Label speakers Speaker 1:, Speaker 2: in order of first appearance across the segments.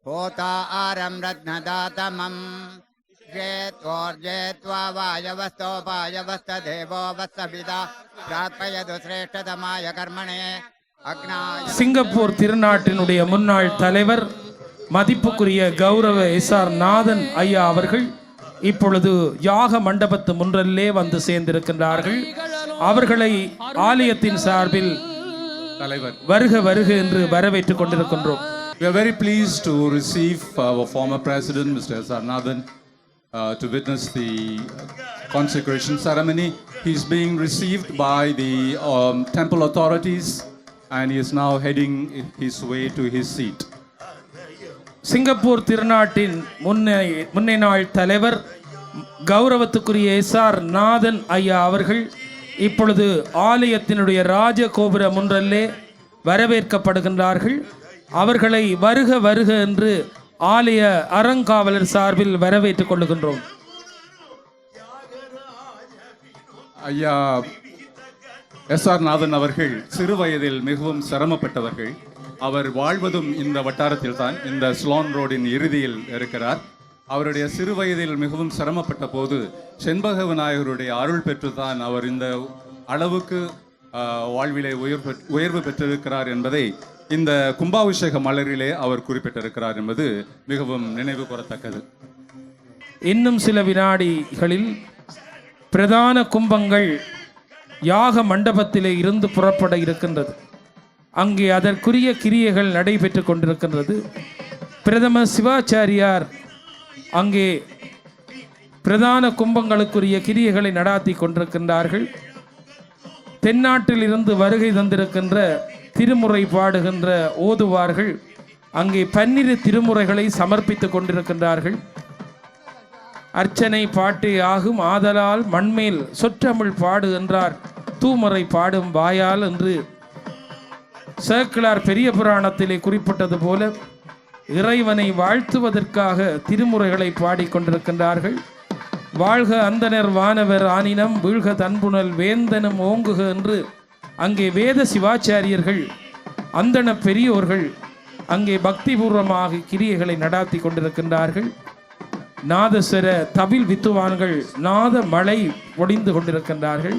Speaker 1: होता आरं रत्नदातमम् जेत्वोर्जेत्वा वायवस्तोपायवस्तदेवो वत्सविदा प्रार्थयतु श्रेष्ठतमाय कर्मणे अग्नाय.
Speaker 2: சிங்கப்பூர் திருநாட்டினுடைய முன்னாள் தலைவர் மதிப்புக்குரிய கௌரவ எஸ்ஆர் நாதன் ஐயா அவர்கள் இப்பொழுது யாக மண்டபத்து முன்றல்லே வந்து சேர்ந்திருக்கின்றார்கள். அவர்களை ஆலயத்தின் சார்பில் தலைவர் வருக வருக என்று வரவேற்றுக் கொண்டிருக்கின்றோம்.
Speaker 3: We are very pleased to receive our former president, Mr. S.R. Nathan, to witness the consecration ceremony. He is being received by the temple authorities and he is now heading his way to his seat.
Speaker 2: Singapore திருநாட்டின் முன்னை நாள் தலைவர் கௌரவத்துக்குரிய SR நாதன் ஐயா அவர்கள் இப்பொழுது ஆலயத்தினுடைய ராஜகோபுர முன்றல்லே வரவேற்கப்படுகின்றார்கள். அவர்களை வருக வருக என்று ஆலய அறங்காவலர் சார்பில் வரவேற்றுக் கொள்ளுகின்றோம்.
Speaker 3: ஐயா எஸ்ஆர் நாதன் அவர்கள் சிறு வயதில் மிகவும் சிரமப்பட்டவர்கள். அவர் வாழ்வதும் இந்த வட்டாரத்தில் தான், இந்த ஸ்லோன் ரோடின் இறுதியில் இருக்கிறார். அவருடைய சிறு வயதில் மிகவும் சிரமப்பட்ட போது செண்பக விநாயகருடைய அருள் பெற்றுதான் அவர் இந்த அளவுக்கு வாழ்விலே உயர்வு பெற்றிருக்கிறார் என்பதை இந்த கும்பாபிஷேக மலரிலே அவர் குறிப்பிட்டிருக்கிறார் என்பது மிகவும் நினைவு கூறத்தக்கது.
Speaker 2: இன்னும் சில வினாடிகளில் பிரதான கும்பங்கள் யாக மண்டபத்திலே இருந்து புறப்பட இருக்கின்றது. அங்கே அதற்குரிய கிரியைகள் நடைபெற்று கொண்டிருக்கின்றது. பிரதம சிவாச்சாரியார் அங்கே பிரதான கும்பங்களுக்குரிய கிரியைகளை நடாத்தி கொண்டிருக்கின்றார்கள். தென்னாட்டில் இருந்து வருகை தந்திருக்கின்ற திருமுறை பாடுகின்ற ஓதுவார்கள் அங்கே 12 திருமுறைகளை சமர்ப்பித்துக் கொண்டிருக்கின்றார்கள். அர்ச்சனை பாட்டே ஆகும் ஆதலால் மண்மேல் சொற்றமிழ் பாடு என்றார் தூமறை பாடும் வாயால் என்று சேக்கிழார் பெரிய புராணத்திலே குறிப்பிட்டது போல இறைவனை வாழ்த்துவதற்காக திருமுறைகளை பாடிக்கொண்டிருக்கின்றார்கள். வாழ்க அந்தனர் வானவர் ஆனினம் வீழ்க தன்புணல் வேந்தனும் ஓங்குக என்று அங்கே வேத சிவாச்சாரியர்கள் அந்தன பெரியோர்கள் அங்கே பக்திபூர்வமாக கிரியைகளை நடாத்தி கொண்டிருக்கின்றார்கள். நாதஸ்வர தவில் வித்துவான்கள் நாத மழை ஒடிந்து கொண்டிருக்கின்றார்கள்.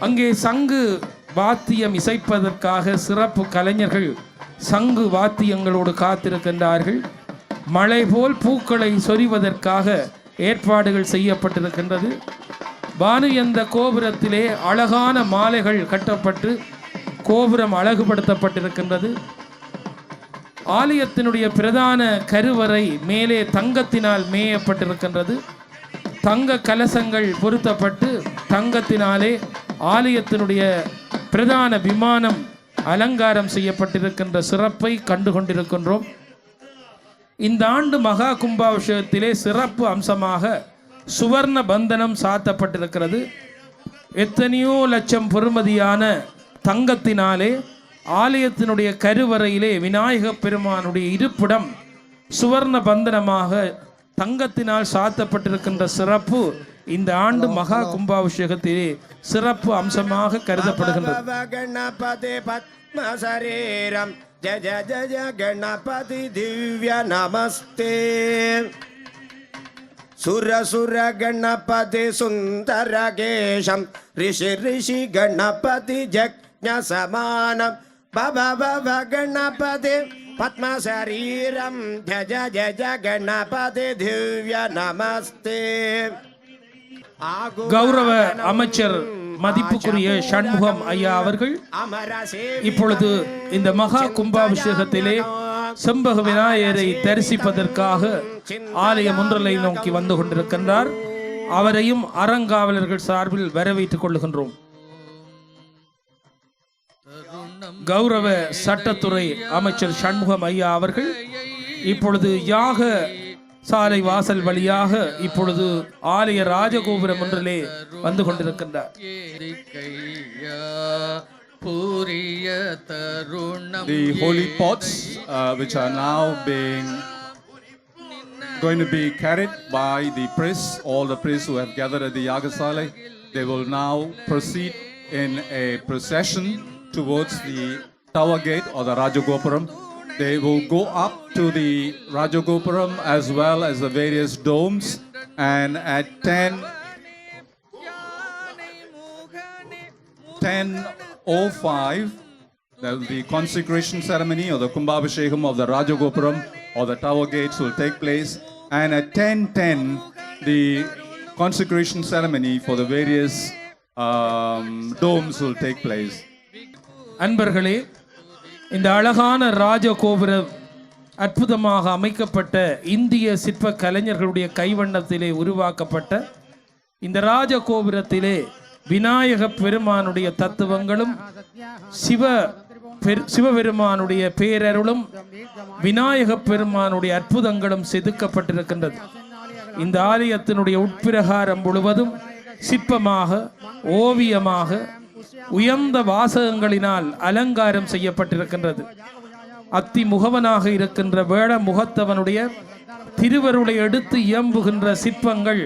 Speaker 2: அங்கே சங்கு வாத்தியம் இசைப்பதற்காக சிறப்பு கலைஞர்கள் சங்கு வாத்தியங்களோடு காத்திருக்கின்றார்கள். மழை போல் பூக்களை சொரிவதற்காக ஏற்பாடுகள் செய்யப்பட்டிருக்கின்றது. பானுயந்த கோபுரத்திலே அழகான மாலைகள் கட்டப்பட்டு கோபுரம் அழகுபடுத்தப்பட்டிருக்கின்றது. ஆலயத்தினுடைய பிரதான கருவறை மேலே தங்கத்தினால் மேயப்பட்டிருக்கின்றது. தங்க கலசங்கள் பொருத்தப்பட்டு தங்கத்தினாலே ஆலயத்தினுடைய பிரதான விமானம் அலங்காரம் செய்யப்பட்டிருக்கின்ற சிறப்பை கண்டு கொண்டிருக்கின்றோம். இந்த ஆண்டு மகா கும்பாபிஷேகத்திலே சிறப்பு அம்சமாக சுவர்ண பந்தனம் சாத்தப்பட்டிருக்கிறது. எத்தனையோ லட்சம் பெறுமதியான தங்கத்தினாலே ஆலயத்தினுடைய கருவறையிலே விநாயக பெருமானுடைய இருப்பிடம் சுவர்ண பந்தனமாக தங்கத்தினால் சாத்தப்பட்டிருக்கின்ற சிறப்பு இந்த ஆண்டு மகா கும்பாபிஷேகத்திலே சிறப்பு அம்சமாக கருதப்படுகின்றது.
Speaker 4: ஜய ஜய கணபதி திவ்ய நமஸ்தே சுர சுர கணபதி சுந்தரகேஷம் ரிஷி ரிஷி கணபதி ஜக்ஞ சமானம் பவ பவ கணபதி பத்மசரீரம் ஜய ஜய கணபதி திவ்ய நமஸ்தே.
Speaker 2: கௌரவ அமைச்சர் மதிப்புக்குரிய சண்முகம் ஐயா அவர்கள் இப்பொழுது இந்த மகா கும்பாபிஷேகத்திலே செம்பக விநாயகரை தரிசிப்பதற்காக ஆலயம் ஒன்றலை நோக்கி வந்து கொண்டிருக்கின்றார். அவரையும் அறங்காவலர்கள் சார்பில் வரவேற்றுக் கொள்ளுகின்றோம். கௌரவ சட்டத்துறை அமைச்சர் சண்முகம் ஐயா அவர்கள் இப்பொழுது யாக சாலை வாசல் வழியாக இப்பொழுது ஆலய ராஜகோபுரம் ஒன்றிலே வந்து கொண்டிருக்கின்றார்.
Speaker 3: The holy pots which are now going to be carried by the priests, all the priests who have gathered at the Yagasala, they will now proceed in a procession towards the tower gate or the Rajagopuram. They will go up to the Rajagopuram as well as the various domes, and at 10:05 there will be consecration ceremony or the Kumbhabhishekam of the Rajagopuram or the tower gates will take place, and at 10:10 the consecration ceremony for the various domes will take place.
Speaker 2: அன்பர்களே, இந்த அழகான ராஜகோபுரம் அற்புதமாக அமைக்கப்பட்ட இந்திய சிற்ப கலைஞர்களுடைய கைவண்ணத்திலே உருவாக்கப்பட்ட இந்த ராஜகோபுரத்திலே விநாயக பெருமானுடைய தத்துவங்களும் சிவபெருமானுடைய பேரருளும் விநாயக பெருமானுடைய அற்புதங்களும் செதுக்கப்பட்டிருக்கின்றது. இந்த ஆலயத்தினுடைய உட்பிரகாரம் முழுவதும் சிற்பமாக, ஓவியமாக, உயர்ந்த வாசகங்களினால் அலங்காரம் செய்யப்பட்டிருக்கின்றது. அத்தி முகவனாக இருக்கின்ற வேட முகத்தவனுடைய திருவருளை எடுத்து இயம்புகின்ற சிற்பங்கள்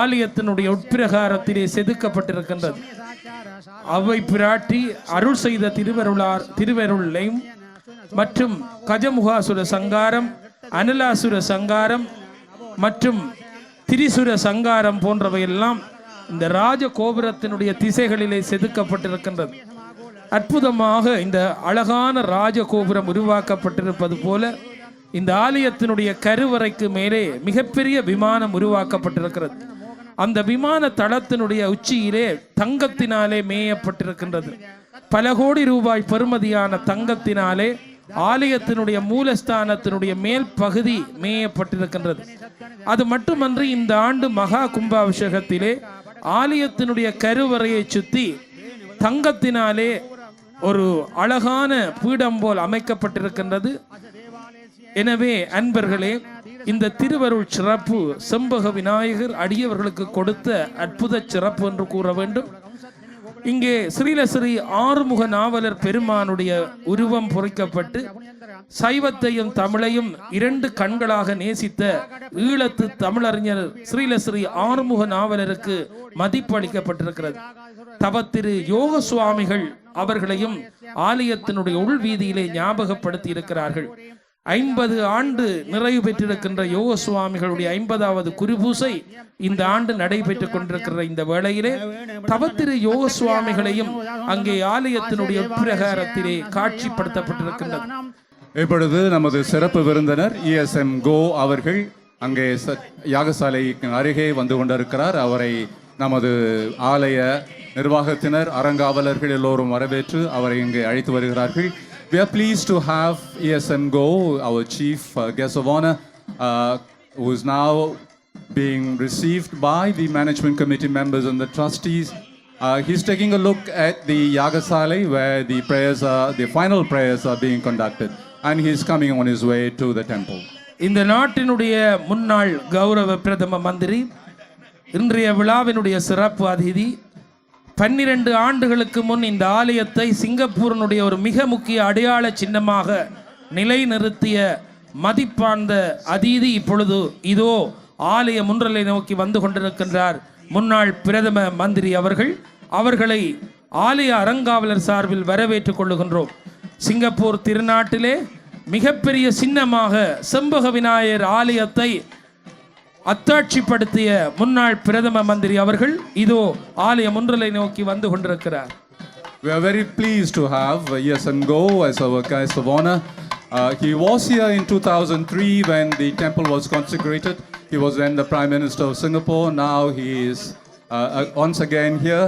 Speaker 2: ஆலயத்தினுடைய உட்பிரகாரத்திலே செதுக்கப்பட்டிருக்கின்றது. அவை பிராட்டி அருள் செய்த திருவருளையும் மற்றும் கஜமுகாசுர சங்காரம், அனலாசுர சங்காரம் மற்றும் திரிசுர சங்காரம் போன்றவையெல்லாம் இந்த ராஜகோபுரத்தினுடைய திசைகளிலே செதுக்கப்பட்டிருக்கின்றது. அற்புதமாக இந்த அழகான ராஜகோபுரம் உருவாக்கப்பட்டிருப்பது போல இந்த ஆலயத்தினுடைய கருவறைக்கு மேலே மிகப்பெரிய விமானம் உருவாக்கப்பட்டிருக்கிறது. அந்த விமான தளத்தினுடைய உச்சியிலே தங்கத்தினாலே மேயப்பட்டிருக்கின்றது. பல கோடி ரூபாய் பெறுமதியான தங்கத்தினாலே ஆலயத்தினுடைய மூலஸ்தானத்தினுடைய மேல் பகுதி மேயப்பட்டிருக்கின்றது. அது மட்டுமன்றி இந்த ஆண்டு மகா கும்பாபிஷேகத்திலே ஆலயத்தினுடைய கருவறையை சுற்றி தங்கத்தினாலே ஒரு அழகான பீடம் போல் அமைக்கப்பட்டிருக்கின்றது. எனவே அன்பர்களே, இந்த திருவருள் சிறப்பு செம்பக விநாயகர் அடியவர்களுக்கு கொடுத்த அற்புத சிறப்பு என்று கூற வேண்டும். இங்கே ஸ்ரீலஸ்ரீ ஆறுமுக நாவலர் பெருமானுடைய உருவம் பொறிக்கப்பட்டு சைவத்தையும் தமிழையும் இரண்டு கண்களாக நேசித்த ஈழத்து தமிழறிஞர் ஸ்ரீலஸ்ரீ ஆறுமுக நாவலருக்கு மதிப்பு அளிக்கப்பட்டிருக்கிறது. தவத்திரு யோக சுவாமிகள் அவர்களையும் ஆலயத்தினுடைய உள்வீதியிலே ஞாபகப்படுத்தி இருக்கிறார்கள். 50 ஆண்டு நிறைவு பெற்றிருக்கின்ற யோக சுவாமிகளுடைய 50வது குருபூசை இந்த ஆண்டு நடைபெற்றுக் கொண்டிருக்கிற இந்த வேளையிலே தவத்திரு யோக சுவாமிகளையும் அங்கே ஆலயத்தினுடைய பிரகாரத்திலே காட்சிப்படுத்தப்பட்டிருக்கின்றது.
Speaker 3: இப்பொழுது நமது சிறப்பு விருந்தினர் ESM கோ அவர்கள் அங்கே யாகசாலைக்கு அருகே வந்து கொண்டிருக்கிறார். அவரை நமது ஆலய நிர்வாகத்தினர், அறங்காவலர்கள் எல்லோரும் வரவேற்று அவரை இங்கே அழைத்து வருகிறார்கள். We are pleased to have ESM Go, our chief guest of honor, who is now being received by the management committee members and the trustees. He's taking a look at the Yagasale where the final prayers are being conducted, and he's coming on his way to the temple.
Speaker 2: இந்த நாட்டினுடைய முன்னாள் கௌரவ பிரதம மந்திரி, இன்றைய விழாவினுடைய சிறப்பு அதிதி, 12 ஆண்டுகளுக்கு முன் இந்த ஆலயத்தை சிங்கப்பூரினுடைய ஒரு மிக முக்கிய அடையாள சின்னமாக நிலைநிறுத்திய மதிப்பார்ந்த அதிதி இப்பொழுது இதோ ஆலய முன்றலை நோக்கி வந்து கொண்டிருக்கின்றார். முன்னாள் பிரதம மந்திரி அவர்களை ஆலய அறங்காவலர் சார்பில் வரவேற்றுக் கொள்ளுகின்றோம். சிங்கப்பூர் திருநாட்டிலே மிகப்பெரிய சின்னமாக செம்பக விநாயகர் ஆலயத்தை அத்தாட்சிப்படுத்திய முன்னாள் பிரதம மந்திரி அவர்கள் இதோ ஆலய முன்றலை நோக்கி வந்து கொண்டிருக்கிறார்.
Speaker 3: We are very pleased to have ESM Go as our guest of honor. He was here in 2003 when the temple was consecrated. He was then the Prime Minister of Singapore. Now he is once again here.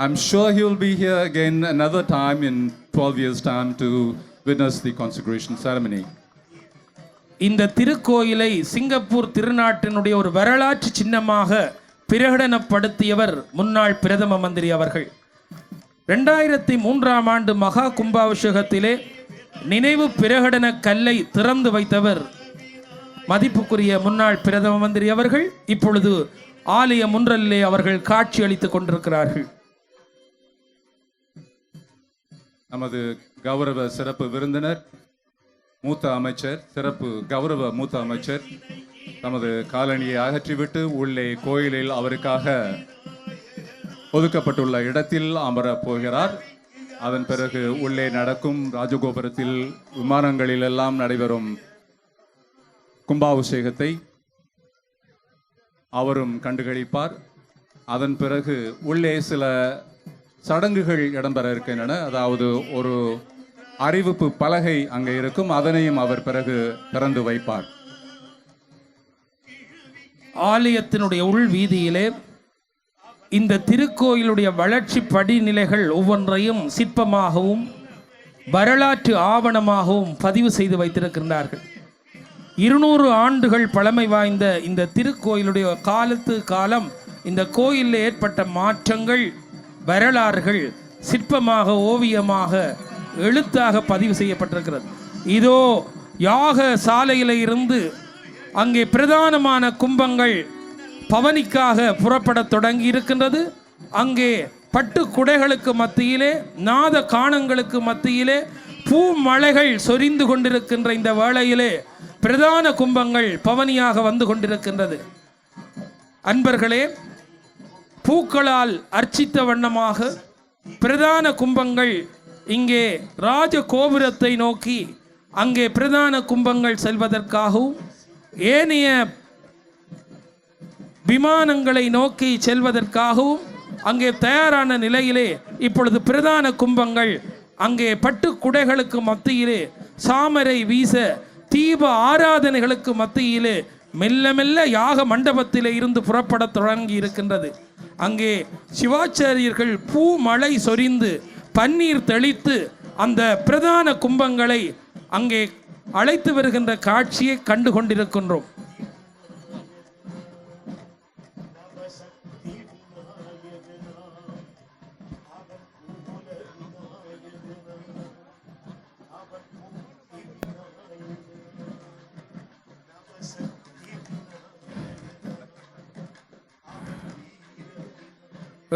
Speaker 3: I'm sure he will be here again another time in 12 years' time to witness the consecration ceremony.
Speaker 2: இந்த திருக்கோயிலை Singapore திருநாட்டினுடைய ஒரு வரலாற்று சின்னமாக பிரகடனப்படுத்தியவர் முன்னாள் பிரதம மந்திரி அவர்கள். 2003ஆம் ஆண்டு மகா கும்பாபிஷேகத்திலே நினைவு பிரகடன கல்லை திறந்து வைத்தவர் மதிப்புக்குரிய முன்னாள் பிரதம மந்திரி அவர்கள். இப்பொழுது ஆலய முன்றலிலே அவர்கள் காட்சி அளித்துக் கொண்டிருக்கிறார்கள்.
Speaker 3: நமது கௌரவ சிறப்பு விருந்தினர், மூத்த அமைச்சர், சிறப்பு கௌரவ மூத்த அமைச்சர் தமது காலணியை அகற்றிவிட்டு உள்ளே கோயிலில் அவருக்காக ஒதுக்கப்பட்டுள்ள இடத்தில் அமரப் போகிறார். அதன் பிறகு உள்ளே நடக்கும் ராஜகோபுரத்தில் விமானங்களிலெல்லாம் நடைபெறும் கும்பாபிஷேகத்தை அவரும் கண்டுகளிப்பார். அதன் பிறகு உள்ளே சில சடங்குகள் இடம்பெற இருக்கின்றன. அதாவது ஒரு அறிவிப்பு பலகை அங்கே இருக்கும், அதனையும் அவர் பிறகு திறந்து வைப்பார்.
Speaker 2: ஆலயத்தினுடைய உள் வீதியிலே இந்த திருக்கோயிலுடைய வளர்ச்சி படிநிலைகள் ஒவ்வொன்றையும் சிற்பமாகவும் வரலாற்று ஆவணமாகவும் பதிவு செய்து வைத்திருக்கின்றார்கள். 200 ஆண்டுகள் பழமை வாய்ந்த இந்த திருக்கோயிலுடைய காலத்து காலம் இந்த கோயிலில் ஏற்பட்ட மாற்றங்கள் வரலாறுகள் சிற்பமாக ஓவியமாக எழுத்தாக பதிவு செய்யப்பட்டிருக்கிறது. இதோ யாக சாலையில் இருந்து அங்கே பிரதானமான கும்பங்கள் பவனிக்காக புறப்படத் தொடங்கி இருக்கின்றது. அங்கே பட்டு குடைகளுக்கு மத்தியிலே நாத காணங்களுக்கு மத்தியிலே பூ மலைகள் சொரிந்து கொண்டிருக்கின்ற இந்த வேளையிலே பிரதான கும்பங்கள் பவனியாக வந்து கொண்டிருக்கின்றது. அன்பர்களே, பூக்களால் அர்ச்சித்த வண்ணமாக பிரதான கும்பங்கள் இங்கே ராஜ கோபுரத்தை நோக்கி அங்கே பிரதான கும்பங்கள் செல்வதற்காகவும் ஏனைய விமானங்களை நோக்கி செல்வதற்காகவும் அங்கே தயாரான நிலையிலே இப்பொழுது பிரதான கும்பங்கள் அங்கே பட்டு குடைகளுக்கு மத்தியிலே சாமரை வீச தீப ஆராதனைகளுக்கு மத்தியிலே மெல்ல மெல்ல யாக மண்டபத்திலே இருந்து புறப்பட தொடங்கி இருக்கின்றது. அங்கே சிவாச்சாரியர்கள் பூ மழை சொரிந்து பன்னீர் தெளித்து அந்த பிரதான கும்பங்களை அங்கே அழைத்து வருகின்ற காட்சியை கண்டு கொண்டிருக்கின்றோம்.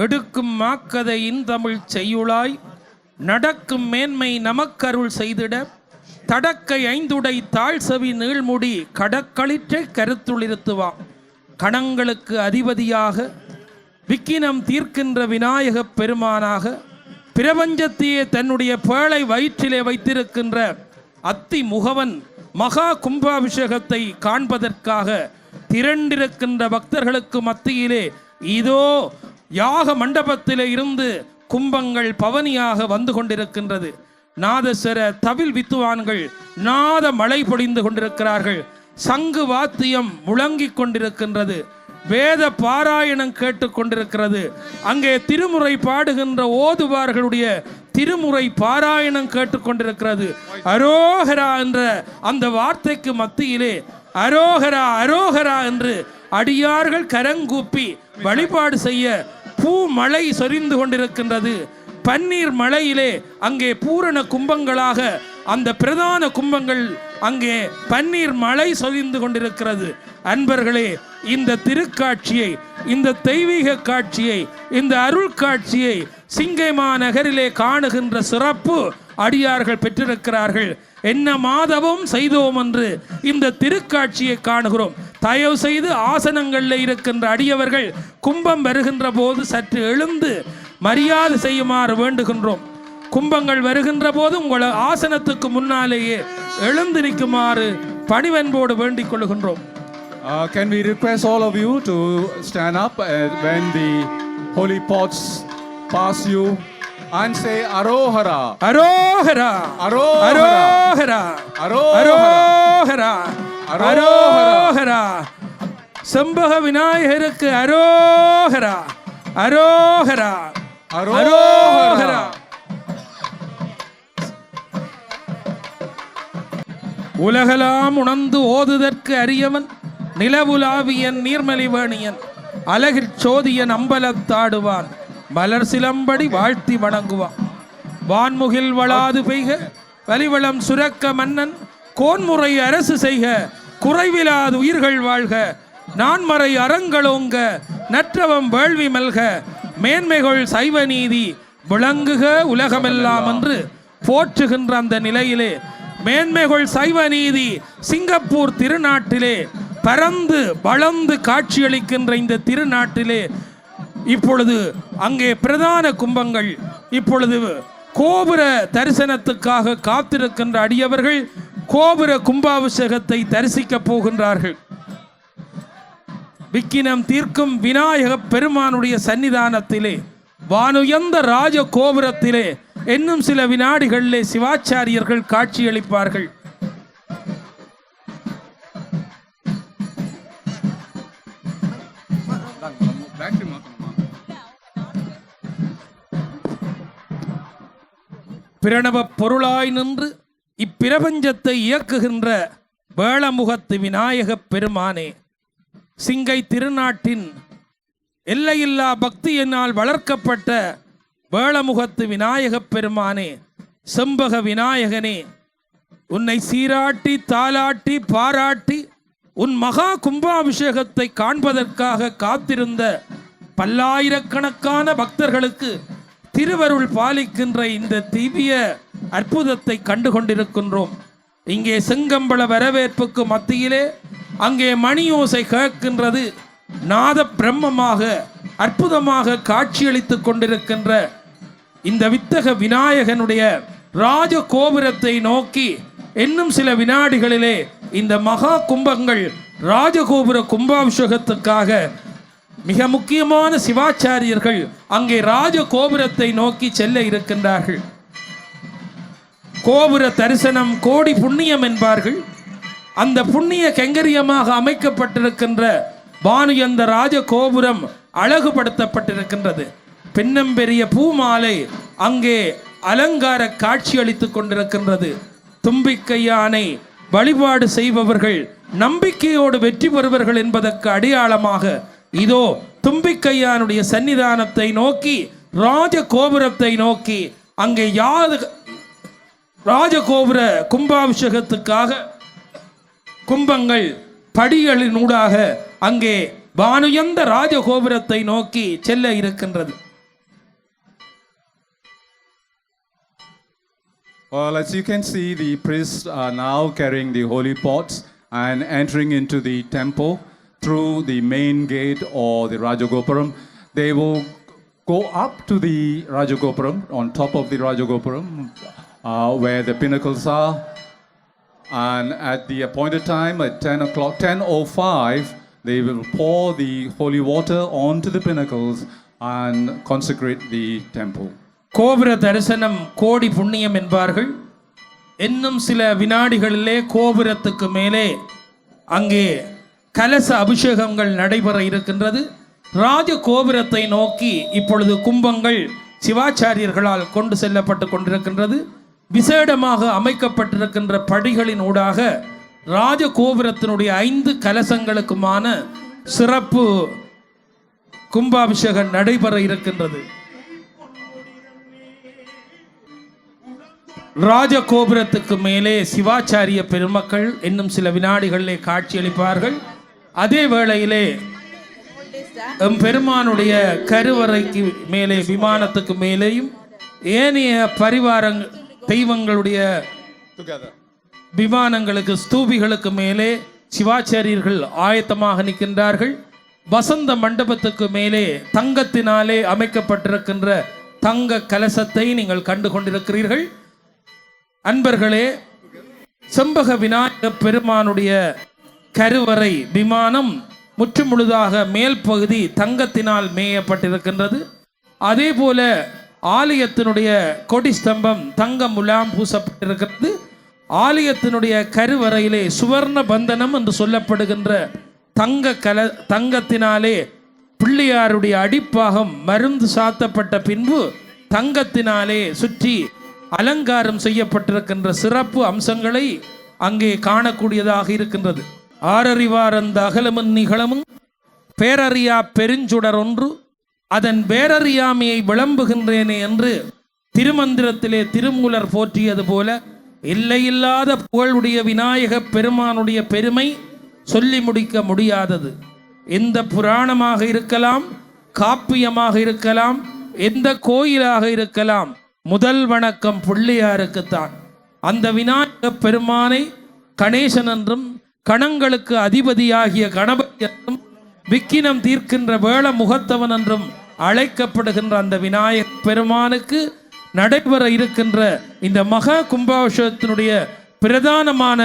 Speaker 2: எடுக்கும் மாக்கதையின் தமிழ் செய்யுளாய் நடக்கும் மேன்மை நமக்கருள் செய்திட தடக்கை ஐந்துடை தாழ் செவி நீள்முடி கடக்களிற்றை கருத்துளிருத்துவான் கணங்களுக்கு அதிபதியாக விக்கினம் தீர்க்கின்ற விநாயகப் பெருமானாக பிரபஞ்சத்தையே தன்னுடைய பேழை வயிற்றிலே வைத்திருக்கின்ற அத்தி முகவன் மகா கும்பாபிஷேகத்தை காண்பதற்காக திரண்டிருக்கின்ற பக்தர்களுக்கு மத்தியிலே இதோ யாக மண்டபத்திலே இருந்து கும்பங்கள் பவனியாக வந்து கொண்டிருக்கின்றது. நாதஸ்வர தவில் வித்துவான்கள் நாத மழை பொழிந்து கொண்டிருக்கிறார்கள். சங்கு வாத்தியம் முழங்கிக் கொண்டிருக்கின்றது. வேத பாராயணம் கேட்டுக் கொண்டிருக்கிறது. அங்கே திருமுறை பாடுகின்ற ஓதுவார்களுடைய திருமுறை பாராயணம் கேட்டுக்கொண்டிருக்கிறது. அரோகரா என்ற அந்த வார்த்தைக்கு மத்தியிலே அரோகரா அரோகரா என்று அடியார்கள் கரங்கூப்பி வழிபாடு செய்ய பூ மழை சொரிந்து கொண்டிருக்கின்றது. பன்னீர் மழையிலே அங்கே பூரண கும்பங்களாக அந்த பிரதான கும்பங்கள் அங்கே பன்னீர் மழை சொரிந்து கொண்டிருக்கிறது. அன்பர்களே, இந்த திருக்காட்சியை, இந்த தெய்வீக காட்சியை, இந்த அருள் காட்சியை சிங்கைமா நகரிலே காணுகின்ற சிறப்பு அடியார்கள் பெற்றிருக்கிறார்கள். என்ன மாதவம் செய்தோம் என்று இந்த திருக்காட்சியை காணுகிறோம். தயவு செய்து ஆசனங்களில் இருக்கின்ற அடியவர்கள் கும்பம் வருகின்ற போது சற்று எழுந்து மரியாதை செய்யுமாறு வேண்டுகின்றோம். கும்பங்கள் வருகின்ற போது உங்கள் ஆசனத்துக்கு முன்னாலேயே எழுந்து நிற்குமாறு பணிவன்போடு வேண்டிக் கொள்கின்றோம்.
Speaker 3: Can we request all of you to stand up when the holy pots pass you and say Arohara,
Speaker 2: Arohara,
Speaker 3: Arohara,
Speaker 2: Arohara, Arohara, செம்பக விநாயகருக்கு அரோகரா, அரோகரா, அரோகரா. உலகலாம் உணர்ந்து ஓதுதற்கு அரியவன் நிலவுலாவியன் நீர்மலிவேணியன் அழகிற் சோதியன் அம்பலத்தாடுவான் மலர் சிலம்படி வாழ்த்தி வணங்குவான். வான்முகில் வளாது பெய்க வலிவளம் சுரக்க மன்னன் கோன்முறை அரசு செய்க குறைவிலாது உயிர்கள் வாழ்க நான்மறை அறங்களோங்க நற்றவம் வேள்வி மல்க மேன்மைகள் சைவ நீதி விளங்குக உலகமெல்லாம் என்று போற்றுகின்ற அந்த நிலையிலே மேன்மைகள் சைவ நீதி சிங்கப்பூர் திருநாட்டிலே பரந்து வளர்ந்து காட்சியளிக்கின்ற இந்த திருநாட்டிலே இப்பொழுது அங்கே பிரதான கும்பங்கள் இப்பொழுது கோபுர தரிசனத்துக்காக காத்திருக்கின்ற அடியவர்கள் கோபுர கும்பாபிஷேகத்தை தரிசிக்கப் போகின்றார்கள். விக்கினம் தீர்க்கும் விநாயக பெருமானுடைய சன்னிதானத்திலே வானுயர்ந்த ராஜ கோபுரத்திலே இன்னும் சில வினாடிகளிலே சிவாச்சாரியர்கள் காட்சியளிப்பார்கள். பிரணவ பொருளாய் நின்று இப்பிரபஞ்சத்தை இயக்குகின்ற வேளமுகத்து விநாயக பெருமானே, சிங்கை திருநாட்டின் எல்லையில்லா பக்தியினால் வளர்க்கப்பட்ட வேளமுகத்து விநாயக பெருமானே, செம்பக விநாயகனே, உன்னை சீராட்டி தாலாட்டி பாராட்டி உன் மகா கும்பாபிஷேகத்தை காண்பதற்காக காத்திருந்த பல்லாயிரக்கணக்கான பக்தர்களுக்கு திருவருள் பாலிக்கின்ற இந்த திவ்ய அற்புதத்தை கண்டு கொண்டிருக்கின்றோம். இங்கே செங்கம்பள வரவேற்புக்கு மத்தியிலே அங்கே மணியோசை கேட்கின்றது. நாத பிரம்மமாக அற்புதமாக காட்சியளித்துக் கொண்டிருக்கின்ற இந்த வித்தக விநாயகனுடைய ராஜ கோபுரத்தை நோக்கி இன்னும் சில வினாடிகளிலே இந்த மகா கும்பங்கள் ராஜகோபுர கும்பாபிஷேகத்துக்காக மிக முக்கியமான சிவாச்சாரியர்கள் அங்கே ராஜ கோபுரத்தை நோக்கி செல்ல இருக்கின்றார்கள். கோபுர தரிசனம் கோடி புண்ணியம் என்பார்கள். அந்த புண்ணிய கைங்கரியமாக அமைக்கப்பட்டிருக்கின்ற வானுயர்ந்த ராஜ கோபுரம் அழகுபடுத்தப்பட்டிருக்கின்றது. பின்னம்பெரிய பூமாலை அங்கே அலங்கார காட்சி அளித்துக் கொண்டிருக்கின்றது. தும்பிக்கையானை வழிபாடு செய்பவர்கள் நம்பிக்கையோடு வெற்றி பெறுவர்கள் என்பதற்கு அடையாளமாக இதோ தும்பிக்கையானுடைய சன்னிதானத்தை நோக்கி ராஜ கோபுரத்தை நோக்கி அங்கே ராஜகோபுர கும்பாபிஷேகத்துக்காக கும்பங்கள் படிகளினூடாக அங்கே வானுயர்ந்த ராஜகோபுரத்தை நோக்கி செல்ல இருக்கின்றது.
Speaker 3: Well, as you can see, the priests are now carrying the holy pots and entering into the temple through the main gate or the Rajagopuram. They will go up to the Rajagopuram, on top of the Rajagopuram, where the pinnacles are. And at the appointed time, at 10 o'clock, 10:05, they will pour the holy water onto the pinnacles and consecrate the temple.
Speaker 2: கோபுர தரிசனம் கோடி புண்ணியம் என்பார்கள். இன்னும் சில வினாடிகளிலே கோபுரத்துக்கு மேலே அங்கே கலச அபிஷேகங்கள் நடைபெற இருக்கின்றது. ராஜ கோபுரத்தை நோக்கி இப்பொழுது கும்பங்கள் சிவாச்சாரியர்களால் கொண்டு செல்லப்பட்டு கொண்டிருக்கின்றது. விசேடமாக அமைக்கப்பட்டிருக்கின்ற படிகளின் ஊடாக ராஜ கோபுரத்தினுடைய 5 கலசங்களுக்குமான சிறப்பு கும்பாபிஷேகம் நடைபெற இருக்கின்றது. ராஜ கோபுரத்துக்கு மேலே சிவாச்சாரிய பெருமக்கள் இன்னும் சில வினாடிகளிலே காட்சியளிப்பார்கள். அதே வேளையிலே பெருமானுடைய கருவறைக்கு மேலே விமானத்துக்கு மேலேயும் ஏனைய பரிவார தெய்வங்களுடைய விமானங்களுக்கு ஸ்தூபிகளுக்கு மேலே சிவாச்சாரியர்கள் ஆயத்தமாக நிற்கின்றார்கள். வசந்த மண்டபத்துக்கு மேலே தங்கத்தினாலே அமைக்கப்பட்டிருக்கின்ற தங்க கலசத்தை நீங்கள் கண்டு கொண்டிருக்கிறீர்கள். அன்பர்களே, செம்பக விநாயக பெருமானுடைய கருவறை விமானம் முற்றுமுழுதாக மேல் பகுதி தங்கத்தினால் மேயப்பட்டிருக்கின்றது. அதே போல ஆலயத்தினுடைய கொடி ஸ்தம்பம் தங்க முலாம் பூசப்பட்டிருக்கிறது. ஆலயத்தினுடைய கருவறையிலே சுவர்ண பந்தனம் என்று சொல்லப்படுகின்ற தங்கத்தினாலே பிள்ளையாருடைய அடிப்பாகம் மருந்து சாத்தப்பட்ட பின்பு தங்கத்தினாலே சுற்றி அலங்காரம் செய்யப்பட்டிருக்கின்ற சிறப்பு அம்சங்களை அங்கே காணக்கூடியதாக இருக்கின்றது. ஆரறிவாரந்த அகலமும் நிகழமும் பேரறியா பெருஞ்சுடர் ஒன்று அதன் பேரறியாமையை விளம்புகின்றேனே என்று திருமந்திரத்திலே திருமூலர் போற்றியது போல எல்லையில்லாத புகழுடைய விநாயக பெருமானுடைய பெருமை சொல்லி முடிக்க முடியாதது. எந்த புராணமாக இருக்கலாம், காப்பியமாக இருக்கலாம், எந்த கோயிலாக இருக்கலாம், முதல் வணக்கம் பிள்ளையாருக்குத்தான். அந்த விநாயக பெருமானை கணேசன் என்றும் கணங்களுக்கு அதிபதியாகிய கணபதி என்றும் விக்கினம் தீர்க்கின்ற வேள முகத்தவன் என்றும் அழைக்கப்படுகின்ற அந்த விநாயக பெருமானுக்கு நடைபெற இருக்கின்ற இந்த மகா கும்பாபிஷேகத்தினுடைய பிரதானமான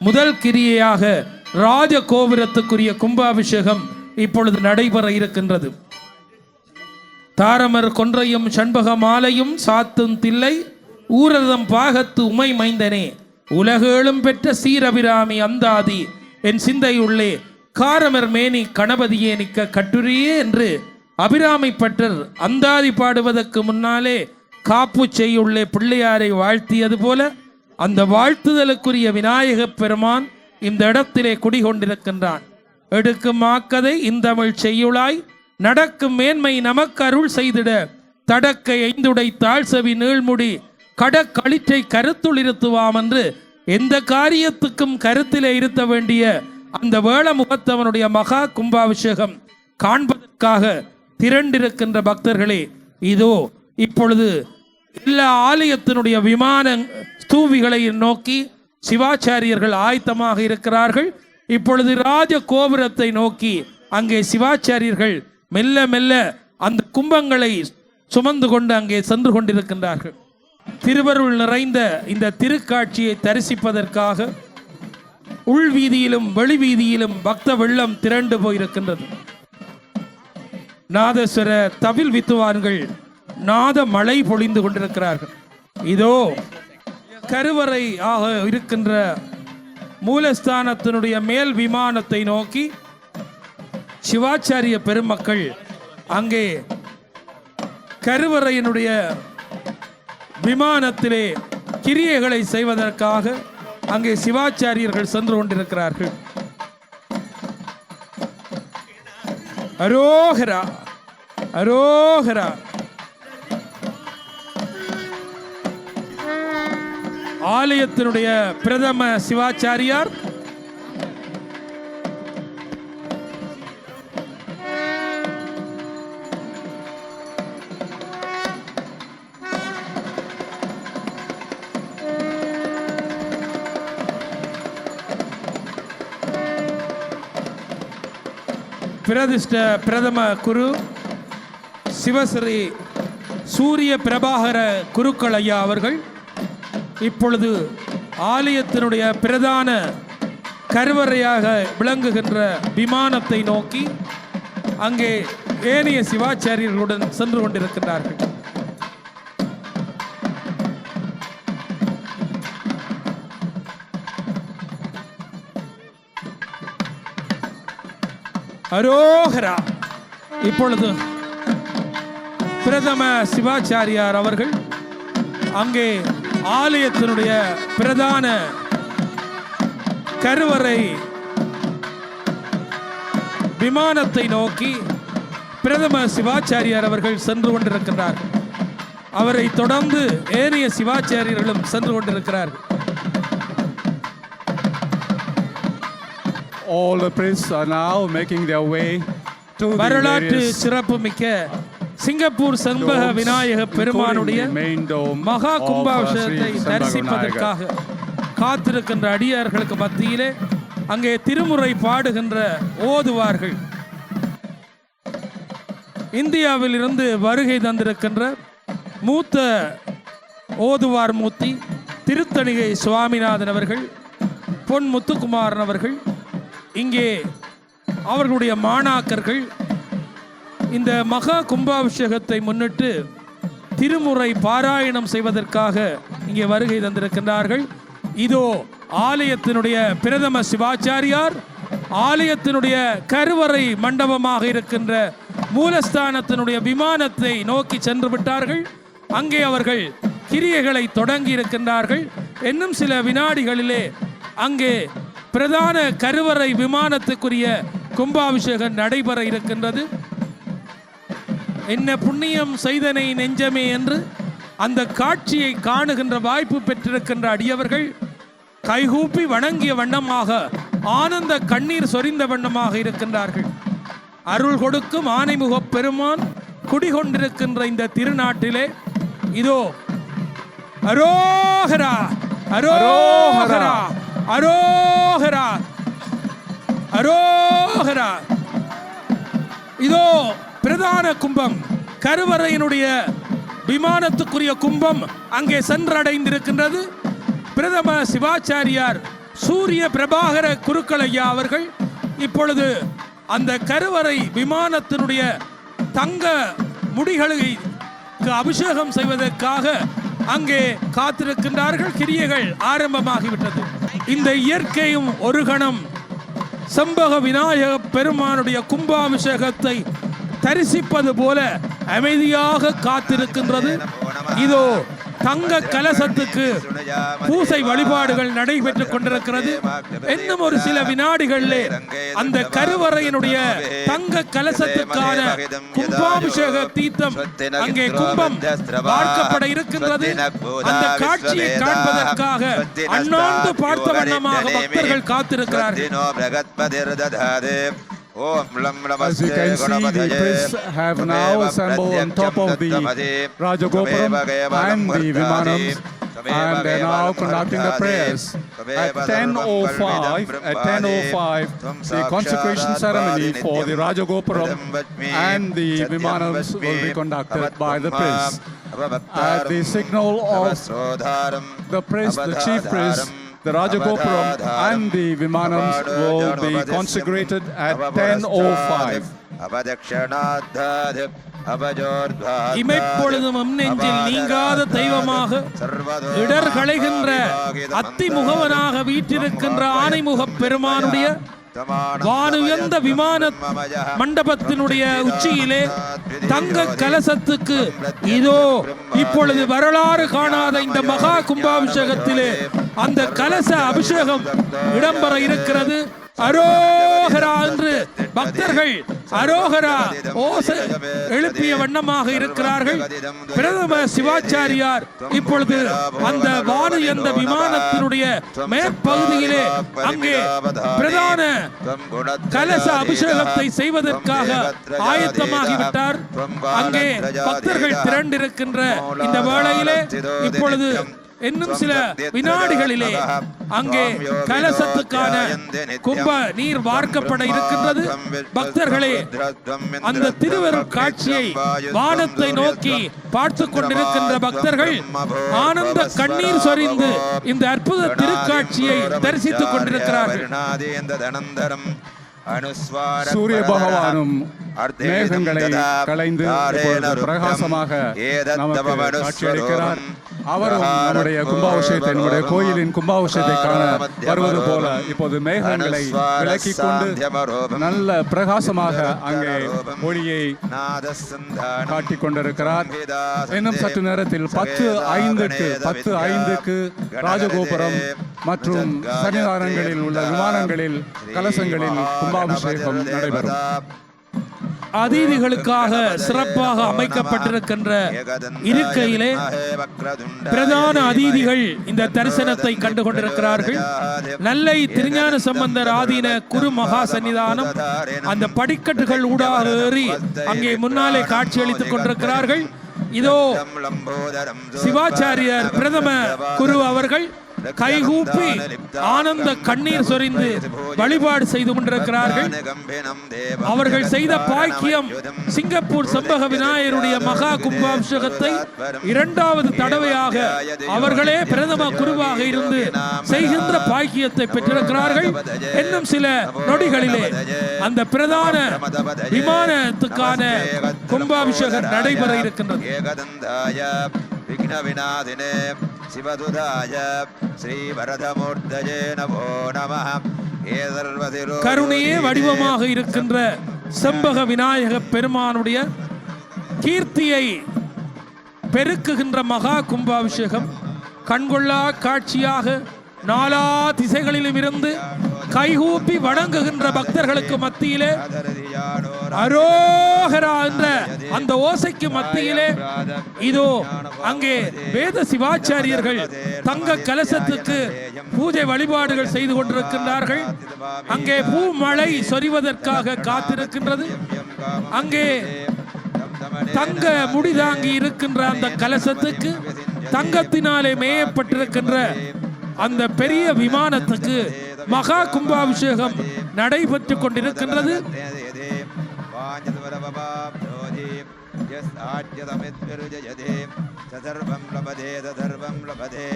Speaker 2: முதல் கிரியையாக ராஜ கோபுரத்துக்குரிய கும்பாபிஷேகம் இப்பொழுது நடைபெற இருக்கின்றது. தாரமர் கொன்றையும் சண்பக மாலையும் சாத்தும் தில்லை ஊரதம் பாகத்து உமை மைந்தனே உலகேழும் பெற்ற சீரபிராமி அந்தாதி என் சிந்தையுள்ளே காரமர் மேனி கணபதியே நிற்க கட்டுரியே என்று அபிராமி பட்டர் அந்தாதி பாடுவதற்கு முன்னாலே காப்பு செய்யுள்ளே பிள்ளையாரை வாழ்த்தியது போல அந்த வாழ்த்துதலுக்குரிய விநாயகப் பெருமான் இந்த இடத்திலே குடிகொண்டிருக்கின்றான். எடுக்கும் மாக்கதை இந்தமிழ் செய்யுளாய் நடக்கும் மேன்மை நமக்கு அருள் செய்திட தடக்கை ஐந்துடை தாழ்சவி நீள்முடி கடக்களிற்றை கருத்துள் இருத்துவாம் என்று எந்த காரியத்துக்கும் கருத்திலே இருத்த வேண்டிய அந்த வேள முகத்தவனுடைய மகா கும்பாபிஷேகம் காண்பதற்காக திரண்டிருக்கின்ற பக்தர்களே, இதோ இப்பொழுது எல்லா ஆலயத்தினுடைய விமான ஸ்தூவிகளை நோக்கி சிவாச்சாரியர்கள் ஆயத்தமாக இருக்கிறார்கள். இப்பொழுது ராஜ கோபுரத்தை நோக்கி அங்கே சிவாச்சாரியர்கள் மெல்ல மெல்ல அந்த கும்பங்களை சுமந்து கொண்டு அங்கே சென்று கொண்டிருக்கின்றார்கள். திருவருள் நிறைந்த இந்த திருக்காட்சியை தரிசிப்பதற்காக உள்வீதியிலும் வெளிவீதியிலும் பக்த வெள்ளம் திரண்டு போயிருக்கின்றது. நாதஸ்வர தவில் வித்துவான்கள் நாத மழை பொழிந்து கொண்டிருக்கிறார்கள். இதோ கருவறை ஆக இருக்கின்ற மூலஸ்தானத்தினுடைய மேல் விமானத்தை நோக்கி சிவாச்சாரிய பெருமக்கள் அங்கே கருவறையினுடைய விமானத்திலே கிரியைகளை செய்வதற்காக அங்கே சிவாச்சாரியர்கள் சென்று கொண்டிருக்கிறார்கள். அரோகரா அரோகரா. ஆலயத்தினுடைய பிரதம சிவாச்சாரியார் பிரதிஷ்ட பிரதம குரு சிவஸ்ரீ சூரிய பிரபாகர குருக்கள் ஐயா அவர்கள் இப்பொழுது ஆலயத்தினுடைய பிரதான கருவறையாக விளங்குகின்ற விமானத்தை நோக்கி அங்கே ஏனைய சிவாச்சாரியர்களுடன் சென்று கொண்டிருக்கின்றார்கள். அரோகரா. இப்பொழுது பிரதம சிவாச்சாரியார் அவர்கள் அங்கே ஆலயத்தினுடைய பிரதான கருவறை விமானத்தை நோக்கி பிரதம சிவாச்சாரியார் அவர்கள் சென்று கொண்டிருக்கிறார்கள். அவரை தொடர்ந்து ஏனைய சிவாச்சாரியர்களும் சென்று கொண்டிருக்கிறார்கள்.
Speaker 3: All the priests are now making their way to the
Speaker 2: வரலாற்று
Speaker 3: various
Speaker 2: சிறப்பு மிக்க சிங்கப்பூர் செண்பக விநாயக பெருமானுடைய மகா கும்பாபிஷேகத்தை தரிசிப்பதற்காக காத்திருக்கின்ற அடியார்களுக்கு மத்தியிலே அங்கே திருமுறை பாடுகின்ற ஓதுவார்கள். இந்தியாவில் இருந்து வருகை தந்திருக்கின்ற மூத்த ஓதுவார் மூர்த்தி திருத்தணிகை சுவாமிநாதன் அவர்கள், பொன் முத்துக்குமாரன் அவர்கள், இங்கே அவர்களுடைய மாணாக்கர்கள் இந்த மகா கும்பாபிஷேகத்தை முன்னிட்டு திருமுறை பாராயணம் செய்வதற்காக இங்கே வருகை தந்திருக்கின்றார்கள். இதோ ஆலயத்தினுடைய பிரதம சிவாச்சாரியார் ஆலயத்தினுடைய கருவறை மண்டபமாக இருக்கின்ற மூலஸ்தானத்தினுடைய விமானத்தை நோக்கி சென்று விட்டார்கள். அங்கே அவர்கள் கிரியைகளை தொடங்கி இருக்கின்றார்கள். இன்னும் சில வினாடிகளிலே அங்கே பிரதான கருவறை விமானத்துக்குரிய கும்பாபிஷேகம் நடைபெற இருக்கின்றது. என்ன புண்ணியம் செய்தனை நெஞ்சமே என்று அந்த காட்சியை காணுகின்ற வாய்ப்பு பெற்றிருக்கின்ற அடியவர்கள் கைகூப்பி வணங்கிய வண்ணமாக ஆனந்த கண்ணீர் சொரிந்த வண்ணமாக இருக்கின்றார்கள். அருள் கொடுக்கும் ஆனைமுகப் பெருமான் குடிகொண்டிருக்கின்ற இந்த திருநாட்டிலே இதோ அரோகரா அரோகரா அரோகரா அரோகரா. இதோ பிரதான கும்பம் கருவறையினுடைய விமானத்துக்குரிய கும்பம் அங்கே சென்றடைந்திருக்கின்றது. பிரதம சிவாச்சாரியார் சூரிய பிரபாகர குருக்களையா அவர்கள் இப்பொழுது அந்த கருவறை விமானத்தினுடைய தங்க முடிகளுக்கு அபிஷேகம் செய்வதற்காக அங்கே காத்திருக்கின்றார்கள். கிரியைகள் ஆரம்பமாகிவிட்டது. இந்த இயற்கையும் ஒரு கணம் செம்பக விநாயக பெருமானுடைய கும்பாபிஷேகத்தை தரிசிப்பது போல அமைதியாக காத்திருக்கின்றது. இதோ தங்க கலசத்துக்கு பூசை வழிபாடுகள் நடைபெற்றுக் கொண்டிருக்கிறது. இன்னும் ஒரு சில வினாடிகளிலே அந்த கருவறையினுடைய தங்க கலசத்துக்கான கும்பாபிஷேக தீர்த்தம் அங்கே கும்பம் பார்க்கப்பட இருக்கின்றது. அந்த காட்சியை காண்பதற்காக அண்ணாந்து பார்த்த வண்ணமாக பக்தர்கள் காத்திருக்கிறார்கள்.
Speaker 3: As you can see, the priests have now assembled on top of the Rajagopuram and the Vimanams, and they are now conducting the prayers. At 10:05, the consecration ceremony for the Rajagopuram and the Vimanams will be conducted by the priests. At the signal of the priest, the chief priest, the Rajagopuram and the Vimanams will be consecrated at 10:05.
Speaker 2: இமைப்பொழுதும் நெஞ்சில் நீங்காத தெய்வமாக இடர் களைகின்ற அத்திமுகவனாக வீற்றிருக்கின்ற ஆனைமுக பெருமானுடைய வானுயர்ந்த விமான மண்டபத்தினுடைய உச்சியிலே தங்க கலசத்துக்கு இதோ இப்பொழுது வரலாறு காணாத இந்த மகா கும்பாபிஷேகத்திலே அந்த கலச அபிஷேகம் இடம்பெற இருக்கிறது. அரோகரா என்று பக்தர்கள் அரோகரா ஓசை எழுப்பிய வண்ணமாக இருக்கிறார்கள். பிரதம சிவாச்சாரியார் இப்பொழுது அந்த வானு என்ற விமானத்தினுடைய மேற்பகுதியிலே அங்கே பிரதான கலச அபிஷேகத்தை செய்வதற்காக ஆயத்தமாகிவிட்டார். அங்கே பக்தர்கள் திரண்டிருக்கின்ற இந்த வேளையிலே இப்பொழுது இன்னும் சில வினாடிகளிலே அங்கே கலசத்துக்கான கும்ப நீர் வார்க்கப்பட இருக்கின்றது. பக்தர்களே, அந்த திருவருட் காட்சியை வானத்தை நோக்கி பார்த்து கொண்டிருக்கின்ற பக்தர்கள் ஆனந்த கண்ணீர் சொரிந்து இந்த அற்புத திருக்காட்சியை தரிசித்துக் கொண்டிருக்கிறார்கள்.
Speaker 3: சூரிய பகவானும் மேகங்களை களைந்து பிரகாசமாக நமக்கு காட்சியளிக்கிறார். அவரும் நம்முடைய கும்பாபிஷேகத்தை, நம்முடைய கோயிலின் கும்பாபிஷேகத்தை காண வருவது போல இப்போது மேகங்களை விலக்கிக் கொண்டு நல்ல பிரகாசமாக அங்கே ஒளியை காட்டிக் கொண்டிருக்கிறார். இன்னும் சற்று நேரத்தில் 10:05 ராஜகோபுரம் மற்றும் சன்னிதானங்களில் உள்ள விமானங்களில் கலசங்களில் கும்பாபிஷேகம் நடைபெறும்.
Speaker 2: அதிதிகளுக்காக சிறப்பாக அமைக்கப்பட்டிருக்கின்ற இருக்கையிலே பிரதான அதிதிகள் இந்த தரிசனத்தை கண்டு கொண்டிருக்கிறார்கள். நெல்லை திருஞான சம்பந்தர் ஆதீன குரு மகா சன்னிதானம் அந்த படிக்கட்டுகள் ஊடாக ஏறி அங்கே முன்னாலே காட்சியளித்துக் கொண்டிருக்கிறார்கள். இதோ சிவாச்சாரியர் பிரதம குரு அவர்கள் கைகூப்பி ஆனந்த கண்ணீர் சொரிந்து வழிபாடு செய்து கொண்டிருக்கிறார்கள். அவர்கள் செய்த பாக்கியம் சிங்கப்பூர் செம்பக விநாயகருடைய மகா கும்பாபிஷேகத்தை 2வது தடவையாக அவர்களே பிரதம குருவாக இருந்து செய்கின்ற பாக்கியத்தை பெற்றிருக்கிறார்கள். இன்னும் சில நொடிகளிலே அந்த பிரதான விமானத்துக்கான கும்பாபிஷேகம் நடைபெற இருக்கின்றது.
Speaker 5: விக்ன விநாதினே சிவதுதாய ஸ்ரீ வரதமூர்த்தயே நமோ நமः.
Speaker 2: கருணையே வடிவமாக இருக்கின்ற செம்பக விநாயக பெருமானுடைய கீர்த்தியை பெருக்குகின்ற மகா கும்பாபிஷேகம் கண்கொள்ளா காட்சியாக நாலா திசைகளிலும் இருந்து கைகூப்பி வணங்குகின்ற பக்தர்களுக்கு மத்தியிலே அரோகரா என்ற அந்த ஓசைக்கு மத்தியிலே இதோ அங்கே வேத சிவாச்சாரியர்கள் தங்க கலசத்துக்கு பூஜை வழிபாடுகள் செய்து கொண்டிருக்கின்றார்கள். அங்கே பூமழை சொரிவதற்காக காத்திருக்கின்றது. அங்கே தங்க முடிதாங்கி இருக்கின்ற அந்த கலசத்துக்கு தங்கத்தினாலே மேயப்பட்டிருக்கின்ற அந்த பெரிய விமானத்துக்கு மகா கும்பாபிஷேகம் நடைபெற்றுக் கொண்டிருக்கின்றது.
Speaker 5: यस्याद्यतमिद्विरुजयते सधर्वं लभते तधर्वं लभते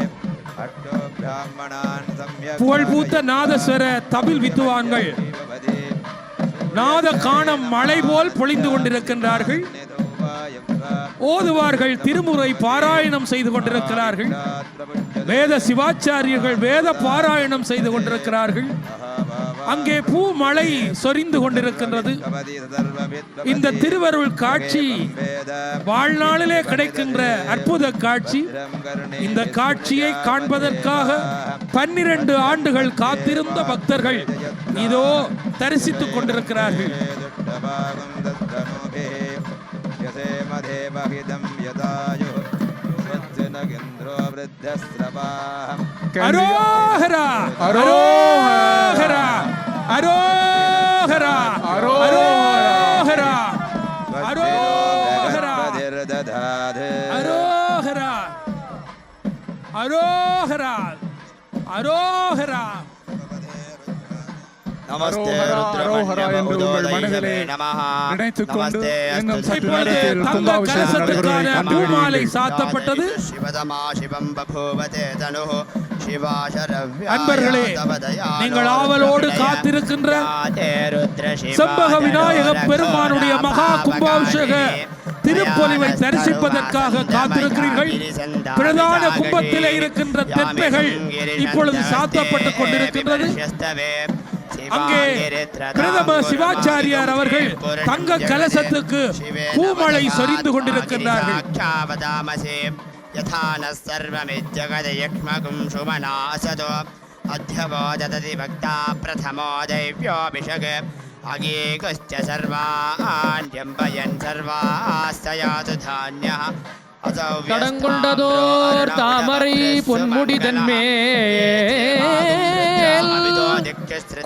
Speaker 5: अट्टो ब्राह्मणान् सम्यक्
Speaker 2: புகழ்பூத்த நாதஸ்வர தபில் வித்துவான்கள் நாத காணம் மழை போல் பொழிந்து கொண்டிருக்கின்றார்கள். ஓதுவார்கள் திருமுறை பாராயணம் செய்து கொண்டிருக்கிறார்கள். வேத சிவாச்சாரியர்கள் வேத பாராயணம் செய்து கொண்டிருக்கிறார்கள். அங்கே பூ மழை சொரிந்து கொண்டிருக்கின்றது. இந்த திருவருள் காட்சி வாழ்நாளிலே கிடைக்கின்ற அற்புத காட்சி. இந்த காட்சியை காண்பதற்காக 12 ஆண்டுகள் காத்திருந்த பக்தர்கள் இதோ தரிசித்துக் கொண்டிருக்கிறார்கள். அரோஹரா அரோஹரா அரோஹரா அரோஹரா அரோஹரா அரோஹரா அரோஹரா அரோஹரா.
Speaker 5: நமஸ்தே
Speaker 3: அரோஹரா என்று உங்கள் மனதிலே நினைத்துக் கொண்டு இன்னும் சற்று நேரத்தில்
Speaker 2: தங்க
Speaker 3: கும்பாபிஷேகம்
Speaker 2: கலசத்துக்கான
Speaker 3: நடைபெறுவதை
Speaker 2: பூமாலை சாத்தப்பட்டது. அன்பர்களே, நீங்கள் ஆவலோடு காத்திருக்கின்ற செம்பக விநாயக பெருமானுடைய மகா கும்பாபிஷேக திருப்பொலிவை தரிசிப்பதற்காக காத்திருக்கிறீர்கள். பிரதான கும்பத்திலே இருக்கின்ற தெப்பைகள் இப்பொழுது சாத்தப்பட்டுக் கொண்டிருக்கின்றது. அங்கே பிரதம சிவாச்சாரியார் அவர்கள் தங்க கலசத்துக்கு பூமழை சொரிந்து கொண்டிருக்கின்றார்கள்.
Speaker 6: கடங்குண்டதோர் தாமரை பொன்முடிதன் மேல்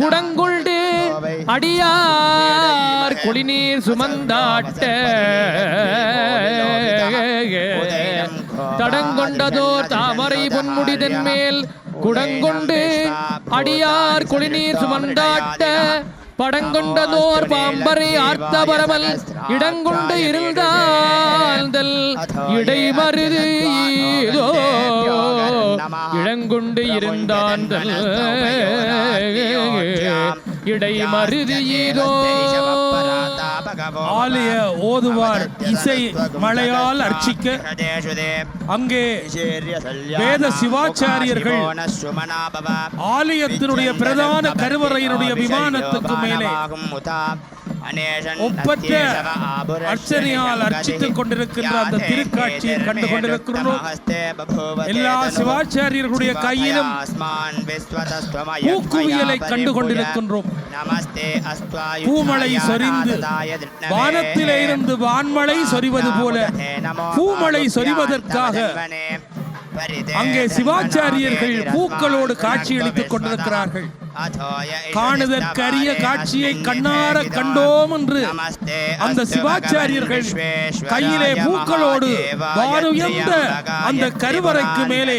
Speaker 6: குடங்குண்டு அடியார் குளிநீர் சுமந்தாட்ட தடங்கொண்டதோர் தாமரை பொன்முடிதன் மேல் குடங்குண்டு அடியார் குளிநீர் சுமந்தாட்ட படங்கொண்டதோர் பாம்பரை ஆர்த்த பரமல் இடங்கொண்டு இருந்தால் இடைமருது ஈதோ இடங்கொண்டு இருந்தாந்தல் இடைமருது ஈதோ.
Speaker 2: ஆலய ஓதுவார் இசை மழையால் அர்ச்சிக்க அங்கே வேத சிவாச்சாரியர்கள் ஆலயத்தினுடைய பிரதான கருவறையினுடைய விமானத்துக்கு மேலே ஒப்பற்ற அர்ச்சனையால் அர்ச்சித்துக் கொண்டிருக்கின்ற அந்த திருக்காட்சியை கண்டு கொண்டிருக்கிறோம். எல்லா சிவாச்சாரியர்களுடைய கையிலும் பூக்குவியலை கண்டு கொண்டிருக்கின்றோம். பூமழை சொரிந்து வானத்திலே இருந்து வான்மழை சொரிவது போல பூமழை சொரிவதற்காக அங்கே சிவாச்சாரியர்கள் பூக்களோடு காட்சியளித்துக் கொண்டிருக்கிறார்கள். காணுதற்கரிய காட்சியை கண்ணார கண்டோம் என்று அந்த சிவாச்சாரியர்கள் கையிலே பூக்களோடு வானுயர்ந்த அந்த கருவறைக்கு மேலே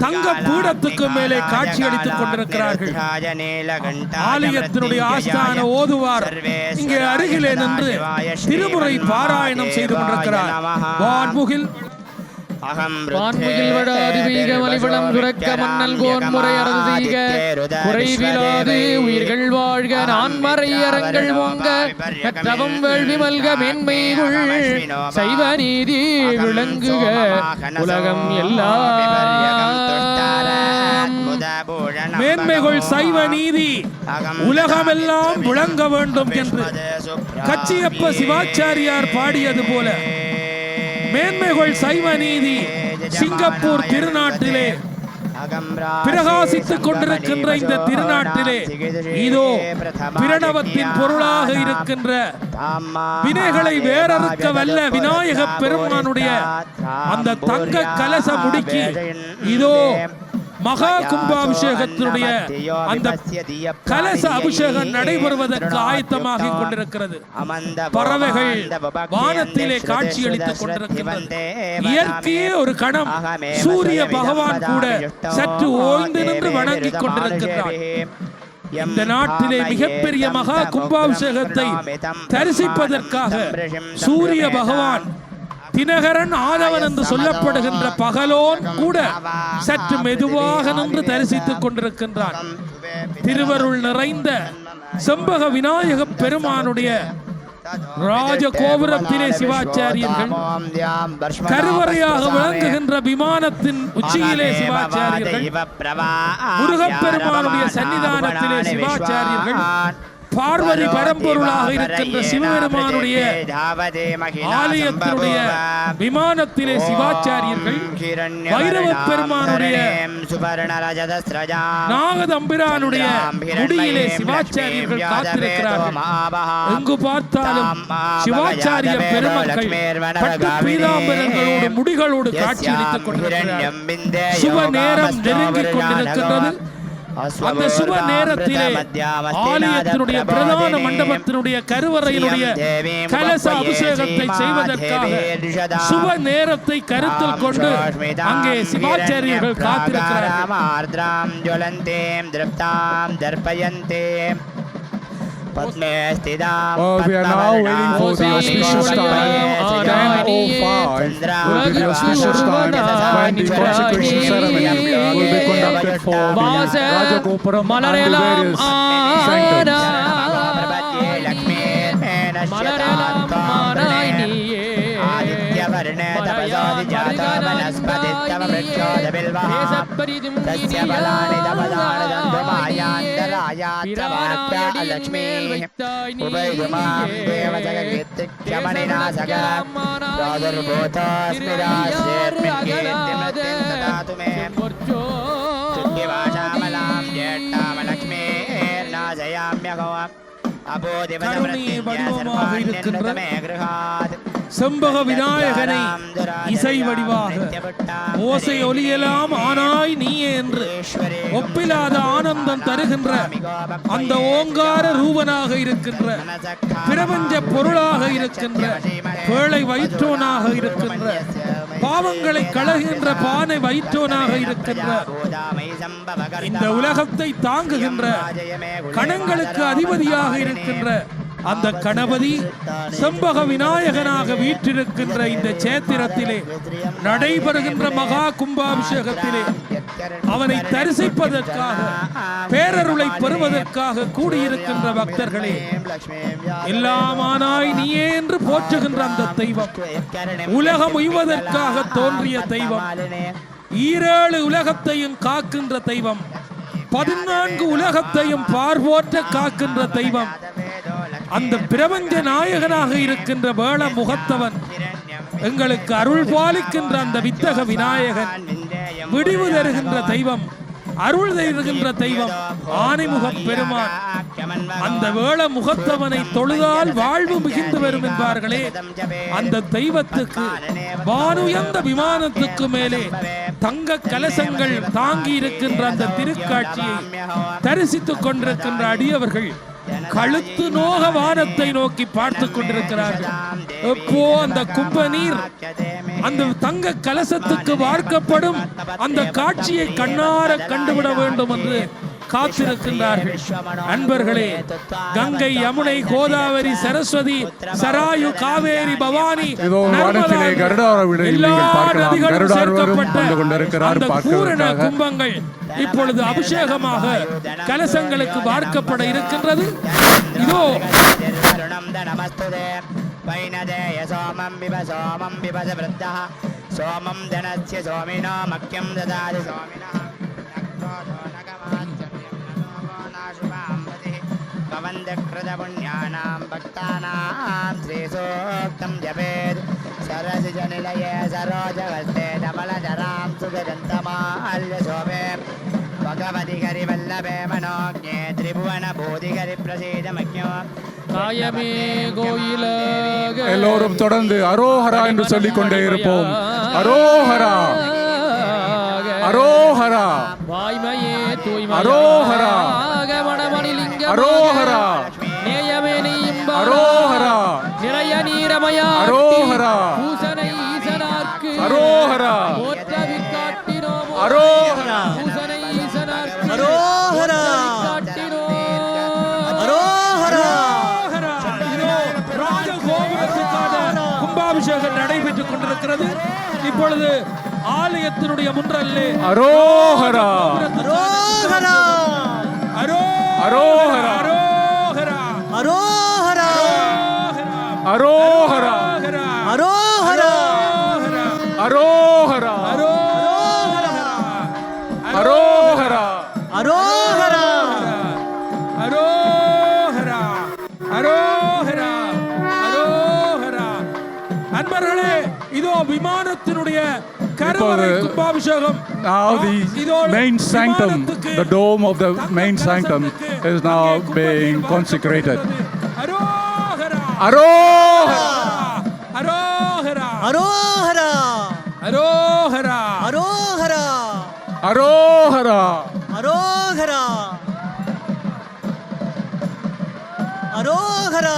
Speaker 2: தங்க பீடத்துக்கு மேலே காட்சியளித்துக் கொண்டிருக்கிறார்கள். ஆலயத்தினுடைய ஆஸ்தான ஓதுவார் இங்கே அருகிலே நின்று திருமுறை பாராயணம் செய்து கொண்டிருக்கிறார். வான்முகில்
Speaker 6: வான்முகில் வட அதிவீக மலிவளம் சுரக்க மன்னல் கோன்முறை அரசு செய்க குறைவிலாது உயிர்கள் வாழ்க நான்மறை அரங்கள் ஓங்க தவம் வேள்வி மல்க மேன்மைகுள் சைவ நீதி விளங்குக உலகம் எல்லாம்.
Speaker 2: மேன்மைகள் சைவ நீதி உலகமெல்லாம் விளங்க வேண்டும் என்று கச்சியப்ப சிவாச்சாரியார் பாடியது போல மேன்மைகள் சைவ நீதி சிங்கப்பூர் திருநாட்டிலே பிரகாசித்துக் கொண்டிருக்கின்ற இந்த திருநாட்டிலே இதோ பிரணவத்தின் பொருளாக இருக்கின்ற வினைகளை வேறறுக்க வல்ல விநாயக பெருமானுடைய அந்த தங்க கலச முடிக்கு இதோ மகா கும்பாபிஷேகத்தினுடைய அந்த கலச அபிஷேகம் நடைபெறுவதற்கு ஆயத்தமாக கொண்டிருக்கிறது. பறவைகள் வானத்திலே காட்சியளித்துக் கொண்டிருக்கிறது. இயற்கையே ஒரு கணம் சூரிய பகவான் கூட சற்று ஓய்ந்து நின்று வணங்கிக் கொண்டிருக்கிறார். இந்த நாட்டிலே மிகப்பெரிய மகா கும்பாபிஷேகத்தை தரிசிப்பதற்காக சூரிய பகவான் தினகரன் ஆதவன் என்று சொல்லப்படுகின்ற பகலோன் கூட சற்று மெதுவாக நின்று தரிசித்துக் கொண்டிருக்கின்றான். திருவருள் நிறைந்த செம்பக விநாயக பெருமானுடைய ராஜகோபுரத்திலே சிவாச்சாரியர்கள், கருவறையாக விளங்குகின்ற விமானத்தின் உச்சியிலே சிவாச்சாரியர்கள், முருகப்பெருமானுடைய சன்னிதானத்திலே சிவாச்சாரியர்கள், பார்வதி பரம்பொருளாக இருக்கின்ற சிவபெருமானுடைய ஆலயத்தினுடைய விமானத்திலே சிவாச்சாரியர்கள், வைரவ பெருமானுடைய நாகதம்பிரானுடைய முடியிலே சிவாச்சாரியர்கள் காத்திருக்கிறார்கள். எங்கு பார்த்தாலும் சிவாச்சாரிய பெருமக்கள் பட்டு பீதாம்பரங்களோடு முடிகளோடு காட்சியளித்துக் கொண்டிருக்கிறார்கள். சுப நேரம் நெருங்கிக் கொண்டிருக்கின்றது. அந்த சுப நேரத்திலே ஆலயத்தினுடைய பிரதான மண்டபத்தினுடைய கருவறையினுடைய கலச அபிஷேகத்தை செய்வதற்காக சுப நேரத்தை கருத்தில் கொண்டு அங்கே சிவாச்சாரியர்கள் காத்திருக்கிறார்கள்.
Speaker 3: We are now waiting for the auspicious time. 10:05 will be the auspicious time when the consecration ceremony will be conducted for the Rajagopuram and the various sanctums.
Speaker 2: செம்பக விநாயகனை இசை வடிவாக ஓசை ஒலியெல்லாம் ஆனாய் நீயே என்று ஒப்பிலாத ஆனந்தம் தருகின்ற அந்த ஓங்கார ரூபனாக இருக்கின்ற பிரபஞ்ச பொருளாக இருக்கின்ற பேழை வயிற்றோனாக இருக்கின்ற பாவங்களை களைகின்ற பானை வயிற்றோனாக இருக்கின்ற இந்த உலகத்தை தாங்குகின்ற கணங்களுக்கு அதிபதியாக இருக்கின்ற அந்த கணபதி செம்பக விநாயகனாக வீற்றிருக்கின்ற இந்த சேத்திரத்திலே நடைபெறுகின்ற மகா கும்பாபிஷேகத்திலே அவனை தரிசிப்பதற்காக பேரருளை பெறுவதற்காக கூடியிருக்கின்ற பக்தர்களே, எல்லாமானாய் நீயே என்று போற்றுகின்ற அந்த தெய்வம், உலகம் உய்வதற்காக தோன்றிய தெய்வம், ஈரேழு உலகத்தையும் காக்கின்ற தெய்வம், 14 உலகத்தையும் பார்வோற்ற காக்கின்ற தெய்வம், அந்த பிரபஞ்ச நாயகனாக இருக்கின்ற வேள முகத்தவன், எங்களுக்கு அருள் பாலிக்கின்ற அந்த வித்தக விநாயகன், விடிவு தருகின்ற தெய்வம், அருள் தருகின்ற தெய்வம் ஆனைமுக பெருமான். அந்த வேள முகத்தவனை தொழுதால் வாழ்வு மிகுந்து வரும் என்பார்களே, அந்த தெய்வத்துக்கு வானுயர்ந்த விமானத்துக்கு மேலே தங்க கலசங்கள் தாங்கி இருக்கின்ற அந்த திருக்காட்சியை தரிசித்துக் கொண்டிருக்கின்ற அடியவர்கள் கழுத்து நோக வானத்தை நோக்கி பார்த்து கொண்டிருக்கிறார்கள். எப்போ அந்த கும்ப நீர் அந்த தங்க கலசத்துக்கு வார்க்கப்படும் அந்த காட்சியை கண்ணார கண்டுவிட வேண்டும் என்று காத்திருக்கின்றார்கள். அன்பர்களே, கங்கை, யமுனை, கோதாவரி, சரஸ்வதி, சராயு, காவேரி, பவானி, எல்லா நதிகளும் சேர்க்கப்பட்ட அந்த பூரண கும்பங்கள் இப்பொழுது அபிஷேகமாக கலசங்களுக்கு வார்க்கப்பட இருக்கின்றது. இதோ சோமம் தனஸ்ய சோமினோ மக்யம் ததாதி சோமினோ பவந்தக்ருதபுண்யானாம் பக்தானாம் ஸ்ரீசூக்தம் ஜபேத் சரசிஜநிலயே சரோஜஹஸ்தே தமலஜராம் சுகதந்தமால்யசோபே பகவதி ஹரிவல்லபே மனோஜ்ஞே திரிபுவன போதி ஹரி பிரசீதமக்ஞோ காயமே கோயிலாக.
Speaker 3: எல்லோரும் தொடர்ந்து அரோஹரா என்று சொல்லிக் கொண்டே இருப்போம். அரோஹரா, அரோஹரா,
Speaker 6: வாய்மையே
Speaker 3: அரோஹரா, அரோஹரா,
Speaker 6: நேயமே நீயும்
Speaker 3: அரோஹரா,
Speaker 6: நிறைய நீரமயா
Speaker 3: அரோஹரா,
Speaker 6: பூசனை ஈசனார்க்கு
Speaker 3: அரோஹரா,
Speaker 6: போற்றவி காட்டினோம்
Speaker 3: அரோஹரா,
Speaker 6: பூசனை ஈசனார்க்கு
Speaker 7: அரோஹரா
Speaker 6: காட்டினோம்
Speaker 2: கும்பாபிஷேகம் நடைபெற்றுக் கொண்டிருக்கிறது. இப்பொழுது ஆலயத்தினுடைய முன்றல்லே
Speaker 3: அரோஹரா
Speaker 7: அரோஹரா
Speaker 3: அரோஹரா
Speaker 7: அரோஹரா
Speaker 3: அரோஹரா
Speaker 7: அரோஹரா
Speaker 3: அரோஹரா அரோஹரா
Speaker 7: அரோஹரா
Speaker 2: அரோஹரா அரோஹரா அரோஹரா. அன்பர்களே, இதோ விமானத்தினுடைய கருவறை கும்பாபிஷேகம்.
Speaker 3: Now the main sanctum, the dome of the main sanctum is now being consecrated.
Speaker 2: அரோஹரா
Speaker 3: Arohara!
Speaker 2: அரோஹரா
Speaker 7: அரோஹரா
Speaker 2: அரோஹரா
Speaker 7: அரோஹரா
Speaker 3: Arohara!
Speaker 7: அரோஹரா அரோஹரா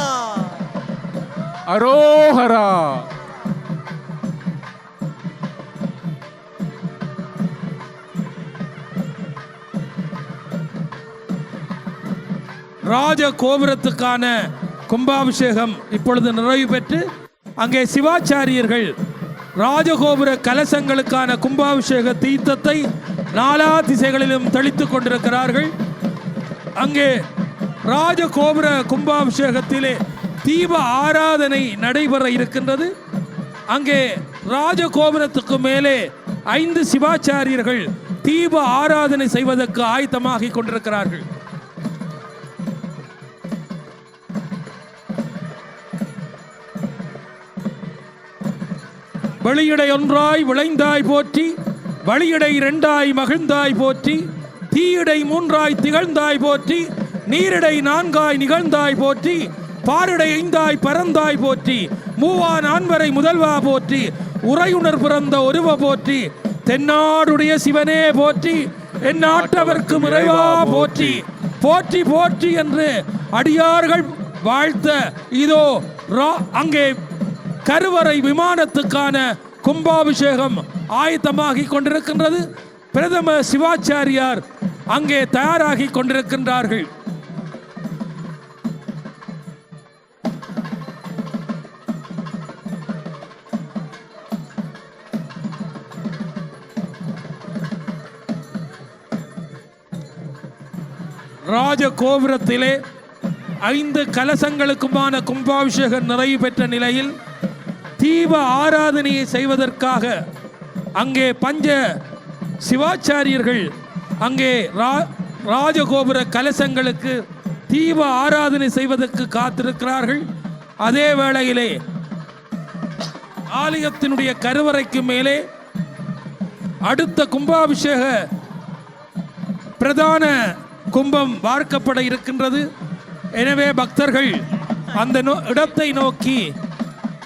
Speaker 3: Arohara!
Speaker 2: ராஜ கோபுரத்துக்கான கும்பாபிஷேகம் இப்பொழுது நிறைவு பெற்று அங்கே சிவாச்சாரியர்கள் ராஜகோபுர கலசங்களுக்கான கும்பாபிஷேக தீர்த்தத்தை நாலா திசைகளிலும் தெளித்துக் கொண்டிருக்கிறார்கள். அங்கே ராஜகோபுர கும்பாபிஷேகத்திலே தீப ஆராதனை நடைபெற இருக்கின்றது. அங்கே ராஜகோபுரத்துக்கு மேலே 5 சிவாச்சாரியர்கள் தீப ஆராதனை செய்வதற்கு ஆயத்தமாகிக் கொண்டிருக்கிறார்கள். வெளியிடை ஒன்றாய் விளைந்தாய் போற்றி, வழியிடை 2ஆய் மகிழ்ந்தாய் போற்றி, தீயிடை 3ஆய் திகழ்ந்தாய் போற்றி, நீரிடை 4ஆய் நிகழ்ந்தாய் போற்றி, பாரிடை 5ஆய் பறந்தாய் போற்றி, மூவா நான்வரை முதல்வா போற்றி, உறையுணர் பிறந்த ஒருவ போற்றி, தென்னாடுடைய சிவனே போற்றி, என் நாட்டவர்க்கு இறைவா போற்றி, போற்றி போற்றி என்று அடியார்கள் வாழ்த்த இதோ அங்கே கருவறை விமானத்துக்கான கும்பாபிஷேகம் ஆயத்தமாகிக் கொண்டிருக்கின்றது. பிரதம சிவாச்சாரியார் அங்கே தயாராகி கொண்டிருக்கின்றார்கள். ராஜ கோபுரத்திலே 5 கலசங்களுக்குமான கும்பாபிஷேகம் நிறைவு பெற்ற நிலையில் தீப ஆராதனையை செய்வதற்காக அங்கே பஞ்ச சிவாச்சாரியர்கள் அங்கே ராஜகோபுர கலசங்களுக்கு தீப ஆராதனை செய்வதற்கு காத்திருக்கிறார்கள். அதே வேளையிலே ஆலயத்தினுடைய கருவறைக்கு மேலே அடுத்த கும்பாபிஷேக பிரதான கும்பம் வார்க்கப்பட இருக்கின்றது. எனவே பக்தர்கள் அந்த இடத்தை நோக்கி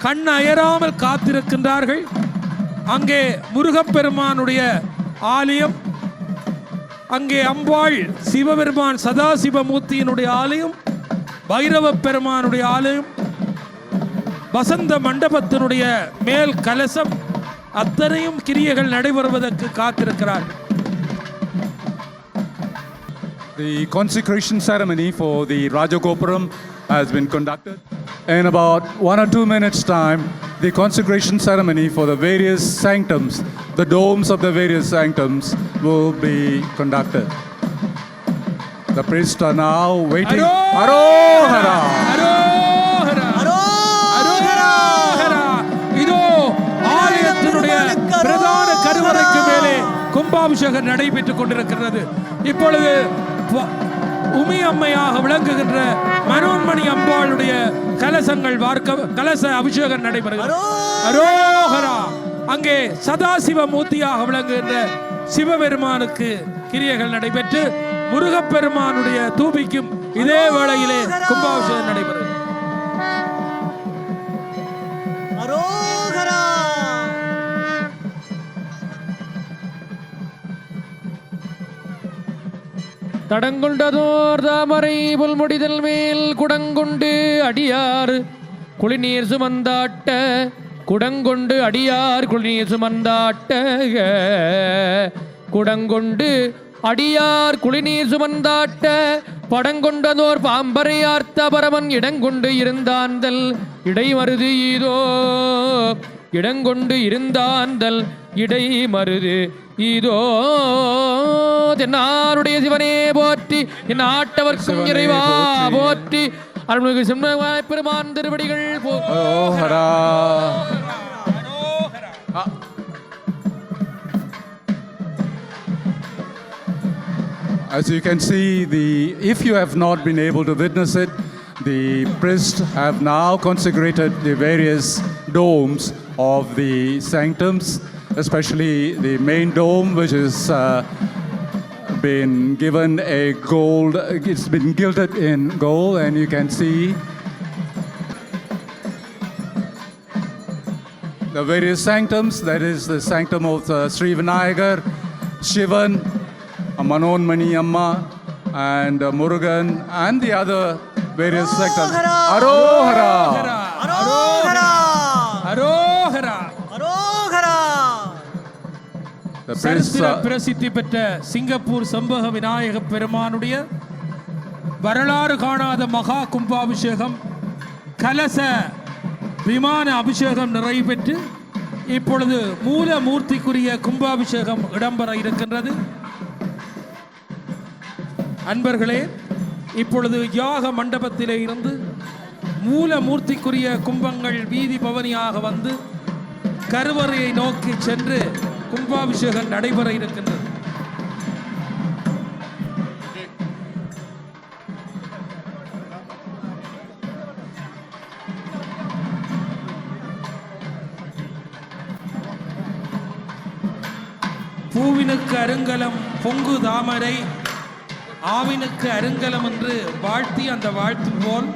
Speaker 2: கண் அயராமல் காத்திருக்கின்றார்கள். அங்கே முருகப்பெருமானுடைய ஆலயம், அங்கே அம்பாள் சிவபெருமான் சதாசிவமூர்த்தியினுடைய ஆலயம், பைரவ பெருமானுடைய ஆலயம், வசந்த மண்டபத்தினுடைய மேல் கலசம், அத்தனையும் கிரியைகள் நடைபெறுவதற்கு காத்திருக்கிறார்கள்.
Speaker 3: The consecration ceremony for the Rajagopuram has been conducted. In about 1 or 2 minutes' time, the consecration ceremony for the various sanctums, the domes of the various sanctums, will be conducted. The priests are now waiting. Arohara!
Speaker 2: அரோஹரா அரோஹரா. இதோ ஆலயத்தினுடைய பிரதான கருவறைக்கு மேலே கும்பாபிஷேகம் நடைபெற்றுக் கொண்டிருக்கிறது. இப்பொழுது உமி அம்மையாக விளங்குகின்ற மனோன்மணி அம்பாளுடைய கலசங்கள் கலச அபிஷேகம் நடைபெறுகிறது. அரோஹரா. அங்கே சதாசிவ மூர்த்தியாக விளங்குகின்ற சிவபெருமானுக்கு கிரியைகள் நடைபெற்று முருகப்பெருமானுடைய தூபிக்கும் இதே வேளையிலே கும்பாபிஷேகம் நடைபெறுகிறது.
Speaker 7: அரோஹரா
Speaker 6: தடங்கொண்டதோர் தாமரை புல்முடிதல் மேல் குடங்கொண்டு அடியார் குளிநீர் சுமந்தாட்ட, குடங்கொண்டு அடியார் குளிநீர் சுமந்தாட்ட, குடங்கொண்டு அடியார் குளிநீர் சுமந்தாட்ட படங்கொண்டதோர் பாம்பரையார்த்த பரமன் இடங்கொண்டு இருந்தாந்தல் இடைமருது ஈதோ இடங்கொண்டு இருந்தாந்தல் இடைமருது ஈதோ. தென்னாருடைய சிவனே போற்றி, என் ஆட்டவர்க்கும் இறைவா போற்றி, அருள்மிகு சிவனாய் பெருமான் திருவடிகள்
Speaker 3: அரோஹரா. As you can see, if you have not been able to witness it, the priests have now consecrated the various domes of the sanctums, especially the main dome, which is been given a gold, it's been gilded in gold, and you can see the various sanctums. That is the sanctum of Sri Vinayagar, Shivan, Manonmani Amma, and Murugan, and the other various sanctums. Arohara!
Speaker 7: அரோகரா
Speaker 2: அரோஹரா.
Speaker 7: அரோகரா.
Speaker 3: The priests
Speaker 2: சரித்திர பிரசித்தி பெற்ற Singapore செம்பக Vinayaka பெருமானுடைய வரலாறு காணாத மகா கும்பாபிஷேகம், கலச விமான அபிஷேகம் நிறைவேற்று இப்பொழுது மூல மூர்த்திக்குரிய கும்பாபிஷேகம் இடம்பெற இருக்கின்றது. அன்பர்களே, இப்பொழுது யாக மண்டபத்திலே இருந்து மூல மூர்த்திக்குரிய கும்பங்கள் வீதி பவனியாக வந்து கருவறையை நோக்கி சென்று கும்பாபிஷேகம் நடைபெற இருக்கின்றது. பூவினுக்கு அருங்கலம் பொங்கு தாமரை, ஆவினுக்கு அருங்கலம் என்று வாழ்த்தி அந்த வாழ்த்து போல்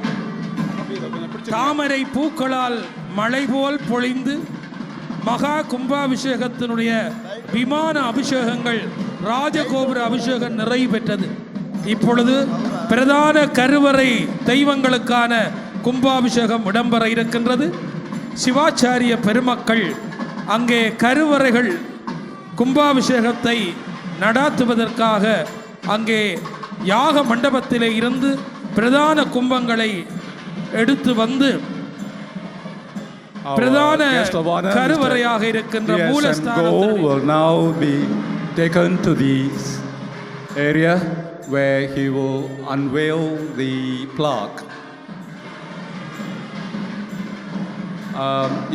Speaker 2: தாமரை பூக்களால் மழை போல் பொழிந்து மகா கும்பாபிஷேகத்தினுடைய விமான அபிஷேகங்கள், ராஜகோபுர அபிஷேகம் நிறைவு பெற்றது. இப்பொழுது பிரதான கருவறை தெய்வங்களுக்கான கும்பாபிஷேகம் இடம்பெற இருக்கின்றது. சிவாச்சாரிய பெருமக்கள் அங்கே கருவறைகள் கும்பாபிஷேகத்தை நடாத்துவதற்காக அங்கே யாக மண்டபத்திலே இருந்து பிரதான கும்பங்களை எடுத்து வந்து பிரதான கருவறையாக இருக்கின்ற மூலஸ்தானத்தில்
Speaker 3: will now be taken to the area where he will unveil the plaque.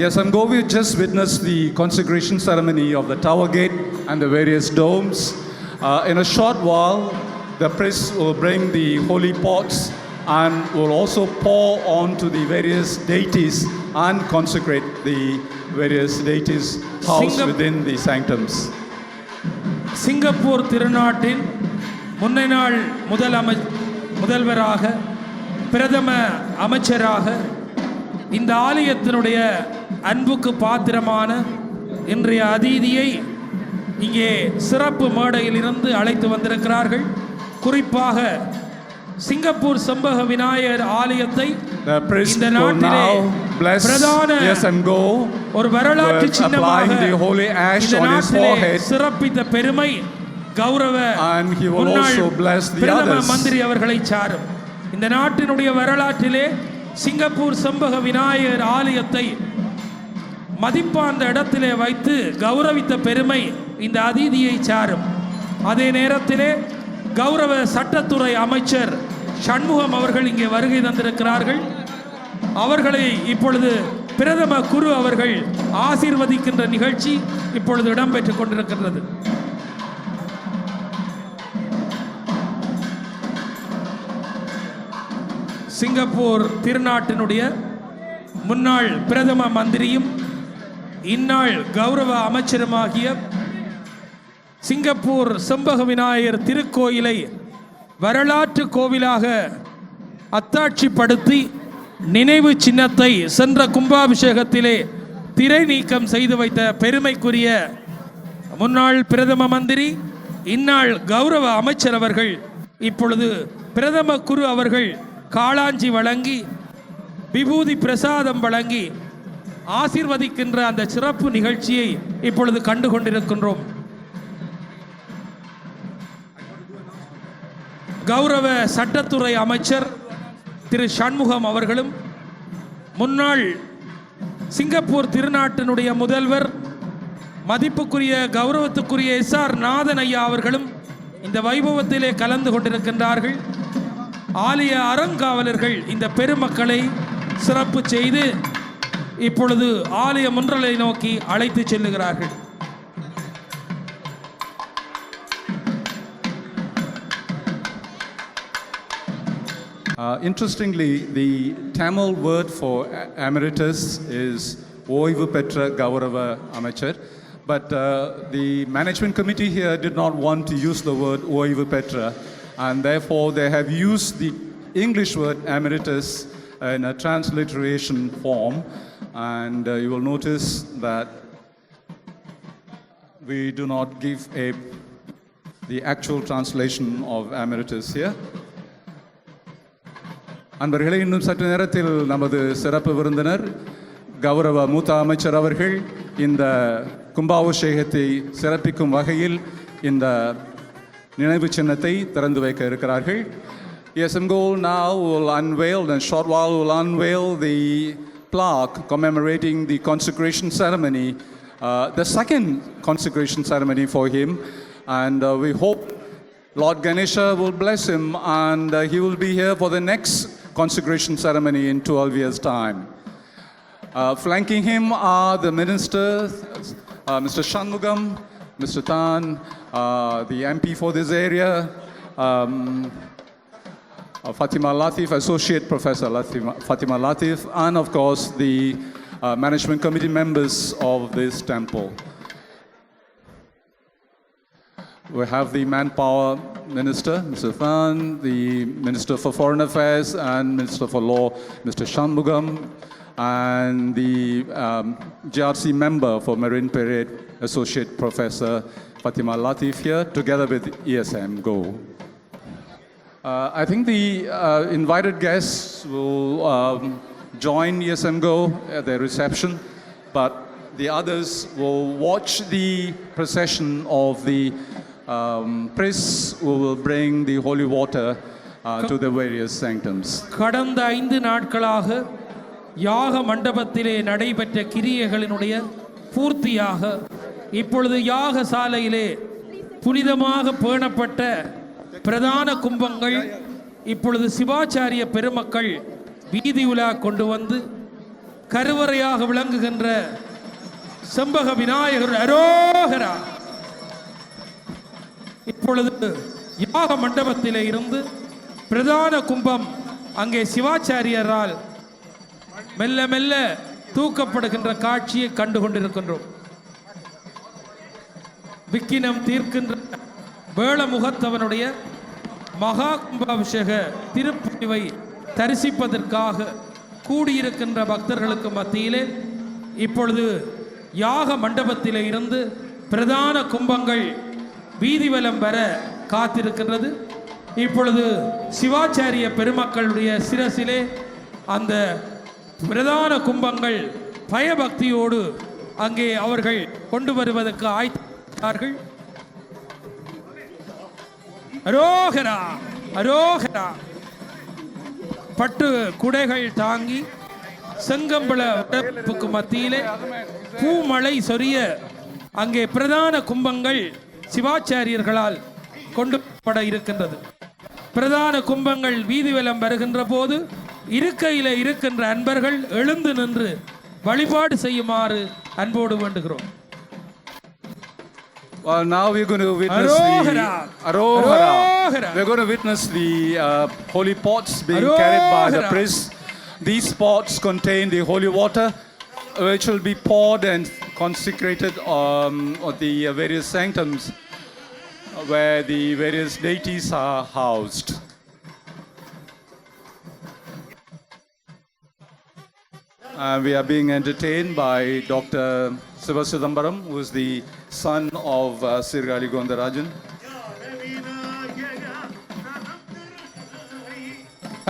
Speaker 3: Yes, Go, we just witnessed the consecration ceremony of the tower gate and the various domes. In a short while, the priest will bring the holy pots and will also pour onto the various deities and consecrate the various deities housed within the sanctums.
Speaker 2: Singapore திருநாட்டின் முன்னாள் முதல்வராக பிரதம அமைச்சராக இந்த ஆலயத்தினுடைய அன்புக்கு பாத்திரமான இன்றைய அதிதியை இங்கே சிறப்பு மேடையில் இருந்து அழைத்து வந்திருக்கிறார்கள். குறிப்பாக சிங்கப்பூர் செம்பக விநாயகர் ஆலயத்தை இந்த நாட்டிலே பிரதான ஒரு வரலாற்று சின்னமாக இந்த நாட்டிலே சிறப்பித்த பெருமை கௌரவ முன்னாள் பிரதம மந்திரி அவர்களை சாரும். இந்த நாட்டினுடைய வரலாற்றிலே சிங்கப்பூர் செம்பக விநாயகர் ஆலயத்தை மதிப்பார்ந்த இடத்திலே வைத்து கௌரவித்த பெருமை இந்த அதிதியை சாரும். அதே நேரத்திலே கௌரவ சட்டத்துறை அமைச்சர் சண்முகம் அவர்கள் இங்கே வருகை தந்திருக்கிறார்கள். அவர்களை இப்பொழுது பிரதம குரு அவர்கள் ஆசீர்வதிக்கின்ற நிகழ்ச்சி இப்பொழுது இடம்பெற்றுக் கொண்டிருக்கின்றது. சிங்கப்பூர் திருநாட்டினுடைய முன்னாள் பிரதம மந்திரியும் இந்நாள் கௌரவ அமைச்சருமாகிய சிங்கப்பூர் செம்பக விநாயகர் திருக்கோயிலை வரலாற்று கோவிலாக அத்தாட்சிப்படுத்தி நினைவு சின்னத்தை சென்ற கும்பாபிஷேகத்திலே திரை நீக்கம் செய்து வைத்த பெருமைக்குரிய முன்னாள் பிரதம மந்திரி இந்நாள் கௌரவ அமைச்சர் அவர்கள் இப்பொழுது பிரதம குரு அவர்கள் காளாஞ்சி வழங்கி விபூதி பிரசாதம் வழங்கி ஆசீர்வதிக்கின்ற அந்த சிறப்பு நிகழ்ச்சியை இப்பொழுது கண்டு கொண்டிருக்கின்றோம். கௌரவ சட்டத்துறை அமைச்சர் திரு சண்முகம் அவர்களும், முன்னாள் சிங்கப்பூர் திருநாட்டினுடைய முதல்வர் மதிப்புக்குரிய கௌரவத்துக்குரிய SR நாதன் ஐயா அவர்களும் இந்த வைபவத்திலே கலந்து கொண்டிருக்கின்றார்கள். ஆலய அறங்காவலர்கள் இந்த பெருமக்களை சிறப்பு செய்து இப்பொழுது ஆலய முன்றலை நோக்கி அழைத்து செல்லுகிறார்கள்.
Speaker 3: Interestingly, the Tamil word for emeritus is Oivu Petra Gaurava Amachar, but the management committee here did not want to use the word Oivu Petra, and therefore they have used the English word emeritus in a transliteration form, and you will notice that we do not give the actual translation of emeritus here. அன்பர்களே, இன்னும் சற்று நேரத்தில் நமது சிறப்பு விருந்தினர் கௌரவ மூத்த அமைச்சர் அவர்கள் இந்த கும்பாபிஷேகத்தை சிறப்பிக்கும் வகையில் இந்த நினைவு சின்னத்தை திறந்து வைக்க இருக்கிறார்கள். ESMGO now will unveil, in a short while will unveil the plaque commemorating the consecration ceremony, the second consecration ceremony for him, and we hope Lord Ganesha will bless him and he will be here for the next consecration ceremony in 12 years' time. Flanking him are the ministers, Mr. Shanmugam, Mr. Tan, the MP for this area, Fatima Latif, Associate Professor Fatima Latif, and of course the management committee members of this temple. We have the manpower minister, Mr. Fan, the Minister for Foreign Affairs and Minister for Law, Mr. Shanmugam, and the GRC member for Marine Parade, Associate Professor Fatima Latif here, together with ESMGO. I think the invited guests will join ESMGO at their reception, but the others will watch the procession of the priests who will bring the holy water to the various sanctums.
Speaker 2: கடந்த 5 நாட்களாக யாக மண்டபத்திலே நடைபெற்ற கிரியைகளினுடைய பூர்த்தியாக இப்பொழுது யாக சாலையிலே புனிதமாக பேணப்பட்ட பிரதான கும்பங்கள் இப்பொழுது சிவாச்சாரிய பெருமக்கள் வீதி உலா கொண்டு வந்து கருவறையாக விளங்குகின்ற செம்பக விநாயகர் அரோகரா இப்பொழுது யாக மண்டபத்திலே இருந்து பிரதான கும்பம் அங்கே சிவாச்சாரியரால் மெல்ல மெல்ல தூக்கப்படுகின்ற காட்சியை கண்டு கொண்டிருக்கின்றோம். விக்கினம் தீர்க்கின்ற வேளமுகத்தவனுடைய மகா கும்பாபிஷேக திருப்பணிவை தரிசிப்பதற்காக கூடியிருக்கின்ற பக்தர்களுக்கு மத்தியிலே இப்பொழுது யாக மண்டபத்திலே இருந்து பிரதான கும்பங்கள் வீதிவலம் வர காத்திருக்கின்றது. இப்பொழுது சிவாச்சாரிய பெருமக்களுடைய சிரசிலே அந்த பிரதான கும்பங்கள் பயபக்தியோடு அங்கே அவர்கள் கொண்டு வருவதற்கு ஆயத்தார்கள். அரோகரா அரோகரா. பட்டு குடைகள் தாங்கி செங்கம்பள வரப்புக்கு மத்தியிலே பூமழை சொரிய அங்கே பிரதான கும்பங்கள் சிவாச்சாரியர்களால் கொண்டு பட இருக்கின்றது. பிரதான கும்பங்கள் வீதிவலம் வருகின்ற போது இருக்கையில இருக்கின்ற அன்பர்கள் எழுந்து நின்று வழிபாடு செய்யுமாறு அன்போடு வேண்டுகிறோம்.
Speaker 3: Well, now we're going to witness We're going to witness the holy pots being carried by the priests. These pots contain the holy water, which will be poured and consecrated at the various sanctums where the various deities are housed. We are being entertained by Dr. Siva Chidambaram, who is the son of Sirgali Gondarajan.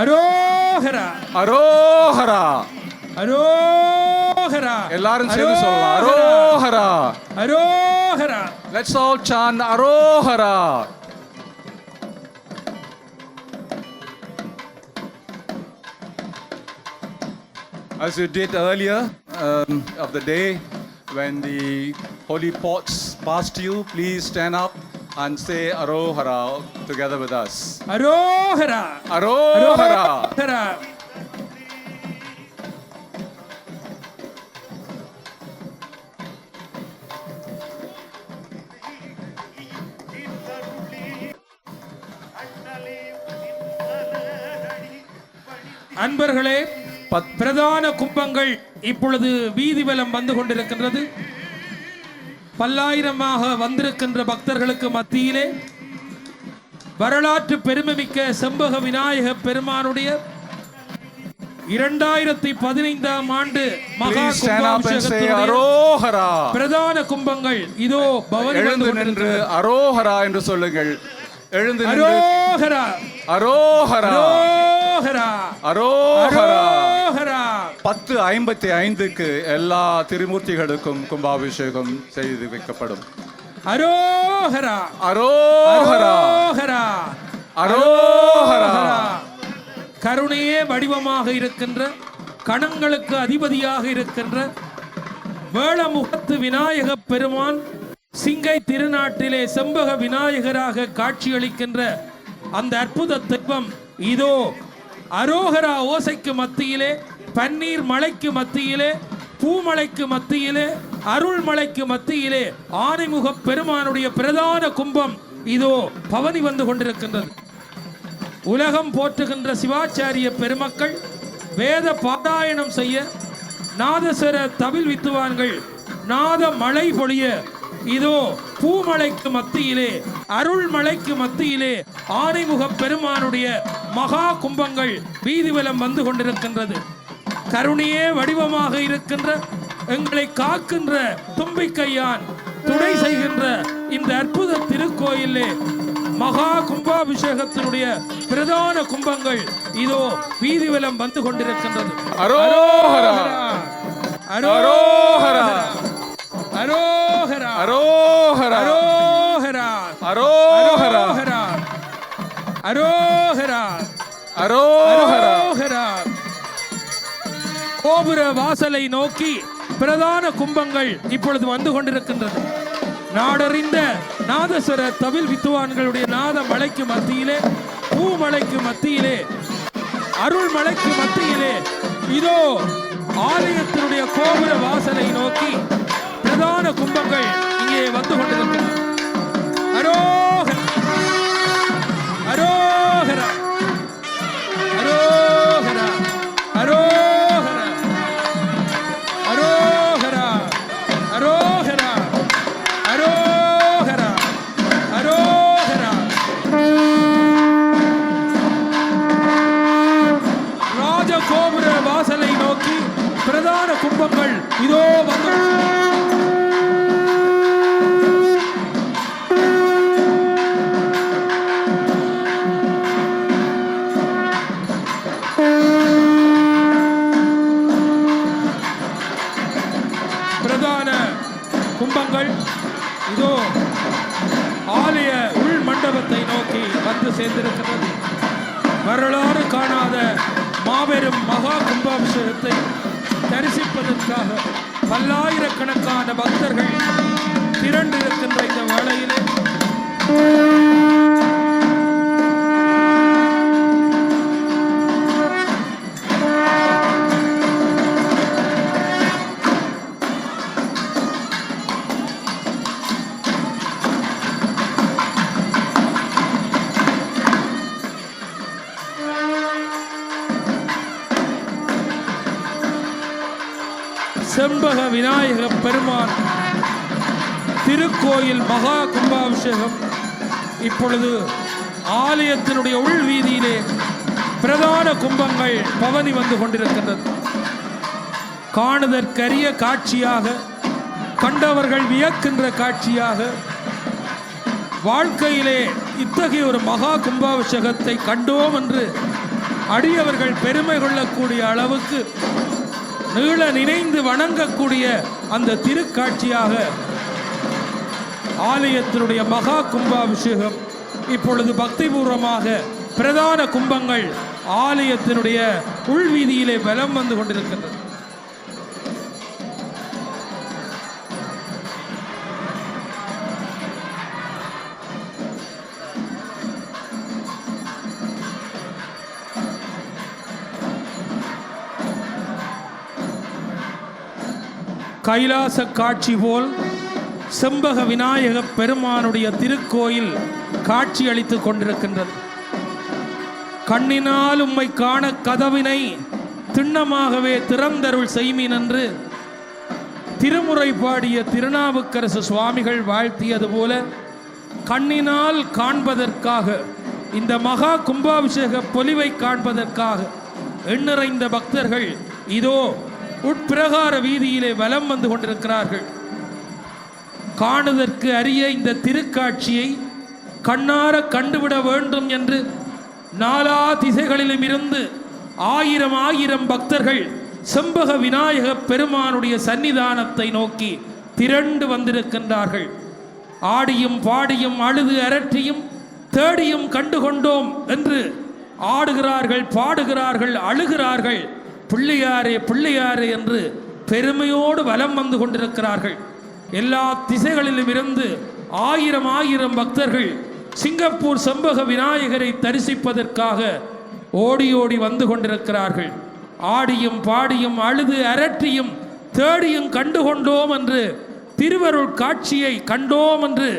Speaker 2: அரோகரா
Speaker 3: அரோகரா
Speaker 2: அரோகரா.
Speaker 3: எல்லாரும் சேர்ந்து சொல்லலாம் அரோகரா
Speaker 2: அரோகரா.
Speaker 3: Let's all chant அரோகரா. As you did earlier of the day, when the holy pots passed you, please stand up and say Arohara together with us.
Speaker 2: அரோஹரா
Speaker 3: Arohara.
Speaker 2: அரோஹரா. அன்பர்களே, பிரதான கும்பங்கள் இப்பொழுது வீதி வலம் வந்து கொண்டிருக்கின்றது. பல்லாயிரமாக வந்திருக்கின்ற பக்தர்களுக்கு மத்தியிலே வரலாற்று பெருமைமிக்க செம்பக விநாயக பெருமானுடைய 2015ஆம் ஆண்டு மகா
Speaker 3: Please stand up and say
Speaker 2: கும்பாபிஷேகத்தினுடைய
Speaker 3: Arohara.
Speaker 2: பிரதான கும்பங்கள் இதோ பவனி வந்து
Speaker 3: எழுந்து நின்று Arohara என்று சொல்லுங்கள். எழுந்து நின்று
Speaker 2: அரோஹரா
Speaker 3: Arohara.
Speaker 2: அரோஹரா
Speaker 3: Arohara.
Speaker 2: அரோஹரா.
Speaker 3: 10:55க்கு எல்லா திருமூர்த்திகளுக்கும் கும்பாபிஷேகம் செய்து வைக்கப்படும்.
Speaker 2: அரோஹரா
Speaker 3: Arohara.
Speaker 2: அரோஹரா
Speaker 3: அரோஹரா.
Speaker 2: கருணையே வடிவமாக இருக்கின்ற, கணங்களுக்கு அதிபதியாக இருக்கின்ற வேளமுகத்து விநாயக பெருமான் சிங்கை திருநாட்டிலே செம்பக விநாயகராக காட்சியளிக்கின்ற அந்த அற்புத தெய்வம் இதோ அரோகரா ஓசைக்கு மத்தியிலே, பன்னீர் மலைக்கு மத்தியிலே, பூமலைக்கு மத்தியிலே, அருள்மலைக்கு மத்தியிலே ஆனைமுக பெருமானுடைய பிரதான கும்பம் இதோ பவனி வந்து கொண்டிருக்கின்றது. உலகம் போற்றுகின்ற சிவாச்சாரிய பெருமக்கள் வேத பாராயணம் செய்ய, நாதஸ்வர தவில் வித்துவான்கள் நாத மழை பொழிய இதோ பூமலைக்கு மத்தியிலே, அருள்மலைக்கு மத்தியிலே ஆனைமுக பெருமானுடைய மகா கும்பங்கள் வீதிவலம் வந்து கொண்டிருக்கின்றது. கருணையே வடிவமாக இருக்கின்ற, எங்களை காக்கின்ற தும்பிக்கையான் துணை செய்கின்ற இந்த அற்புத திருக்கோயிலே மகா கும்பாபிஷேகத்தினுடைய பிரதான கும்பங்கள் இதோ வீதிவலம் வந்து கொண்டிருக்கின்றது.
Speaker 3: அரோஹரா.
Speaker 2: அரோஹரா அரோஹரா
Speaker 3: அரோஹரா.
Speaker 2: அரோஹரா
Speaker 3: அரோஹரா.
Speaker 2: அரோஹரா
Speaker 3: அரோஹரா.
Speaker 2: அரோஹரா. கோபுர வாசலை நோக்கி பிரதான கும்பங்கள் இப்பொழுது வந்து கொண்டிருக்கின்றது. நாடறிந்த நாதஸ்வர தவில் வித்துவான்களுடைய நாத மலைக்கு மத்தியிலே, பூமலைக்கு மத்தியிலே, அருள்மலைக்கு மத்தியிலே இதோ ஆலயத்தினுடைய கோபுர வாசலை நோக்கி பிரதான கும்பங்கள் இங்கே வந்து கொண்டிருக்கின்றன. அரோஹரா அரோஹரா அரோஹரா அரோஹரா அரோஹரா அரோஹரா அரோஹரா அரோஹரா. ராஜகோபுர வாசலை நோக்கி பிரதான கும்பங்கள் இதோ வந்து பிரதான கும்பங்கள் இதோ ஆலய உள் மண்டபத்தை நோக்கி வந்து சேர்ந்திருக்கிறது. வரலாறு காணாத மாபெரும் மகா கும்பாபிஷேகத்தை தரிசிப்பதற்காக பல்லாயிரக்கணக்கான பக்தர்கள் திரண்டிருக்கின்ற இந்த வேளையிலே செம்பக விநாயக பெருமான் திருக்கோயில் மகா கும்பாபிஷேகம் இப்பொழுது ஆலயத்தினுடைய உள் வீதியிலே பிரதான கும்பங்கள் பவனி வந்து கொண்டிருக்கின்றது. காணுதற்கரிய காட்சியாக, கண்டவர்கள் வியக்கின்ற காட்சியாக, வாழ்க்கையிலே இத்தகைய ஒரு மகா கும்பாபிஷேகத்தை கண்டோம் என்று அடியவர்கள் பெருமை கொள்ளக்கூடிய அளவுக்கு நீள நினைந்து வணங்கக்கூடிய அந்த திருக்காட்சியாக ஆலயத்தினுடைய மகா கும்பாபிஷேகம் இப்பொழுது பக்திபூர்வமாக பிரதான கும்பங்கள் ஆலயத்தினுடைய உள்வீதியிலே வலம் வந்து கொண்டிருக்கின்றது. கைலாச காட்சி போல் செம்பக விநாயக பெருமானுடைய திருக்கோயில் காட்சி அளித்துக் கொண்டிருக்கின்றது. கண்ணினால் உம்மை காண கதவினை திண்ணமாகவே திறந்தருள் செய்மின் என்று திருமுறை பாடிய திருநாவுக்கரசு சுவாமிகள் வாழ்த்தியது போல கண்ணினால் காண்பதற்காக, இந்த மகா கும்பாபிஷேக பொலிவை காண்பதற்காக எண்ணிறைந்த பக்தர்கள் இதோ உட்பிரகார வீதியிலே வலம் வந்து கொண்டிருக்கிறார்கள். காணுதற்கு அரிய இந்த திருக்காட்சியை கண்ணார கண்டுவிட வேண்டும் என்று நாலா திசைகளிலும் இருந்து ஆயிரம் பக்தர்கள் செம்பக விநாயக பெருமானுடைய சன்னிதானத்தை நோக்கி திரண்டு வந்திருக்கின்றார்கள். ஆடியும் பாடியும் அழுது அரற்றியும் தேடியும் கண்டுகொண்டோம் என்று ஆடுகிறார்கள், பாடுகிறார்கள், அழுகிறார்கள். பிள்ளையாரே பிள்ளையாரே என்று பெருமையோடு வலம் வந்து கொண்டிருக்கிறார்கள். எல்லா திசைகளிலும் இருந்து ஆயிரம் பக்தர்கள் சிங்கப்பூர் செம்பக விநாயகரை தரிசிப்பதற்காக ஓடி ஓடி வந்து கொண்டிருக்கிறார்கள். ஆடியும் பாடியும் அழுது அரற்றியும் தேடியும் கண்டுகொண்டோம் என்று திருவருள் காட்சியை கண்டோம் என்று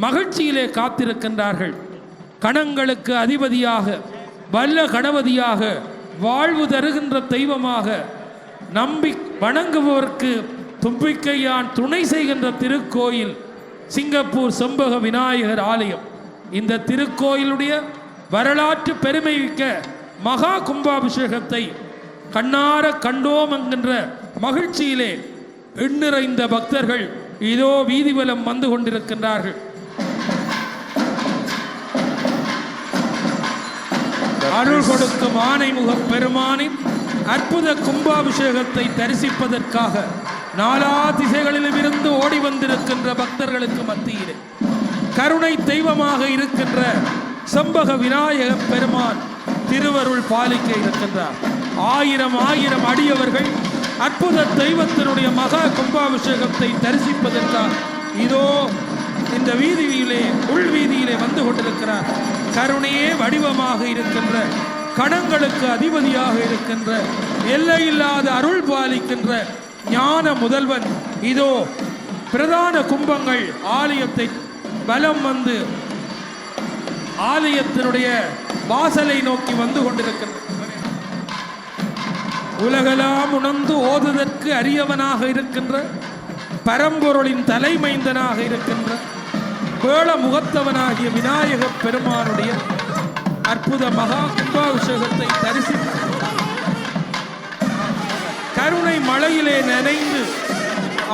Speaker 2: மகிழ்ச்சியிலே காத்திருக்கின்றார்கள். கணங்களுக்கு அதிபதியாக, வல்ல கணபதியாக, வாழ்வு தருகின்ற தெய்வமாக நம்பி வணங்குபவர்க்கு தும்பிக்கையான் துணை செய்கின்ற திருக்கோயில் சிங்கப்பூர் செம்பக விநாயகர் ஆலயம். இந்த திருக்கோயிலுடைய வரலாற்று பெருமை மிக்க மகா கும்பாபிஷேகத்தை கண்ணார கண்டோம் என்கின்ற மகிழ்ச்சியிலே எண்ணிறைந்த பக்தர்கள் இதோ வீதிவலம் வந்து கொண்டிருக்கின்றார்கள். அருள் கொடுக்கும் ஆனைமுக பெருமானின் அற்புத கும்பாபிஷேகத்தை தரிசிப்பதற்காக நாலா திசைகளிலும் இருந்து ஓடி வந்திருக்கின்ற பக்தர்களுக்கு மத்தியிலே கருணை தெய்வமாக இருக்கின்ற செம்பக விநாயக பெருமான் திருவருள் பாலிக்க இருக்கின்றார். ஆயிரம் அடியவர்கள் அற்புத தெய்வத்தினுடைய மகா கும்பாபிஷேகத்தை தரிசிப்பதற்காக இதோ இந்த வீதியிலே உள்வீதியிலே வந்து கொண்டிருக்கிறார். கருணையே வடிவமாக இருக்கின்ற, கணங்களுக்கு அதிபதியாக இருக்கின்ற, எல்லையில்லாத அருள் பாலிக்கின்ற ஞான முதல்வன் இதோ பிரதான கும்பங்கள் ஆலயத்தை பலம் வந்து ஆலயத்தினுடைய வாசலை நோக்கி வந்து கொண்டிருக்கின்ற, உலகெல்லாம் உணர்ந்து ஓதுதற்கு அரியவனாக இருக்கின்ற, பரம்பொருளின் தலைமைந்தனாக இருக்கின்ற, வேள முகத்தவனாகிய விநாயக பெருமானுடைய அற்புத மகா கும்பாபிஷேகத்தை தரிசித்து கருணை மழையிலே நனைந்து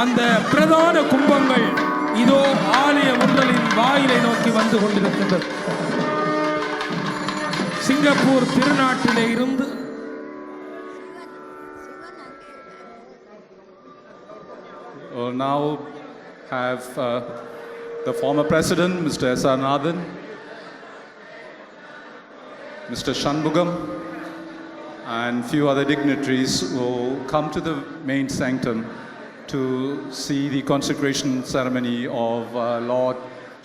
Speaker 2: அந்த பிரதான கும்பங்கள் இதோ ஆலய முன்றலின் வாயிலை நோக்கி வந்து கொண்டிருக்கின்றது. சிங்கப்பூர் திருநாட்டிலே இருந்து
Speaker 3: now have the former president, Mr. S.R. Nathan, Mr. Shanmugam, and few other dignitaries will come to the main sanctum to see the consecration ceremony of Lord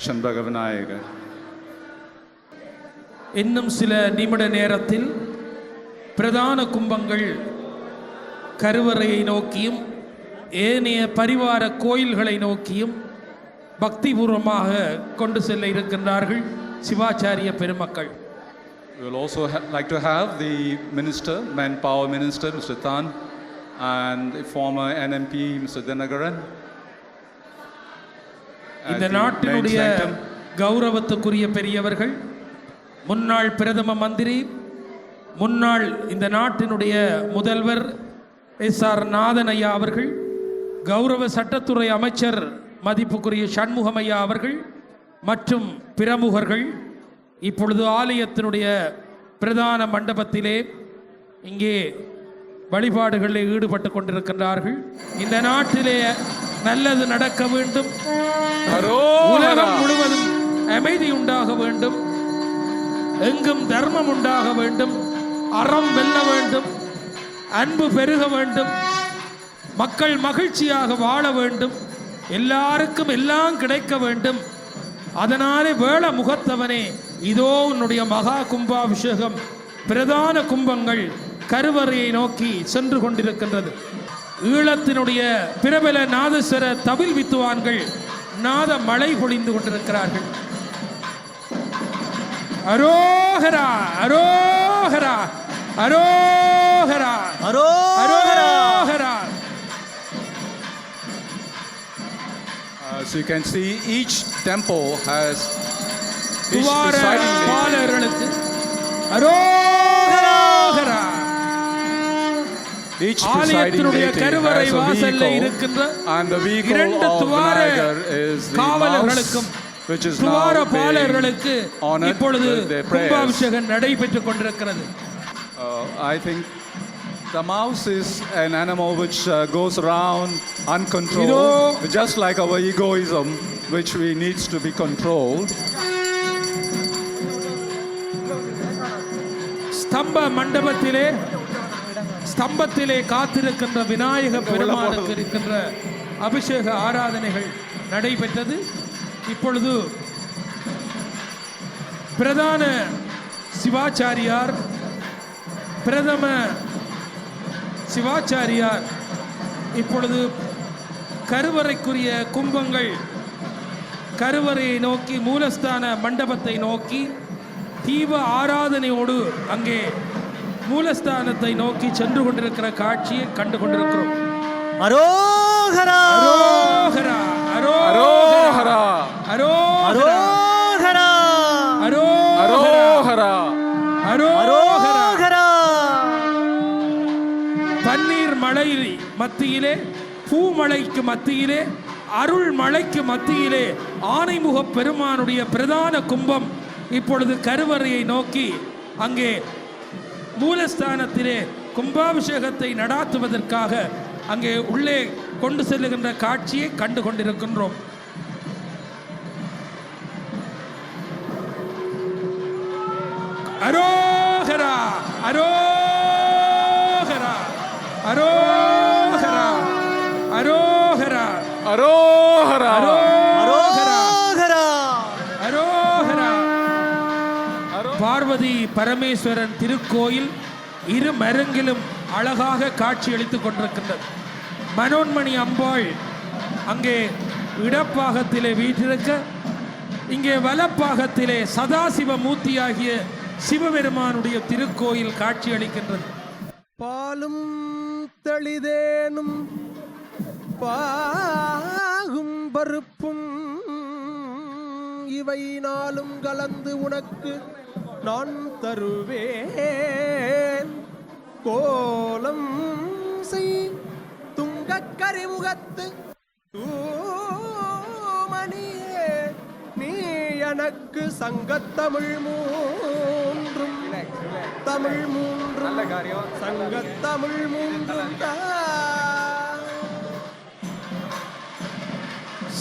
Speaker 3: Shanbaga Vinayaka.
Speaker 2: இன்னும் சில நிமிட நேரத்தில் பிரதான கும்பங்கள் கருவறையை நோக்கியும் ஏனைய பரிவார கோயில்களை நோக்கியும் பக்திபூர்வமாக கொண்டு செல்ல இருக்கின்றார்கள் சிவாச்சாரிய பெருமக்கள்.
Speaker 3: We will also like to have the minister, manpower minister, Mr. Tan, and the former NMP, Mr. Dinagaran.
Speaker 2: இந்த நாட்டினுடைய கௌரவத்துக்குரிய பெரியவர்கள், முன்னாள் பிரதம மந்திரி, முன்னாள் இந்த நாட்டினுடைய முதல்வர் எஸ்.ஆர். நாதன் ஐயா அவர்கள், கௌரவ சட்டத்துறை அமைச்சர் மதிப்புக்குரிய சண்முகம் ஐயா அவர்கள் மற்றும் பிரமுகர்கள் இப்பொழுது ஆலயத்தினுடைய பிரதான மண்டபத்திலே இங்கே வழிபாடுகளில் ஈடுபட்டு கொண்டிருக்கின்றார்கள். இந்த நாட்டிலே நல்லது நடக்க வேண்டும், உலகம் முழுவதும் அமைதி உண்டாக வேண்டும், எங்கும் தர்மம் உண்டாக வேண்டும், அறம் வெல்ல வேண்டும், அன்பு பெருக வேண்டும், மக்கள் மகிழ்ச்சியாக வாழ வேண்டும், எல்லாருக்கும் எல்லாம் கிடைக்க வேண்டும். அதனாலே வேள முகத்தவனே இதோ உன்னுடைய மகா கும்பாபிஷேகம் பிரதான கும்பங்கள் கருவறையை நோக்கி சென்று கொண்டிருக்கின்றது. ஈழத்தினுடைய பிரபல நாதஸ்வர தவில் வித்துவான்கள் நாத மழை பொழிந்து கொண்டிருக்கிறார்கள். அரோகரா அரோகரா அரோகரா அரோகரா.
Speaker 3: As you can see, each temple has each
Speaker 2: Dwara
Speaker 3: presiding lady.
Speaker 2: பாலர்களுக்கு அரோகரா.
Speaker 3: Each presiding
Speaker 2: ஆலயத்தினுடைய
Speaker 3: lady
Speaker 2: கருவறை
Speaker 3: has a
Speaker 2: வாசல்ல
Speaker 3: vehicle,
Speaker 2: இருக்கின்ற
Speaker 3: and the vehicle
Speaker 2: இரண்டு
Speaker 3: of
Speaker 2: Dwara
Speaker 3: Vinayagar is the
Speaker 2: காவலர்களுக்கும்
Speaker 3: mouse, which is
Speaker 2: Dwara
Speaker 3: now being
Speaker 2: பாலர்களுக்கு
Speaker 3: honored
Speaker 2: இப்பொழுது
Speaker 3: with their prayers.
Speaker 2: கும்பாபிஷேகம் நடைபெற்றுக் கொண்டிருக்கிறது.
Speaker 3: I think the mouse is an animal which goes around uncontrolled, just like our egoism, which we needs to be controlled.
Speaker 2: ஸ்தம்பத்திலே காத்திருக்கின்ற Vinayaka பெருமானுக்கு இருக்கின்ற அபிஷேக ஆராதனைகள் நடைபெற்றது. இப்பொழுது பிரதான சிவாச்சாரியார், பிரதம சிவாச்சாரியார் இப்பொழுது கருவறைக்குரிய கும்பங்கள் கருவறையை நோக்கி மூலஸ்தான மண்டபத்தை நோக்கி தீப ஆராதனையோடு அங்கே மூலஸ்தானத்தை நோக்கி சென்று கொண்டிருக்கிற காட்சியை கண்டு கொண்டிருக்கிறோம்.
Speaker 7: அரோகரா
Speaker 2: அரோகரா அரோகரா அரோகரா
Speaker 7: அரோகரா
Speaker 2: அரோகரா. தண்ணீர் மழை மத்தியிலே, பூமழைக்கு மத்தியிலே, அருள் மழைக்கு மத்தியிலே ஆனைமுக பெருமானுடைய பிரதான கும்பம் இப்பொழுது கருவறையை நோக்கி அங்கே மூலஸ்தானத்திலே கும்பாபிஷேகத்தை நடாத்துவதற்காக அங்கே உள்ளே கொண்டு செல்லுகின்ற காட்சியை கண்டு கொண்டிருக்கின்றோம். அரோகரா அரோகரா அரோகரா அரோகரா
Speaker 3: Arohara.
Speaker 2: அரோகரா அரோகரா. பார்வதி பரமேஸ்வரன் திருக்கோயில் இரு மருங்கிலும் அழகாக காட்சியளித்துக் கொண்டிருக்கின்றது. மனோன்மணி அம்பாள் அங்கே இடப்பாகத்திலே வீற்றிருக்க, இங்கே வலப்பாகத்திலே சதாசிவ மூர்த்தியாகிய சிவபெருமானுடைய திருக்கோயில் காட்சியளிக்கின்றது.
Speaker 4: பாலும் தெளிதேனும் பாகும் பருப்பும் இவை நாளும் கலந்து உனக்கு நான் தருவேன். கோலம் செய் துங்கக் கரிமுகத்து தூமணியே, நீ எனக்கு சங்கத்தமிழ் மூன்றும் தமிழ் மூன்றும் சங்கத்தமிழ் மூன்றும்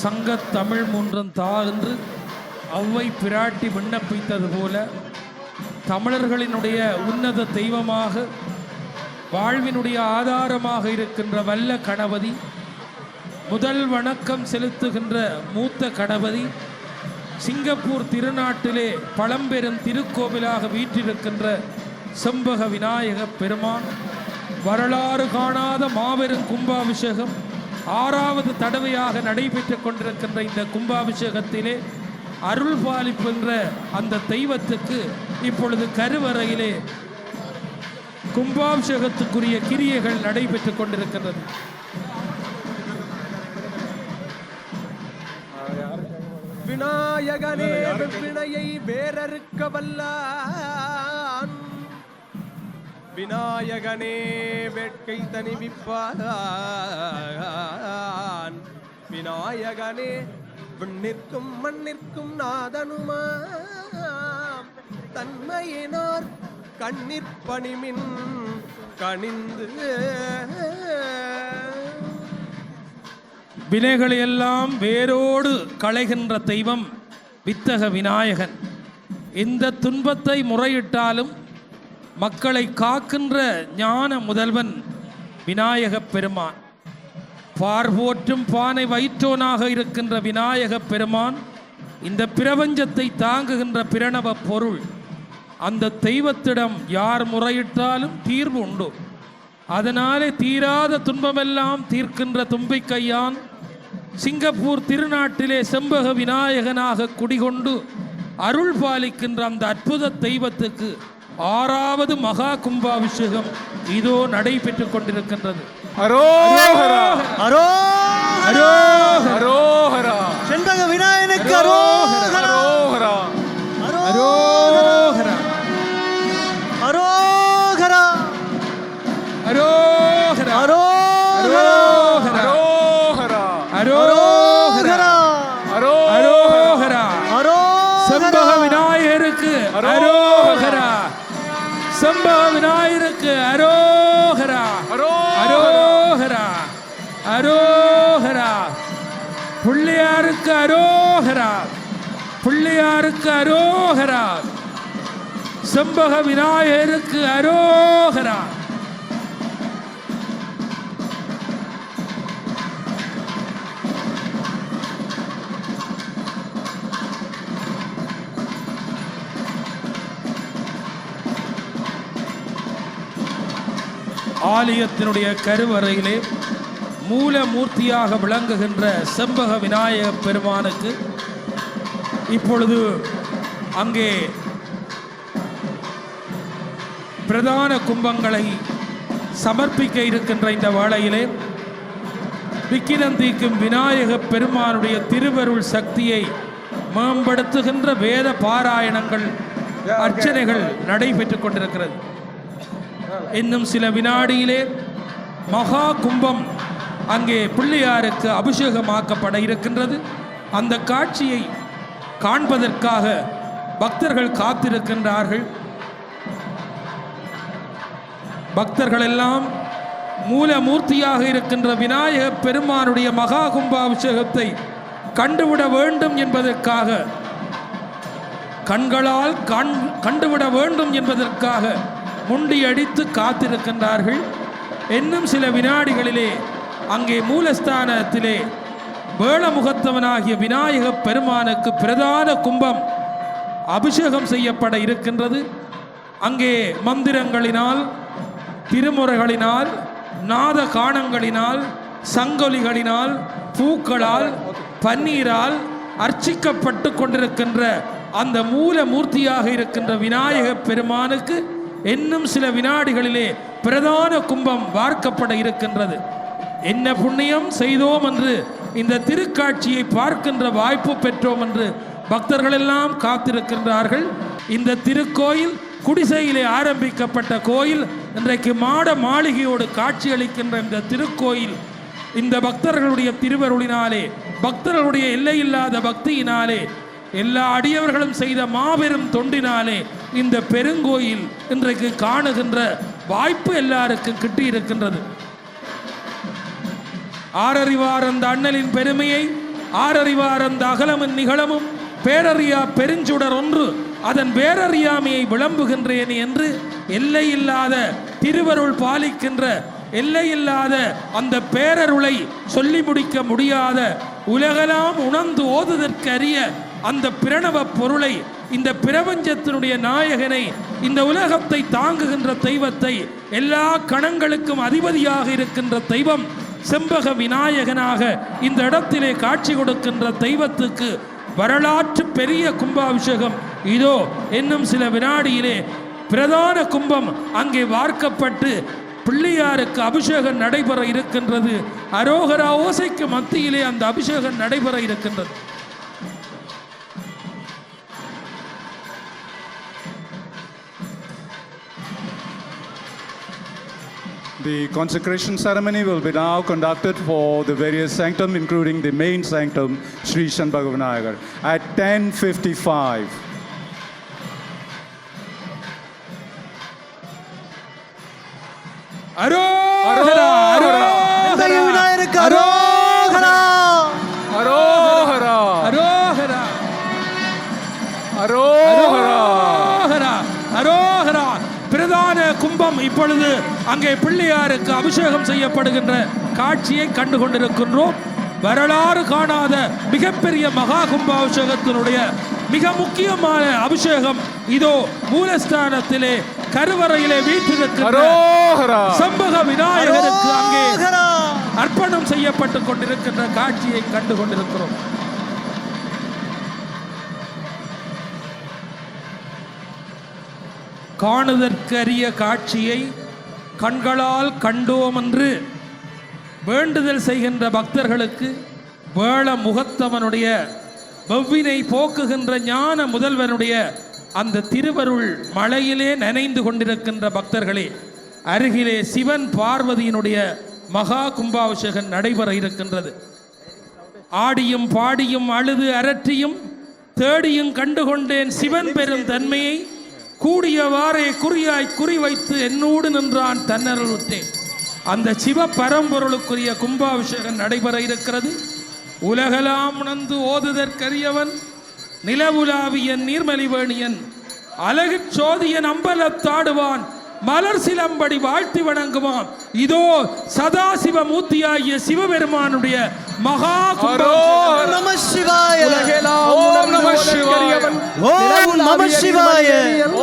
Speaker 2: சங்கத் தமிழ் மூன்றும் தா என்று ஔவை பிராட்டி விண்ணப்பித்தது போல தமிழர்களினுடைய உன்னத தெய்வமாக, வாழ்வினுடைய ஆதாரமாக இருக்கின்ற வல்ல கணபதி, முதல் வணக்கம் செலுத்துகின்ற மூத்த கணபதி, சிங்கப்பூர் திருநாட்டிலே பழம்பெரும் திருக்கோவிலாக வீற்றிருக்கின்ற செம்பக விநாயக பெருமான், வரலாறு காணாத மாபெரும் கும்பாபிஷேகம் 6வது தடவையாக நடைபெற்றுக் கொண்டிருக்கின்ற இந்த கும்பாபிஷேகத்திலே அருள் பாலிக்கின்ற அந்த தெய்வத்துக்கு இப்பொழுது கருவறையிலே கும்பாபிஷேகத்துக்குரிய கிரியைகள் நடைபெற்றுக் கொண்டிருக்கின்றது.
Speaker 4: விநாயகனே வினையை வேறறுக்க வல்லான், விநாயகனே வேட்கை தணிவிப்பான், விநாயகனே விண்ணிற்கும் மண்ணிற்கும் நாதனுமாம், தன்மையினார் கண்ணிற் பணிமின் கனிந்து
Speaker 2: வினைகளை எல்லாம் வேரோடு களைகின்ற தெய்வம் வித்தக விநாயகன். இந்த துன்பத்தை முறையிட்டாலும் மக்களை காக்கின்ற ஞான முதல்வன் விநாயகப் பெருமான். பார்போற்றும் பானை வயிற்றோனாக இருக்கின்ற விநாயகப் பெருமான் இந்த பிரபஞ்சத்தை தாங்குகின்ற பிரணவ பொருள். அந்த தெய்வத்திடம் யார் முறையிட்டாலும் தீர்வு உண்டு. அதனாலே தீராத துன்பமெல்லாம் தீர்க்கின்ற தும்பிக்கையான் சிங்கப்பூர் திருநாட்டிலே செம்பக விநாயகனாக குடிகொண்டு அருள் பாலிக்கின்ற அந்த அற்புத தெய்வத்துக்கு 6வது மகா கும்பாபிஷேகம் இதோ நடைபெற்றுக் கொண்டிருக்கின்றது.
Speaker 7: அரோகரா
Speaker 2: அரோகரா,
Speaker 7: அரோகரா
Speaker 4: செண்பக விநாயகனுக்கு அரோகரா
Speaker 7: அரோகரா
Speaker 2: அரோகரா,
Speaker 4: அரோகரா
Speaker 2: அரோகரா,
Speaker 7: அரோகரா
Speaker 2: அரோகரா,
Speaker 7: அரோகரா
Speaker 2: செம்பக விநாயகருக்கு அரோகரா, செம்பக விநாயகருக்கு அரோகரா, அரோகரா, அரோகரா, பிள்ளையாருக்கு அரோகரா, பிள்ளையாருக்கு அரோகரா, செம்பக விநாயகருக்கு அரோகரா. ஆலயத்தினுடைய கருவறையிலே மூலமூர்த்தியாக விளங்குகின்ற செம்பக விநாயக பெருமானுக்கு இப்பொழுது அங்கே பிரதான கும்பங்களை சமர்ப்பிக்க இருக்கின்ற இந்த வேளையிலே விக்கிரந்தீக்கும் விநாயக பெருமானுடைய திருவருள் சக்தியை மேம்படுத்துகின்ற வேத பாராயணங்கள் அர்ச்சனைகள் நடைபெற்றுக் கொண்டிருக்கிறது. இன்னும் சில வினாடியிலே மகா கும்பம் அங்கே பிள்ளையாருக்கு அபிஷேகமாக்கப்பட இருக்கின்றது. அந்த காட்சியை காண்பதற்காக பக்தர்கள் காத்திருக்கின்றார்கள். பக்தர்கள் எல்லாம் மூலமூர்த்தியாக இருக்கின்ற விநாயக பெருமானுடைய மகா கும்பாபிஷேகத்தை கண்டுவிட வேண்டும் என்பதற்காக, கண்களால் கண்டுவிட வேண்டும் என்பதற்காக முண்டியடித்து காத்திருக்கின்றார்கள். இன்னும் சில வினாடிகளிலே அங்கே மூலஸ்தானத்திலே வேளமுகத்தவனாகிய விநாயக பெருமானுக்கு பிரதான கும்பம் அபிஷேகம் செய்யப்பட இருக்கின்றது. அங்கே மந்திரங்களினால், திருமுறைகளினால், நாத காணங்களினால், சங்கொலிகளினால், பூக்களால், பன்னீரால் அர்ச்சிக்கப்பட்டு கொண்டிருக்கின்ற அந்த மூல மூர்த்தியாக இருக்கின்ற விநாயக பெருமானுக்கு இன்னும் சில வினாடிகளிலே பிரதான கும்பம் வார்க்கப்பட இருக்கின்றது. என்ன புண்ணியம் செய்தோம் என்று இந்த திருக்காட்சியை பார்க்கின்ற வாய்ப்பு பெற்றோம் என்று பக்தர்கள் எல்லாம் காத்திருக்கின்றார்கள். இந்த திருக்கோயில் குடிசையிலே ஆரம்பிக்கப்பட்ட கோயில், இன்றைக்கு மாட மாளிகையோடு காட்சியளிக்கின்ற இந்த திருக்கோயில் இந்த பக்தர்களுடைய திருவருளினாலே, பக்தர்களுடைய எல்லையில்லாத பக்தியினாலே, எல்லா அடியவர்களும் செய்த மாபெரும் தொண்டினாலே இந்த பெருங்கோயில் இன்றைக்கு காணுகின்ற வாய்ப்பு எல்லாருக்கும் கிட்டி இருக்கின்றது. ஆரறிவார் அந்த அண்ணலின் பெருமையை, ஆரறிவார் அந்த அகலமும் நிகழமும், பேரறியா பெருஞ்சுடர் ஒன்று அதன் பேரறியாமையை விளம்புகின்றேன் என்று எல்லையில்லாத திருவருள் பாலிக்கின்ற, எல்லையில்லாத அந்த பேரருளை சொல்லி முடிக்க முடியாத, உலகெல்லாம் உணர்ந்து ஓதுதற்கரிய அந்த பிரணவ பொருளை, இந்த பிரபஞ்சத்தினுடைய நாயகனை, இந்த உலகத்தை தாங்குகின்ற தெய்வத்தை, எல்லா கணங்களுக்கும் அதிபதியாக இருக்கின்ற தெய்வம் செம்பக விநாயகனாக இந்த இடத்திலே காட்சி கொடுக்கின்ற தெய்வத்துக்கு வரலாற்று பெரிய கும்பாபிஷேகம் இதோ இன்னும் சில வினாடியிலே பிரதான கும்பம் அங்கே வார்க்கப்பட்டு பிள்ளையாருக்கு அபிஷேகம் நடைபெற இருக்கின்றது. அரோகரா ஓசைக்கு மத்தியிலே அந்த அபிஷேகம் நடைபெற இருக்கின்றது.
Speaker 3: The consecration ceremony will be now conducted for the various sanctum, including the main sanctum, Sri Shanbhaga Vinayagar, at 10:55.
Speaker 2: அரோகரா,
Speaker 4: செண்பக விநாயகருக்கு அரோகரா
Speaker 7: அரோகரா
Speaker 2: அரோகரா,
Speaker 7: அரோகரா
Speaker 2: அரோகரா, அரோகரா. பிரதான கும்பம் இப்பொழுது அங்கே பிள்ளையாருக்கு அபிஷேகம் செய்யப்படுகின்ற காட்சியை கண்டு கொண்டிருக்கின்றோம். வரலாறு காணாத மிகப்பெரிய மகா கும்பாபிஷேகத்தினுடைய மிக முக்கியமான அபிஷேகம் இதோ மூலஸ்தானத்திலே கருவறையிலே வீற்றிருக்கின்ற
Speaker 7: அரோகரா.
Speaker 2: சம்பக விநாயகருக்கு அங்கே அர்ப்பணம் செய்யப்பட்டுக் கொண்டிருக்கின்ற காட்சியை கண்டு கொண்டிருக்கிறோம். காணுதற்கரிய காட்சியை கண்களால் கண்டோம் என்று வேண்டுதல் செய்கின்ற பக்தர்களுக்கு வேள முகத்தவனுடைய வெவ்வினை போக்குகின்ற ஞான முதல்வனுடைய அந்த திருவருள் மழையிலே நனைந்து கொண்டிருக்கின்ற பக்தர்களே, அருகிலே சிவன் பார்வதியினுடைய மகா கும்பாபிஷேகம் நடைபெற இருக்கின்றது. ஆடியும் பாடியும் அழுது அரற்றியும் தேடியும் கண்டுகொண்டேன் சிவன் பெரும் தன்மையை, கூடியவாறே குறியாய் குறிவைத்து என்னோடு நின்றான் தன்னருள் விட்டேன். அந்த சிவ பரம்பொருளுக்குரிய கும்பாபிஷேகம் நடைபெற இருக்கிறது. உலகலாம் உணர்ந்து ஓதுதற்கரியவன், நிலவுலாவிய நீர்மலிவேணியன், அழகிற் சோதியன் அம்பலத்தாடுவான், மலர் சிலம்படி வாழ்த்தி வணங்குவான். இதோ சதாசிவ மூர்த்தியாகிய சிவபெருமானுடைய மகா கும்பாபிஷேகம்.
Speaker 8: நம சிவாய.
Speaker 7: ஓம் நம சிவாய.
Speaker 8: ஓம் நம சிவாய.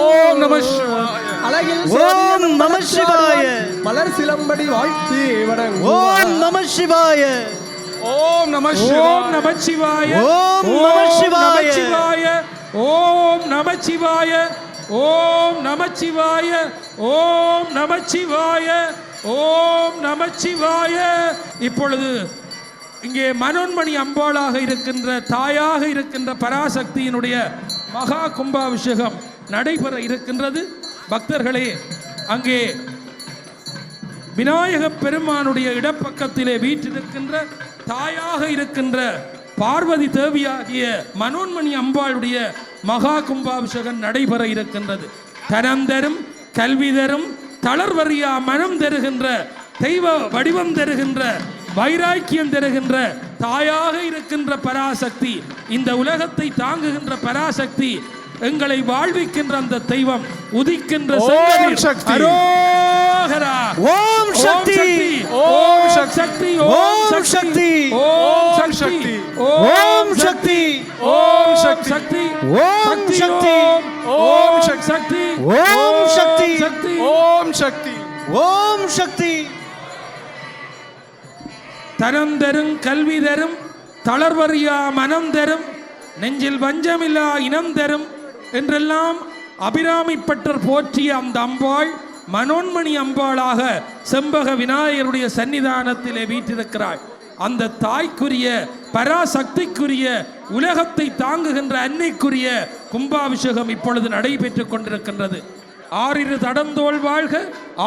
Speaker 7: ஓம் நம சிவாய.
Speaker 4: அழகில்
Speaker 8: ஓம் நம சிவாய.
Speaker 4: மலர் சிலம்படி வாழ்த்தி வணங்கு.
Speaker 8: ஓம் நம சிவாய.
Speaker 7: ஓம் நம
Speaker 2: ஓம்
Speaker 7: சிவாய.
Speaker 2: நம சிவாய.
Speaker 8: ஓம் நம சிவாய.
Speaker 2: ஓம் நம சிவாய. ஓம் நம சிவாய. ஓம் நம சிவாய. ஓம் நம சிவாய. இப்பொழுது இங்கே மனோன்மணி அம்பாளாக இருக்கின்ற தாயாக இருக்கின்ற பராசக்தியினுடைய மகா கும்பாபிஷேகம் நடைபெற இருக்கின்றது. பக்தர்களே, அங்கே விநாயக பெருமானுடைய இடப்பக்கத்திலே வீற்றிருக்கின்ற தாயாக இருக்கின்ற பார்வதி தேவியாகிய மனோன்மணி அம்பாளுடைய மகா கும்பாபிஷேகம் நடைபெற இருக்கின்றது. தனம் தரும், கல்வி தரும், தளர்வறியா மனம் தருகின்ற, தெய்வ வடிவம் தருகின்ற, வைராக்கியம் தருகின்ற தாயாக இருக்கின்ற பராசக்தி, இந்த உலகத்தை தாங்குகின்ற பராசக்தி, எங்களை வாழ்விக்கின்ற அந்த தெய்வம், உதிக்கின்ற
Speaker 7: ஓம் சக்தி.
Speaker 2: அரோகரா.
Speaker 8: ஓம் சக்தி.
Speaker 2: ஓம் சக்தி. ஓம் சக்தி. ஓம் சக்தி.
Speaker 8: ஓம் சக்தி.
Speaker 2: ஓம் சக்தி.
Speaker 8: ஓம் சக்தி.
Speaker 2: ஓம் சக்தி.
Speaker 8: ஓம் சக்தி.
Speaker 2: சக்தி.
Speaker 7: ஓம் சக்தி.
Speaker 8: ஓம் சக்தி.
Speaker 2: தனம் தரும், கல்வி தரும், தளர்வறியா மனம் தரும், நெஞ்சில் வஞ்சமில்லா இனம் தரும் என்றெல்லாம் அபிராமிப்பட்டர் போற்றிய அந்த அம்பாள் மனோன்மணி அம்பாளாக செம்பக விநாயகருடைய சன்னிதானத்திலே வீற்றிருக்கிறாள். அந்த தாய்க்குரிய பராசக்திக்குரிய உலகத்தை தாங்குகின்ற அன்னைக்குரிய கும்பாபிஷேகம் இப்பொழுது நடைபெற்றுக் கொண்டிருக்கின்றது. ஆறிரு தடந்தோள் வாழ்க,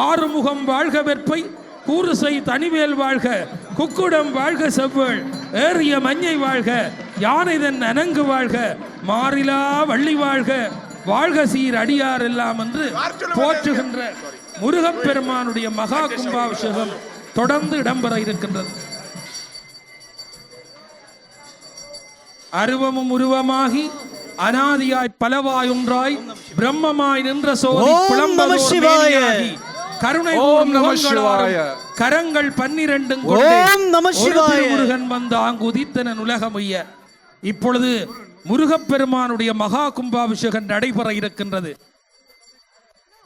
Speaker 2: ஆறுமுகம் வாழ்க வெற்பை, கூறுசை தனிவேல் வாழ்க, குக்குடம் வாழ்க செவ்வேள், ஏறிய மஞ்சை வாழ்க, யானைதன் அனங்கு வாழ்க, மாறிலா வள்ளி வாழ்க, வாழ்க சீர் அடியார் எல்லாம் என்று போற்றுகின்ற முருகப்பெருமானுடைய மகா கும்பாபிஷேகம் தொடர்ந்து இடம்பெற இருக்கின்றது. அருவமும் உருவமாகி அனாதியாய் பலவாயொன்றாய் பிரம்மமாய் நின்ற சோதி
Speaker 8: ஓம் நம சிவாய.
Speaker 2: புலம்பலோர் கருணை
Speaker 7: ஓம் நம
Speaker 2: முகங்களாரும்
Speaker 7: சிவாய.
Speaker 2: கரங்கள் 12
Speaker 8: ஓம் நம சிவாய.
Speaker 2: முருகன் வந்து ஆங்கு உதித்தன உலகமைய. இப்பொழுது முருகப்பெருமானுடைய மகா கும்பாபிஷேகம் நடைபெற இருக்கின்றது.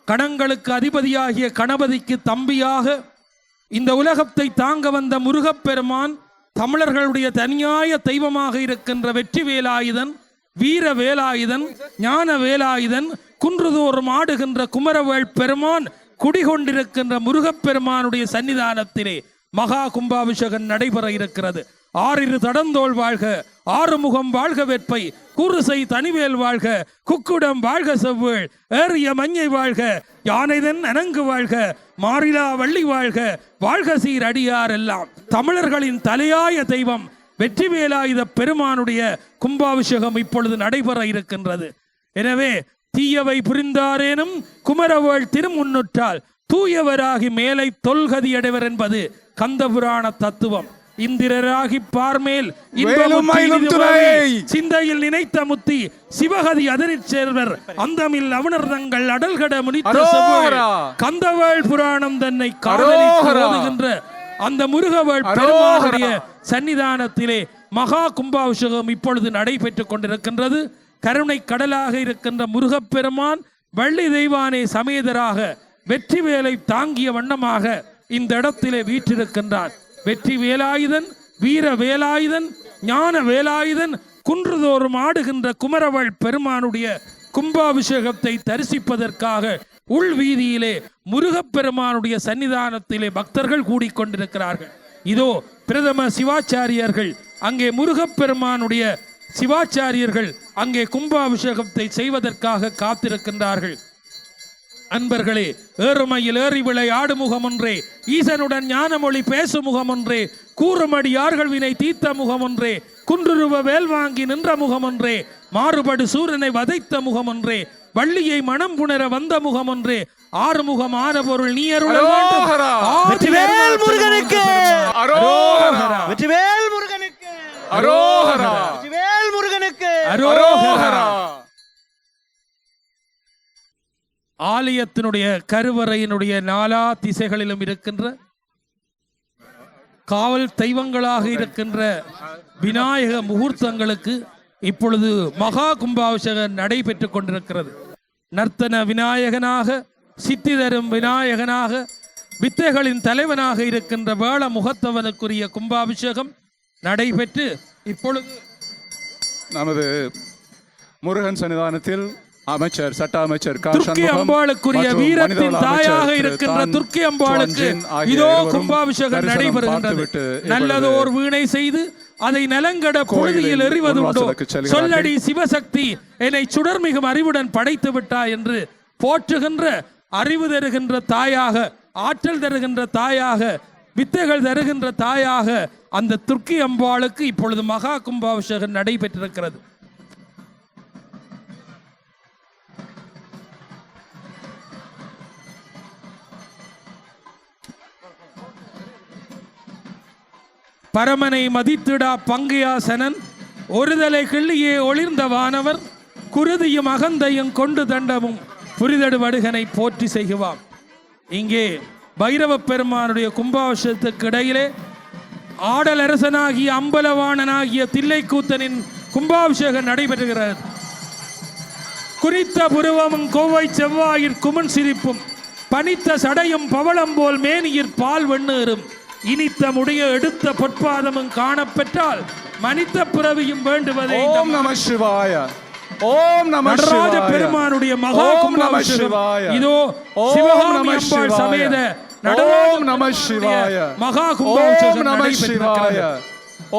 Speaker 2: கணங்களுக்கு அதிபதியாகிய கணபதிக்கு தம்பியாக இந்த உலகத்தை தாங்க வந்த முருகப்பெருமான் தமிழர்களுடைய தனியாய தெய்வமாக இருக்கின்ற வெற்றி வேலாயுதன், வீர வேலாயுதன், ஞான வேலாயுதன், குன்றுதோறும் ஆடுகின்ற குமரவேள் பெருமான் குடிகொண்டிருக்கின்ற முருகப்பெருமானுடைய சன்னிதானத்திலே மகா கும்பாபிஷேகம் நடைபெற இருக்கிறது. ஆறிரு தடந்தோள் வாழ்க, ஆறுமுகம் வாழ்க வெற்பை, கூறுசை தனிவேல் வாழ்க, குக்குடம் வாழ்க செவ்வேள், ஏறிய மஞ்சை வாழ்க, யானைதன் அனங்கு வாழ்க, மாறிலா வள்ளி வாழ்க, வாழ்க சீர் அடியார் எல்லாம். தமிழர்களின் தலையாய தெய்வம் வெற்றி வேலாயுத பெருமானுடைய கும்பாபிஷேகம் இப்பொழுது நடைபெற இருக்கின்றது. எனவே தீயவை புரிந்தாரேனும் குமரவேள் திருமுன்னுற்றால் தூயவராகி மேலை தொல்கதி அடைவர் என்பது கந்தபுராண தத்துவம். இந்திரராகி பார்மேல் சிந்தையில் நினைத்த முத்தி சிவகதி அதனிற் சேர்வர் அந்தமில் அவனர்தங்கள் அடல்கட முனித்த கந்தவேள் புராணம் தன்னை காதலிக்கின்ற அந்த முருகவேள் பெருமானுடைய சன்னிதானத்திலே மகா கும்பாபிஷேகம் இப்பொழுது நடைபெற்றுக் கொண்டிருக்கின்றது. கருணை கடலாக இருக்கின்ற முருகப்பெருமான் வள்ளி தெய்வானை சமேதராக வெற்றி வேலை தாங்கிய வண்ணமாக இந்த இடத்திலே வீற்றிருக்கின்றான். வெற்றி வேலாயுதன், வீர வேலாயுதன், ஞான வேலாயுதன் குன்றுதோறும் ஆடுகின்ற குமரவள் பெருமானுடைய கும்பாபிஷேகத்தை தரிசிப்பதற்காக உள் வீதியிலே முருகப்பெருமானுடைய சன்னிதானத்திலே பக்தர்கள் கூடிக்கொண்டிருக்கிறார்கள். இதோ பிரதம சிவாச்சாரியர்கள் அங்கே முருகப்பெருமானுடைய சிவாச்சாரியர்கள் அங்கே கும்பாபிஷேகத்தை செய்வதற்காக காத்திருக்கின்றார்கள். அன்பர்களே, ஏறுமையில் ஏறி விளை ஆடு முகம் ஒன்றே, ஈசனுடன் ஞானமொழி பேசு முகம் ஒன்றே, கூறுமடியார்கள் வினை தீர்த்த முகம் ஒன்றே, குன்றுருவ வேல் வாங்கி நின்ற முகம் ஒன்றே, மாறுபடு சூரனை வதைத்த முகம் ஒன்றே, வள்ளியை மனம் புணர வந்த முகம் ஒன்றே, ஆறுமுகம் ஆன பொருள் நீ அருள வேண்டும்.
Speaker 8: வெற்றிவேல் முருகனுக்கு
Speaker 7: அரோகரா
Speaker 8: வெற்றிவேல் முருகனுக்கு
Speaker 7: அரோகரா
Speaker 8: வெற்றிவேல் முருகனுக்கு
Speaker 7: அரோகரா.
Speaker 2: ஆலயத்தினுடைய கருவறையினுடைய நாலா திசைகளிலும் இருக்கின்ற காவல் தெய்வங்களாக இருக்கின்ற விநாயக முகூர்த்தங்களுக்கு இப்பொழுது மகா கும்பாபிஷேகம் நடைபெற்றுக் கொண்டிருக்கிறது. நர்த்தன விநாயகனாக, சித்தி தரும் விநாயகனாக, வித்தைகளின் தலைவனாக இருக்கின்ற வேள முகத்தவனுக்குரிய கும்பாபிஷேகம் நடைபெற்று இப்பொழுது
Speaker 3: நமது முருகன் சன்னிதானத்தில் அமைச்சர், சட்ட அமைச்சர்
Speaker 2: துர்க்கி அம்பாளுக்குரிய வீரத்தின் தாயாக இருக்கின்ற துர்க்கி அம்பாளுக்கு இதோ கும்பாபிஷேகம் நடைபெறுகின்றது. நல்லதோர் வீணை செய்து அதை நலங்கட புழுதியில் எறிவதுண்டோ, சொல்லடி சிவசக்தி என்னை சுடர்மிகும் அறிவுடன் படைத்து விட்டாய் என்று போற்றுகின்ற, அறிவு தருகின்ற தாயாக, ஆற்றல் தருகின்ற தாயாக, வித்தைகள் தருகின்ற தாயாக அந்த துர்க்கி அம்பாளுக்கு இப்பொழுது மகா கும்பாபிஷேகம் நடைபெற்றிருக்கிறது. பரமனை மதித்திடா பங்கையாசனன், ஒருதலை கிள்ளியே ஒளிர்ந்த வானவர், குருதியும் அகந்தையும் கொண்டு தண்டமும் புரிதடு வடுகனை போற்றி செய்குவாம். இங்கே பைரவ பெருமானுடைய கும்பாபிஷேகத்துக்கு இடையிலே ஆடலரசனாகிய அம்பலவாணனாகிய தில்லைக்கூத்தனின் கும்பாபிஷேகம் நடைபெறுகிறது. குறித்த புருவமும் கோவை செவ்வாயிற் குமன் சிரிப்பும், பனித்த சடையும் பவளம் போல் மேனியிற் பால் வெண்ணேறும், இனித்த முடிய எடுத்த பொற்பாதமும் காணப்பெற்றால் மனித பிறவியும் வேண்டுவதை.
Speaker 7: ஓம் நம சிவாய. ஓம் நம
Speaker 2: நடராஜ பெருமானுடைய மகா கும்பாபிஷேகம் இதோ சிவகாமி அம்பாள் சமேத
Speaker 7: ஓம் நம சிவாய.
Speaker 2: மகா கும்பாபிஷேகம்
Speaker 7: சிவாய.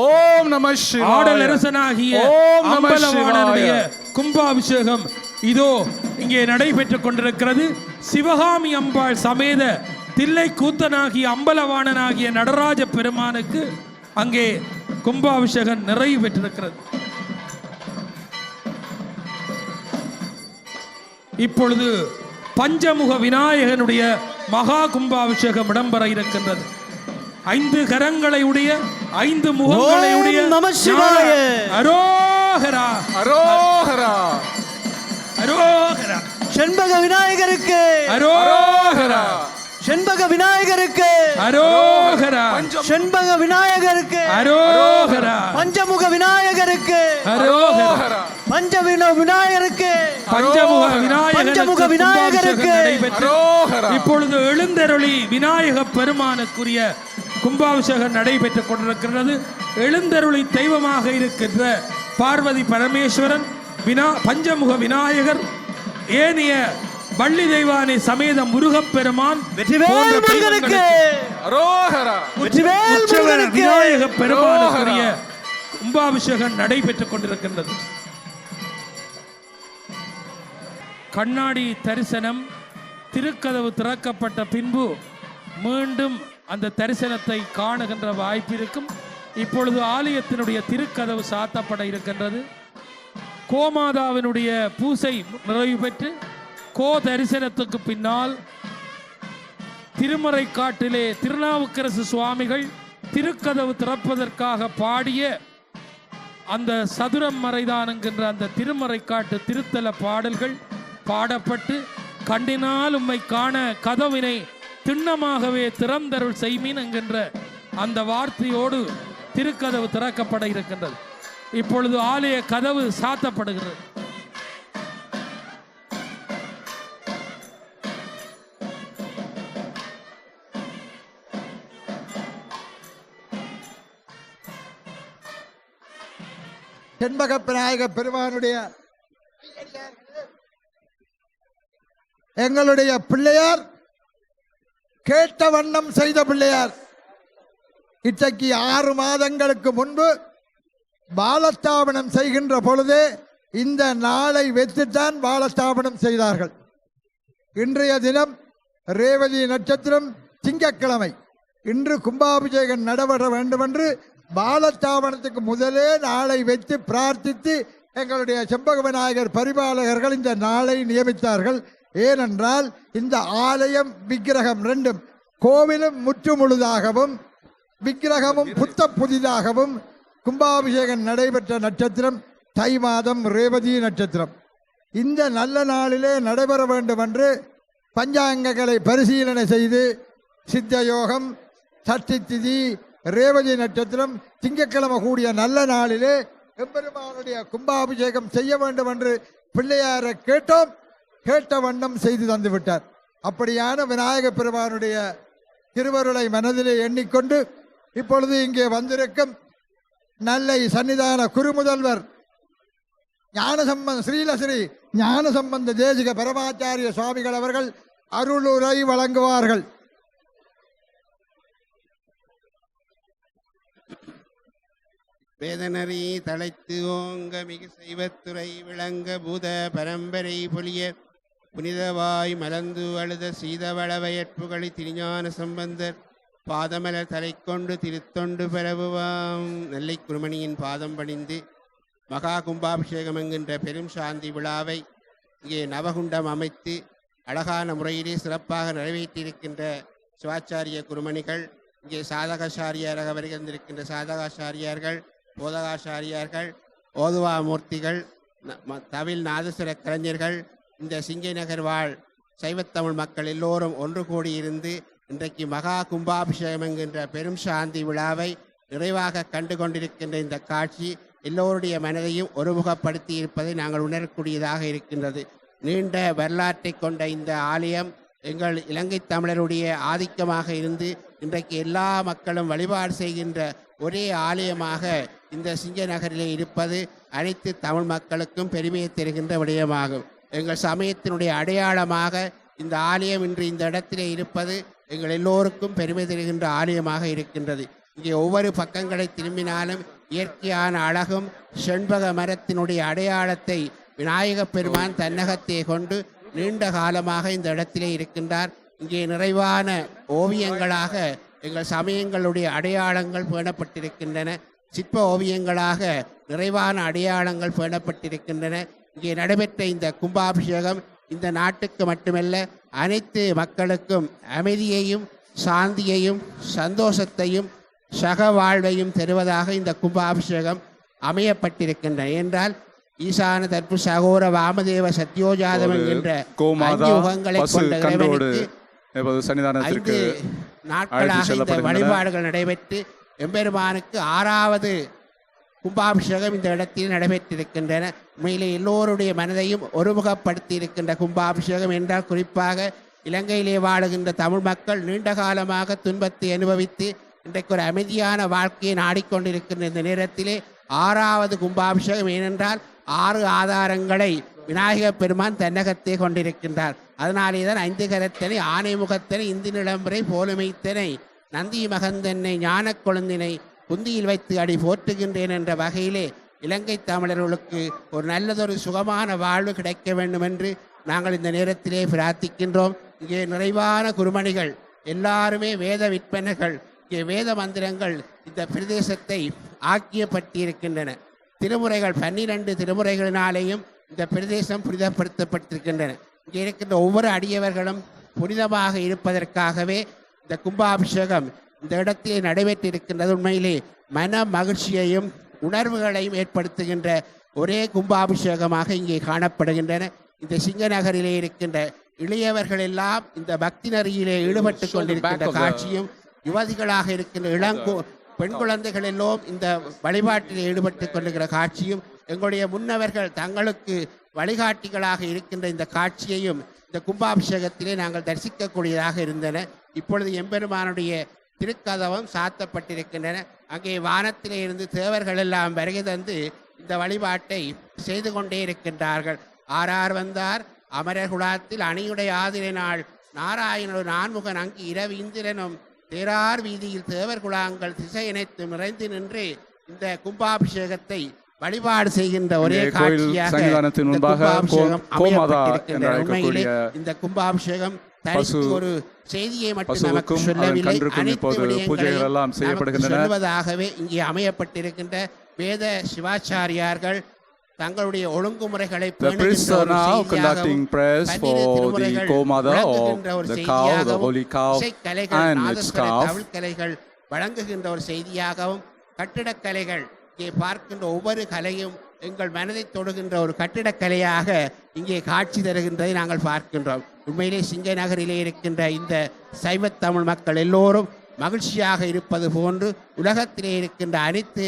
Speaker 7: ஓம் நம சிவாய.
Speaker 2: ஆடலரசனாகிய அம்பலவாணனுடைய கும்பாபிஷேகம் இதோ இங்கே நடைபெற்றுக் கொண்டிருக்கிறது. சிவகாமி அம்பாள் சமேத தில்லை கூத்தனாகிய அம்பலவாணனாகிய நடராஜ பெருமானுக்கு அங்கே கும்பாபிஷேகம் நிறைவு பெற்றிருக்கிறது. இப்பொழுது பஞ்சமுக விநாயகனுடைய மகா கும்பாபிஷேகம் இடம்பெற இருக்கின்றது. 5 கரங்களை உடைய, 5 முகங்களை உடைய
Speaker 8: நமசிவாய.
Speaker 2: அரோகரா
Speaker 7: அரோகரா
Speaker 2: அரோகரா.
Speaker 8: செண்பக விநாயகருக்கு
Speaker 2: அரோகரா
Speaker 8: செண்பக விநாயகருக்கு
Speaker 2: அரோகரா.
Speaker 8: செண்பக விநாயகருக்கு
Speaker 2: அரோகரா.
Speaker 8: பஞ்சமுக விநாயகருக்கு
Speaker 2: அரோகரா.
Speaker 8: விநாயகருக்கு
Speaker 2: பஞ்சமுக விநாயகருக்கு நடைபெற்று
Speaker 7: அரோகரா.
Speaker 2: இப்பொழுது எழுந்தருளி விநாயக பெருமானுக்குரிய கும்பாபிஷேகம் நடைபெற்றுக் கொண்டிருக்கிறது. எழுந்தருளி தெய்வமாக இருக்கின்ற பார்வதி பரமேஸ்வரன், பஞ்சமுக விநாயகர், ஏனைய வள்ளி தெய்வானை சமேத முருகப்பெருமான், விநாயக பெருமானுக்குரிய கும்பாபிஷேகம் நடைபெற்றுக் கொண்டிருக்கின்றது. கண்ணாடி தரிசனம், திருக்கதவு திறக்கப்பட்ட பின்பு மீண்டும் அந்த தரிசனத்தை காணுகின்ற வாய்ப்பிருக்கும். இப்பொழுது ஆலயத்தினுடைய திருக்கதவு சாத்தப்பட இருக்கின்றது. கோமாதாவினுடைய பூசை நிறைவு பெற்று கோ தரிசனத்துக்கு பின்னால் திருமறை காட்டிலே திருநாவுக்கரசு சுவாமிகள் திருக்கதவு திறப்பதற்காக பாடிய அந்த சதுரம் மறைதான் என்கின்ற அந்த திருமறை காட்டு திருத்தல பாடல்கள் பாடப்பட்டு, கண்டினால் உம்மை காண கதவினை திண்ணமாகவே திறந்தருள் செய்மீன் என்கின்ற அந்த வார்த்தையோடு திருக்கதவு திறக்கப்பட இருக்கின்றது. இப்பொழுது ஆலய கதவு சாத்தப்படுகிறது.
Speaker 9: செண்பக விநாயக பெருமானுடைய எங்களுடைய பிள்ளையார் கேட்ட வண்ணம் செய்த பிள்ளையார். இன்றைக்கு 6 மாதங்களுக்கு முன்பு பாலஸ்தாபனம் செய்கின்ற பொழுதே இந்த நாளை வைத்துத்தான் பாலஸ்தாபனம் செய்தார்கள். இன்றைய தினம் ரேவதி நட்சத்திரம் திங்கட்கிழமை. இன்று கும்பாபிஷேகம் நடைபெற வேண்டும் என்று பாலஸ்தாபனத்துக்கு முதலே நாளை வைத்து பிரார்த்தித்து எங்களுடைய செண்பக விநாயகர் பரிபாலகர்கள் இந்த நாளை நியமித்தார்கள். ஏனென்றால் இந்த ஆலயம் விக்கிரகம் ரெண்டும், கோவிலும் முற்றுமுழுதாகவும் விக்கிரகமும் புதிதாகவும் கும்பாபிஷேகம் நடைபெற்ற நட்சத்திரம் தை மாதம் ரேவதி நட்சத்திரம். இந்த நல்ல நாளிலே நடைபெற வேண்டும் என்று பஞ்சாங்கங்களை பரிசீலனை செய்து சித்த யோகம், சஷ்டி திதி, ரேவதி நட்சத்திரம் திங்கட்கிழமை கூடிய நல்ல நாளிலே எம்பெருமானுடைய கும்பாபிஷேகம் செய்ய வேண்டும் என்று பிள்ளையாரை கேட்டோம். கேட்ட வண்ணம் செய்து தந்து விட்டார். அப்படியான விநாயக பெருமானுடைய திருவருளை மனதிலே எண்ணிக்கொண்டு இப்பொழுது இங்கே வந்திருக்கும் நல்லை சன்னிதான குருமுதல்வர் ஸ்ரீலஸ்ரீ ஞானசம்பந்த தேசிக பரமாச்சாரிய சுவாமிகள் அவர்கள் அருளுரை வழங்குவார்கள்.
Speaker 10: வேதனரி தழைத்து ஓங்க மிகு செய்வத்துறை விளங்க பூத பரம்பரை பொலிய புனிதவாய் மலர்ந்து அழுத சீதவளவயற்புகளை திருஞான சம்பந்தர் பாதமலர் தலை கொண்டு திருத்தொண்டு பெறவுவாம். நெல்லை குருமணியின் பாதம் பணிந்து மகா கும்பாபிஷேகம் என்கின்ற பெரும் சாந்தி விழாவை இங்கே நவகுண்டம் அமைத்து அழகான முறையிலே சிறப்பாக நிறைவேற்றியிருக்கின்ற சிவாச்சாரிய குருமணிகள், இங்கே சாதகாச்சாரியாராக வருகின்றிருக்கின்ற சாதகாச்சாரியார்கள், போதகாச்சாரியார்கள், ஓதுவா மூர்த்திகள், தவில் நாதஸ்வர கலைஞர்கள், இந்த சிங்கை நகர் வாழ் சைவத்தமிழ் மக்கள் எல்லோரும் ஒன்று கூடியிருந்து இன்றைக்கு மகா கும்பாபிஷேகம் என்கின்ற பெரும் சாந்தி விழாவை நிறைவாக கண்டு கொண்டிருக்கின்ற இந்த காட்சி எல்லோருடைய மனதையும் ஒருமுகப்படுத்தி இருப்பதை நாங்கள் உணரக்கூடியதாக இருக்கின்றது. நீண்ட வரலாற்றை கொண்ட இந்த ஆலயம் எங்கள் இலங்கை தமிழருடைய ஆதிக்கமாக இருந்து இன்றைக்கு எல்லா மக்களும் வழிபாடு செய்கின்ற ஒரே ஆலயமாக இந்த சிங்க நகரிலே இருப்பது அனைத்து தமிழ் மக்களுக்கும் பெருமையை தருகின்ற விடயமாகும். எங்கள் சமயத்தினுடைய அடையாளமாக இந்த ஆலயம் இன்று இந்த இடத்திலே இருப்பது எங்கள் எல்லோருக்கும் பெருமை தருகின்ற ஆலயமாக இருக்கின்றது. இங்கே ஒவ்வொரு பக்கங்களை திரும்பினாலும் இயற்கையான அழகும் செண்பக மரத்தினுடைய அடையாளத்தை விநாயக பெருமான் தன்னகத்தை கொண்டு நீண்ட காலமாக இந்த இடத்திலே இருக்கின்றார். இங்கே நிறைவான ஓவியங்களாக எங்கள் சமயங்களுடைய அடையாளங்கள் பேணப்பட்டிருக்கின்றன. சிற்ப ஓவியங்களாக நிறைவான அடையாளங்கள் பேணப்பட்டிருக்கின்றன. இங்கே நடைபெற்ற இந்த கும்பாபிஷேகம் இந்த நாட்டுக்கு மட்டுமல்ல அனைத்து மக்களுக்கும் அமைதியையும் சாந்தியையும் சந்தோஷத்தையும் சக வாழ்வையும் தருவதாக இந்த கும்பாபிஷேகம் அமையப்பட்டிருக்கின்றன. என்றால் ஈசான தற்பு சகோர வாமதேவ சத்யோஜாதம் என்கின்ற யுகங்களை கொண்ட இறைவனுக்கு 5 நாட்களாக இந்த வழிபாடுகள் நடைபெற்று எம்பெருமானுக்கு 6வது கும்பாபிஷேகம் இந்த இடத்தில் நடைபெற்றிருக்கின்றன. உண்மையிலே எல்லோருடைய மனதையும் ஒருமுகப்படுத்தி இருக்கின்ற கும்பாபிஷேகம் என்றால் குறிப்பாக இலங்கையிலே வாழுகின்ற தமிழ் மக்கள் நீண்ட காலமாக துன்பத்தை அனுபவித்து இன்றைக்கு ஒரு அமைதியான வாழ்க்கையை நாடிக்கொண்டிருக்கின்ற இந்த நேரத்திலே 6வது கும்பாபிஷேகம். ஏனென்றால் 6 ஆதாரங்களை விநாயகப் பெருமான் தன்னகத்தை கொண்டிருக்கின்றார். அதனாலே தான் 5 கரத்தனை, ஆனை முகத்தனை, இந்தி நிலம்பரை போலுமைத்தனை, நந்தி மகந்தனை, ஞான கொழுந்தினை குந்தியில் வைத்து அடி போற்றுகின்றேன் என்ற வகையிலே இலங்கை தமிழர்களுக்கு ஒரு நல்லதொரு சுகமான வாழ்வு கிடைக்க வேண்டும் என்று நாங்கள் இந்த நேரத்திலே பிரார்த்திக்கின்றோம். இங்கே நிறைவான குருமணிகள் எல்லாருமே வேத விற்பனைகள், இங்கே வேத மந்திரங்கள் இந்த பிரதேசத்தை ஆக்கியப்பட்டிருக்கின்றன. திருமுறைகள் 12 திருமுறைகளினாலேயும் இந்த பிரதேசம் புனிதப்படுத்தப்பட்டிருக்கின்றன. இங்கே இருக்கின்ற ஒவ்வொரு அடியவர்களும் புனிதமாக இருப்பதற்காகவே இந்த கும்பாபிஷேகம் இந்த இடத்திலே நடைபெற்றிருக்கின்றது. உண்மையிலே மன மகிழ்ச்சியையும் உணர்வுகளையும் ஏற்படுத்துகின்ற ஒரே கும்பாபிஷேகமாக இங்கே காணப்படுகின்றன. இந்த சிங்க நகரிலே இருக்கின்ற இளையவர்கள் எல்லாம் இந்த பக்தி நெறியிலே ஈடுபட்டு கொண்டிருக்கின்ற காட்சியும், யுவதிகளாக இருக்கின்ற பெண் குழந்தைகள் எல்லோரும் இந்த வழிபாட்டில் ஈடுபட்டு கொண்டிருக்கிற காட்சியும், எங்களுடைய முன்னவர்கள் தங்களுக்கு வழிகாட்டிகளாக இருக்கின்ற இந்த காட்சியையும் இந்த கும்பாபிஷேகத்திலே நாங்கள் தரிசிக்கக்கூடியதாக இருந்தன. இப்பொழுது எம்பெருமானுடைய திருக்கதவம் சாத்தப்பட்டிருக்கின்றன. அங்கே வானத்திலே இருந்து தேவர்கள் எல்லாம் வருகை தந்து இந்த வழிபாட்டை செய்து கொண்டே இருக்கின்றார்கள். ஆரார் வந்தார் அமரர் குலாத்தில் அணியுடை ஆதிரினாள் நாராயணன் நான்முகன் அங்கு இரவு இந்திரனும் தேரார் வீதியில் தேவர் குழாங்கள் திசையனைத்து நிறைந்து நின்று இந்த கும்பாபிஷேகத்தை வழிபாடு செய்கின்ற ஒரே காட்சியாக உண்மையிலே இந்த கும்பாபிஷேகம் ஒரு செய்தியை மட்டும் நமக்கு சொல்லவில்லை, அனைத்து விடயங்களையும் சொல்வதாகவே இங்கே அமையப்பட்டிருக்கின்ற வேத சிவாச்சாரியார்கள் தங்களுடைய ஒழுங்குமுறைகளை கலைகள் வழங்குகின்ற ஒரு செய்தியாகவும் கட்டிடக்கலைகள் இங்கே பார்க்கின்ற ஒவ்வொரு கலையும் எங்கள் மனதை தொடுகின்ற ஒரு கட்டிடக்கலையாக இங்கே காட்சி தருகின்றதை நாங்கள் பார்க்கின்றோம். உண்மையிலே சிங்க நகரிலே இருக்கின்ற இந்த சைவத்தமிழ் மக்கள் எல்லோரும் மகிழ்ச்சியாக இருப்பது போன்று உலகத்திலே இருக்கின்ற அனைத்து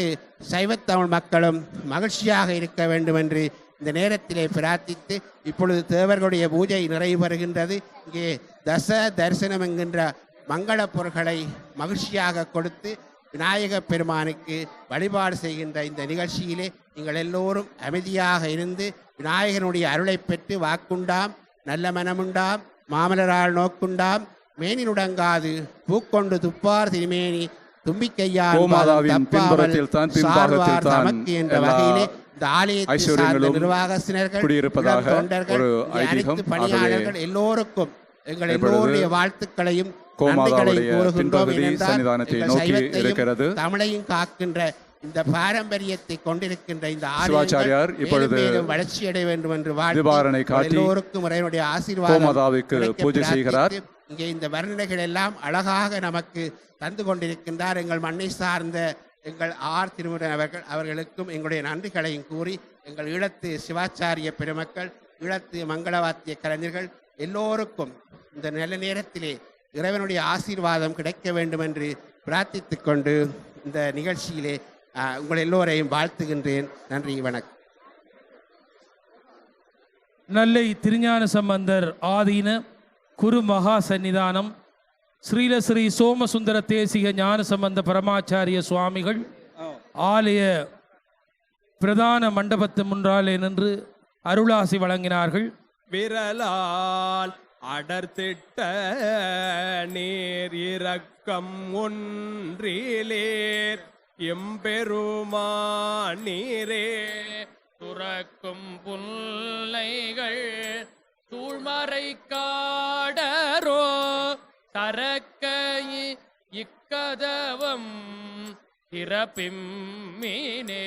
Speaker 10: சைவத்தமிழ் மக்களும் மகிழ்ச்சியாக இருக்க வேண்டும் என்று இந்த நேரத்திலே பிரார்த்தித்து இப்பொழுது தேவர்களுடைய பூஜை நிறைவு பெறுகின்றது. இங்கே தச தரிசனம் என்கின்ற மங்கள பொருட்களை மகிழ்ச்சியாக கொடுத்து விநாயக பெருமானுக்கு வழிபாடு செய்கின்ற இந்த நிகழ்ச்சியிலே நீங்கள் எல்லோரும் அமைதியாக இருந்து விநாயகனுடைய அருளை பெற்று வாக்குண்டாம் நல்ல மனமுண்டாம் மாமலரால் நோக்குண்டாம் மேனினுடங்காது பூக்கொண்டு துப்பார் திருமேனி தும்பிக்கையால் என்ற வகையிலே இந்த ஆலயத்தை சார்ந்த நிர்வாகத்தினர்கள் தொண்டர்கள் அனைத்து பணியாளர்கள் எல்லோருக்கும் எங்கள் எல்லோருடைய வாழ்த்துக்களையும் தமிழையும் காக்கின்ற இந்த பாரம்பரியத்தை கொண்டிருக்கின்ற இந்த ஆலயங்கள் மேலும் வளர்ச்சி அடைய வேண்டும் என்று எல்லோருக்கும் இறைவனுடைய ஆசீர்வாதம் பூஜை செய்கிறார். இங்கே இந்த வர்ணனைகள் எல்லாம் அழகாக நமக்கு தந்து கொண்டிருக்கின்றார். எங்கள் மண்ணை சார்ந்த எங்கள் ஆர் திருமுருகன் அவர்களுக்கும் எங்களுடைய நன்றிகளையும் கூறி எங்கள் ஈழத்து சிவாச்சாரிய பெருமக்கள் ஈழத்து மங்களவாத்திய கலைஞர்கள் எல்லோருக்கும் இந்த நல்ல நேரத்திலே இறைவனுடைய ஆசீர்வாதம் கிடைக்க வேண்டும் என்று பிரார்த்தித்துக் கொண்டு இந்த நிகழ்ச்சியிலே உங்கள் எல்லோரையும் வாழ்த்துகின்றேன். நன்றி, வணக்கம்.
Speaker 2: நெல்லை திருஞான சம்பந்தர் ஆதீன குரு மகா சன்னிதானம் ஸ்ரீலஸ்ரீ சோமசுந்தர தேசிக ஞான சம்பந்த பரமாச்சாரிய சுவாமிகள் ஆலய பிரதான மண்டபத்து முன்றாலே நின்று அருளாசி வழங்கினார்கள்.
Speaker 4: விரலால் அடர்த்திட்ட நீர் இரக்கம் ஒன்றிலேர் எம்பெருமானீரே
Speaker 6: துறக்கும் புல்லைகள் சூழ்மறை காடரோ தரக்கை இக்கதவம் திறப்பிம்மினே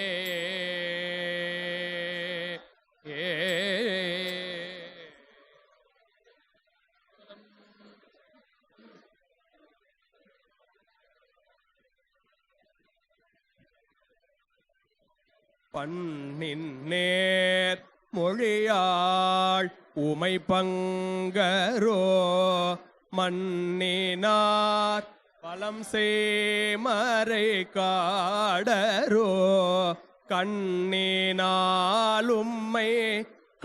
Speaker 4: பண்ணின் நேர் மொழியாள் உமை பங்கரோ மன்னினார் பலம் சேமரை காடரோ கண்ணினாலும்மை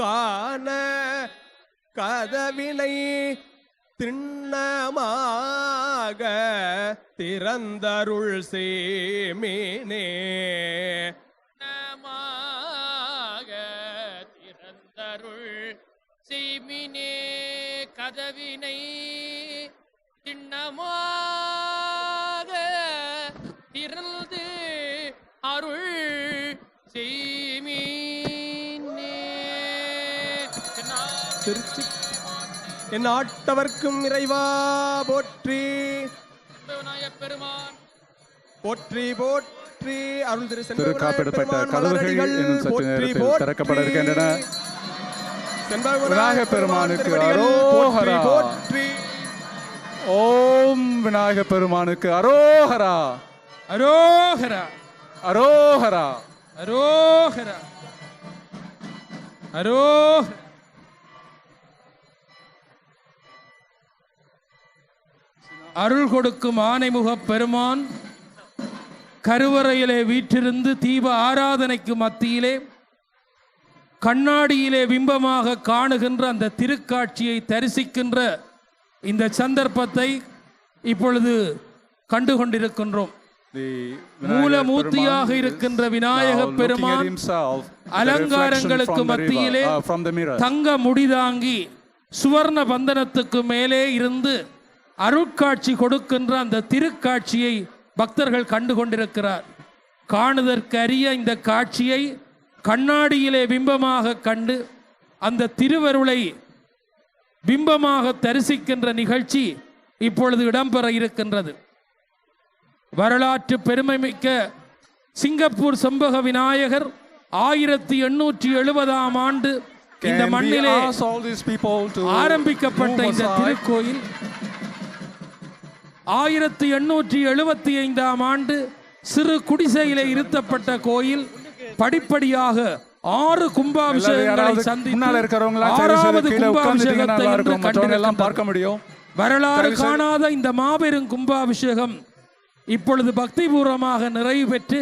Speaker 4: காண கதவினை திண்ணமாக திறந்தருள் சேமினே
Speaker 6: செய்மினே கதவினை திண்ணமாக திறந்து அருள் செய்மினே.
Speaker 4: என் ஆட்டவர்க்கும் இறைவா போற்றி,
Speaker 6: விநாயகப் பெருமான்
Speaker 4: போற்றி போற்றி. அருள்
Speaker 7: திரு காப்பிடப்பட்ட கதவுகள் இன்னும் சற்று நேரத்தில் திறக்கப்பட இருக்கின்றன. விநாயகப் பெருமானுக்கு அரோஹரா. ஓம் விநாயகப் பெருமானுக்கு அரோஹரா
Speaker 2: அரோஹரா
Speaker 7: அரோஹரா
Speaker 2: அரோஹரா அரோஹரா. அருள் கொடுக்கும் ஆனைமுகப் பெருமான் கருவறையிலே வீற்றிருந்து தீப ஆராதனைக்கு மத்தியிலே கண்ணாடியிலே பிம்பமாக காணுகின்ற அந்த திருக்காட்சியை தரிசிக்கின்ற இந்த சந்தர்ப்பத்தை இப்பொழுது கண்டு கொண்டிருக்கின்றோம்.
Speaker 7: the
Speaker 2: மூலமூர்த்தியாக இருக்கின்ற விநாயக பெருமான் அலங்காரங்களுக்கு மத்தியிலே
Speaker 7: from the mirror.
Speaker 2: தங்க முடிதாங்கி சுவர்ண பந்தனத்துக்கு மேலே இருந்து அருட்காட்சி கொடுக்கின்ற அந்த திருக்காட்சியை பக்தர்கள் கண்டு கொண்டிருக்கிறார். காணுதற்கரிய இந்த காட்சியை கண்ணாடியிலே பிம்பமாக கண்டு அந்த திருவருளை பிம்பமாக தரிசிக்கின்ற நிகழ்ச்சி இப்பொழுது இடம்பெற இருக்கின்றது. வரலாற்று பெருமைமிக்க சிங்கப்பூர் செம்பக விநாயகர் 1870 ஆண்டு இந்த மண்ணிலே ஆரம்பிக்கப்பட்ட இந்த திருக்கோயில் 1875 ஆண்டு சிறு குடிசையிலே இருத்தப்பட்ட கோயில் படிப்படியாக 6 கும்பாபிஷேகங்களை சந்தித்து 6வது கும்பாபிஷேகத்தை
Speaker 7: பார்க்க முடியும்.
Speaker 2: வரலாறு காணாத இந்த மாபெரும் கும்பாபிஷேகம் இப்பொழுது பக்திபூர்வமாக நிறைவு பெற்று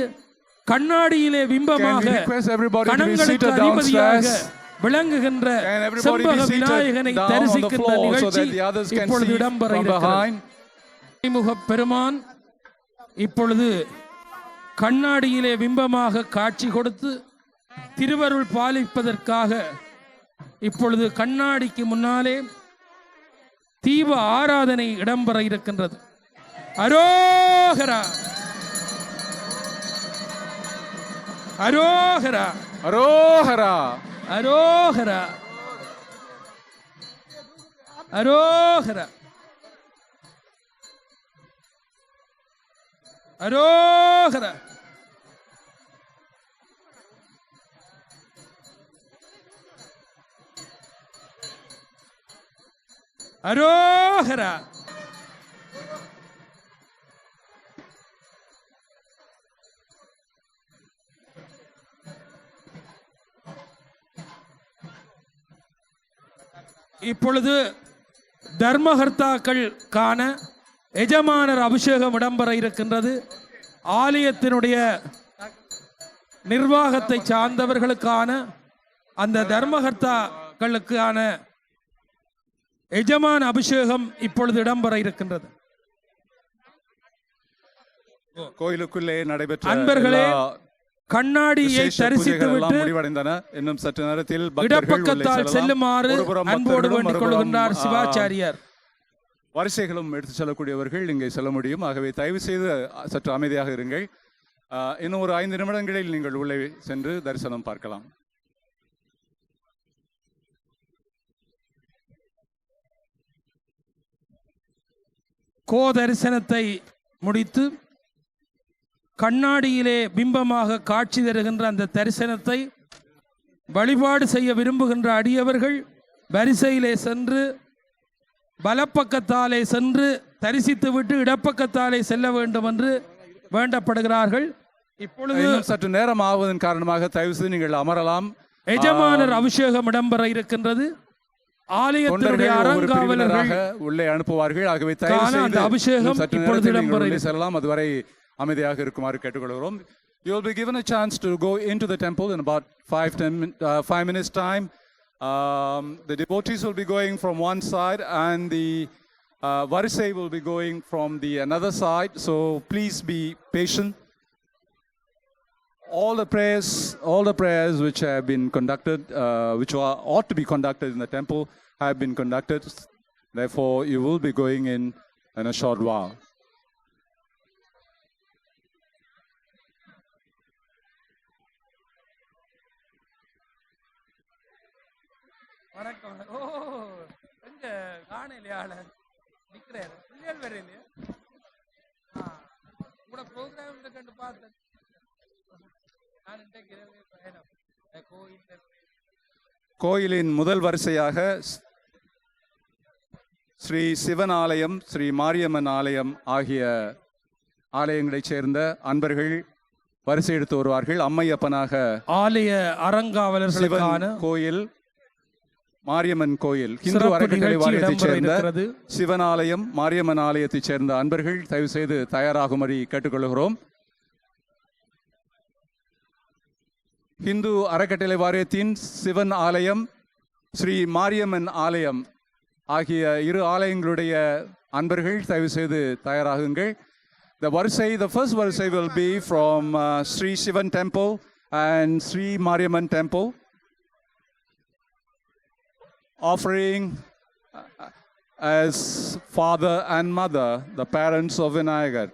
Speaker 2: கண்ணாடியிலே பிம்பமாக கணங்களுக்கு அதிபதியாக விளங்குகின்ற செம்பக விநாயகனை தரிசிக்கின்ற நிகழ்ச்சி இப்பொழுது இடம்பெற இருக்கிறது. பெருமான் இப்பொழுது கண்ணாடியிலே பிம்பமாக காட்சி கொடுத்து திருவருள் பாலிப்பதற்காக இப்பொழுது கண்ணாடிக்கு முன்னாலே தீப ஆராதனை இடம்பெற இருக்கின்றது. அரோகரா அரோகரா
Speaker 7: அரோகரா
Speaker 2: அரோகரா அரோகரா அரோகரா அரோகரா இப்பொழுது தர்மகர்த்தாக்களுக்கான எஜமானர் அபிஷேகம் இடம்பெற இருக்கின்றது. ஆலயத்தினுடைய நிர்வாகத்தை சார்ந்தவர்களுக்கான அந்த தர்மகர்த்தாக்களுக்கான எஜமான அபிஷேகம் இப்பொழுது இடம்பெற இருக்கின்றது.
Speaker 7: கோயிலுக்குள்ளே நடைபெற்ற
Speaker 2: அன்பர்களே, கண்ணாடியை தரிசித்து விட்டு
Speaker 7: முடிவடைந்தன. இன்னும் சற்று நேரத்தில்
Speaker 2: இடப்பக்கத்தால் செல்லுமாறு அன்போடு வேண்டிக் கொள்கின்றார் சிவாச்சாரியார்.
Speaker 7: வரிசைகளும் எடுத்து செல்லக்கூடியவர்கள் இங்கே செல்ல முடியும். ஆகவே தயவு செய்து சற்று அமைதியாக இருங்கள். இன்னும் ஒரு 5 நிமிடங்களில் நீங்கள் உள்ளே சென்று தரிசனம் பார்க்கலாம்.
Speaker 2: கோ தரிசனத்தை முடித்து கண்ணாடியிலே பிம்பமாக காட்சி தருகின்ற அந்த தரிசனத்தை வழிபாடு செய்ய விரும்புகின்ற அடியவர்கள் வரிசையிலே சென்று வலப்பக்கத்தாலே சென்று தரிசித்து விட்டு இடப்பக்கத்தாலே செல்ல வேண்டும் என்று வேண்டப்படுகிறார்கள். இப்பொழுது
Speaker 7: சற்று நேரம் ஆவதன் காரணமாக தயவு செய்து நீங்கள் அமரலாம்.
Speaker 2: எஜமானர் அபிஷேகம் இடம்பெற இருக்கின்றது. ஆலயத்தினுடைய அறங்காவலர்கள்
Speaker 7: உள்ளே அனுப்புவார்கள். ஆகவே தயவு செய்து
Speaker 2: அபிஷேகம் இப்பொழுது இடம்பெற
Speaker 7: செல்லலாம். அதுவரை அமைதியாக இருக்குமாறு கேட்டுக்கொள்கிறோம். You will be given a chance to go into the temple in about 5 minutes time. The devotees will be going from one side and the varisai will be going from the another side. So please be patient. All the prayers which have been conducted, which ought to be conducted in the temple, have been conducted. Therefore, you will be going in a short while.
Speaker 2: வணக்கம். ஓ, எங்க காணலையா நிக்கிறாரு, பிள்ளைகள் வேற இல்லையா? கூட program கண்டு பார்த்தேன். நான் இன்றைக்கு பயணம்
Speaker 7: கோயிலின் முதல் வரிசையாக ஸ்ரீ சிவன் ஆலயம், ஸ்ரீ மாரியம்மன் ஆலயம் ஆகிய ஆலயங்களைச் சேர்ந்த அன்பர்கள் வரிசை எடுத்து வருவார்கள். அம்மையப்பனாக
Speaker 2: ஆலய அறங்காவலர்களுக்கான
Speaker 7: கோயில், மாரியம்மன் கோயில், ஹிந்து அறக்கட்டளை வாரியத்தைச் சேர்ந்த சிவன் ஆலயம், மாரியம்மன் ஆலயத்தைச் சேர்ந்த அன்பர்கள் தயவு செய்து தயாராகும்படி கேட்டுக்கொள்கிறோம். ஹிந்து அறக்கட்டளை வாரியத்தின் சிவன் ஆலயம், ஸ்ரீ மாரியம்மன் ஆலயம் ஆகிய 2 ஆலயங்களுடைய அன்பர்கள் தயவு செய்து தயாராகுங்கள். The Varisai, the first Varisai will be from Sri Shivan Temple and Sri Mariamman Temple, offering as father and mother, the parents of Vinayagar.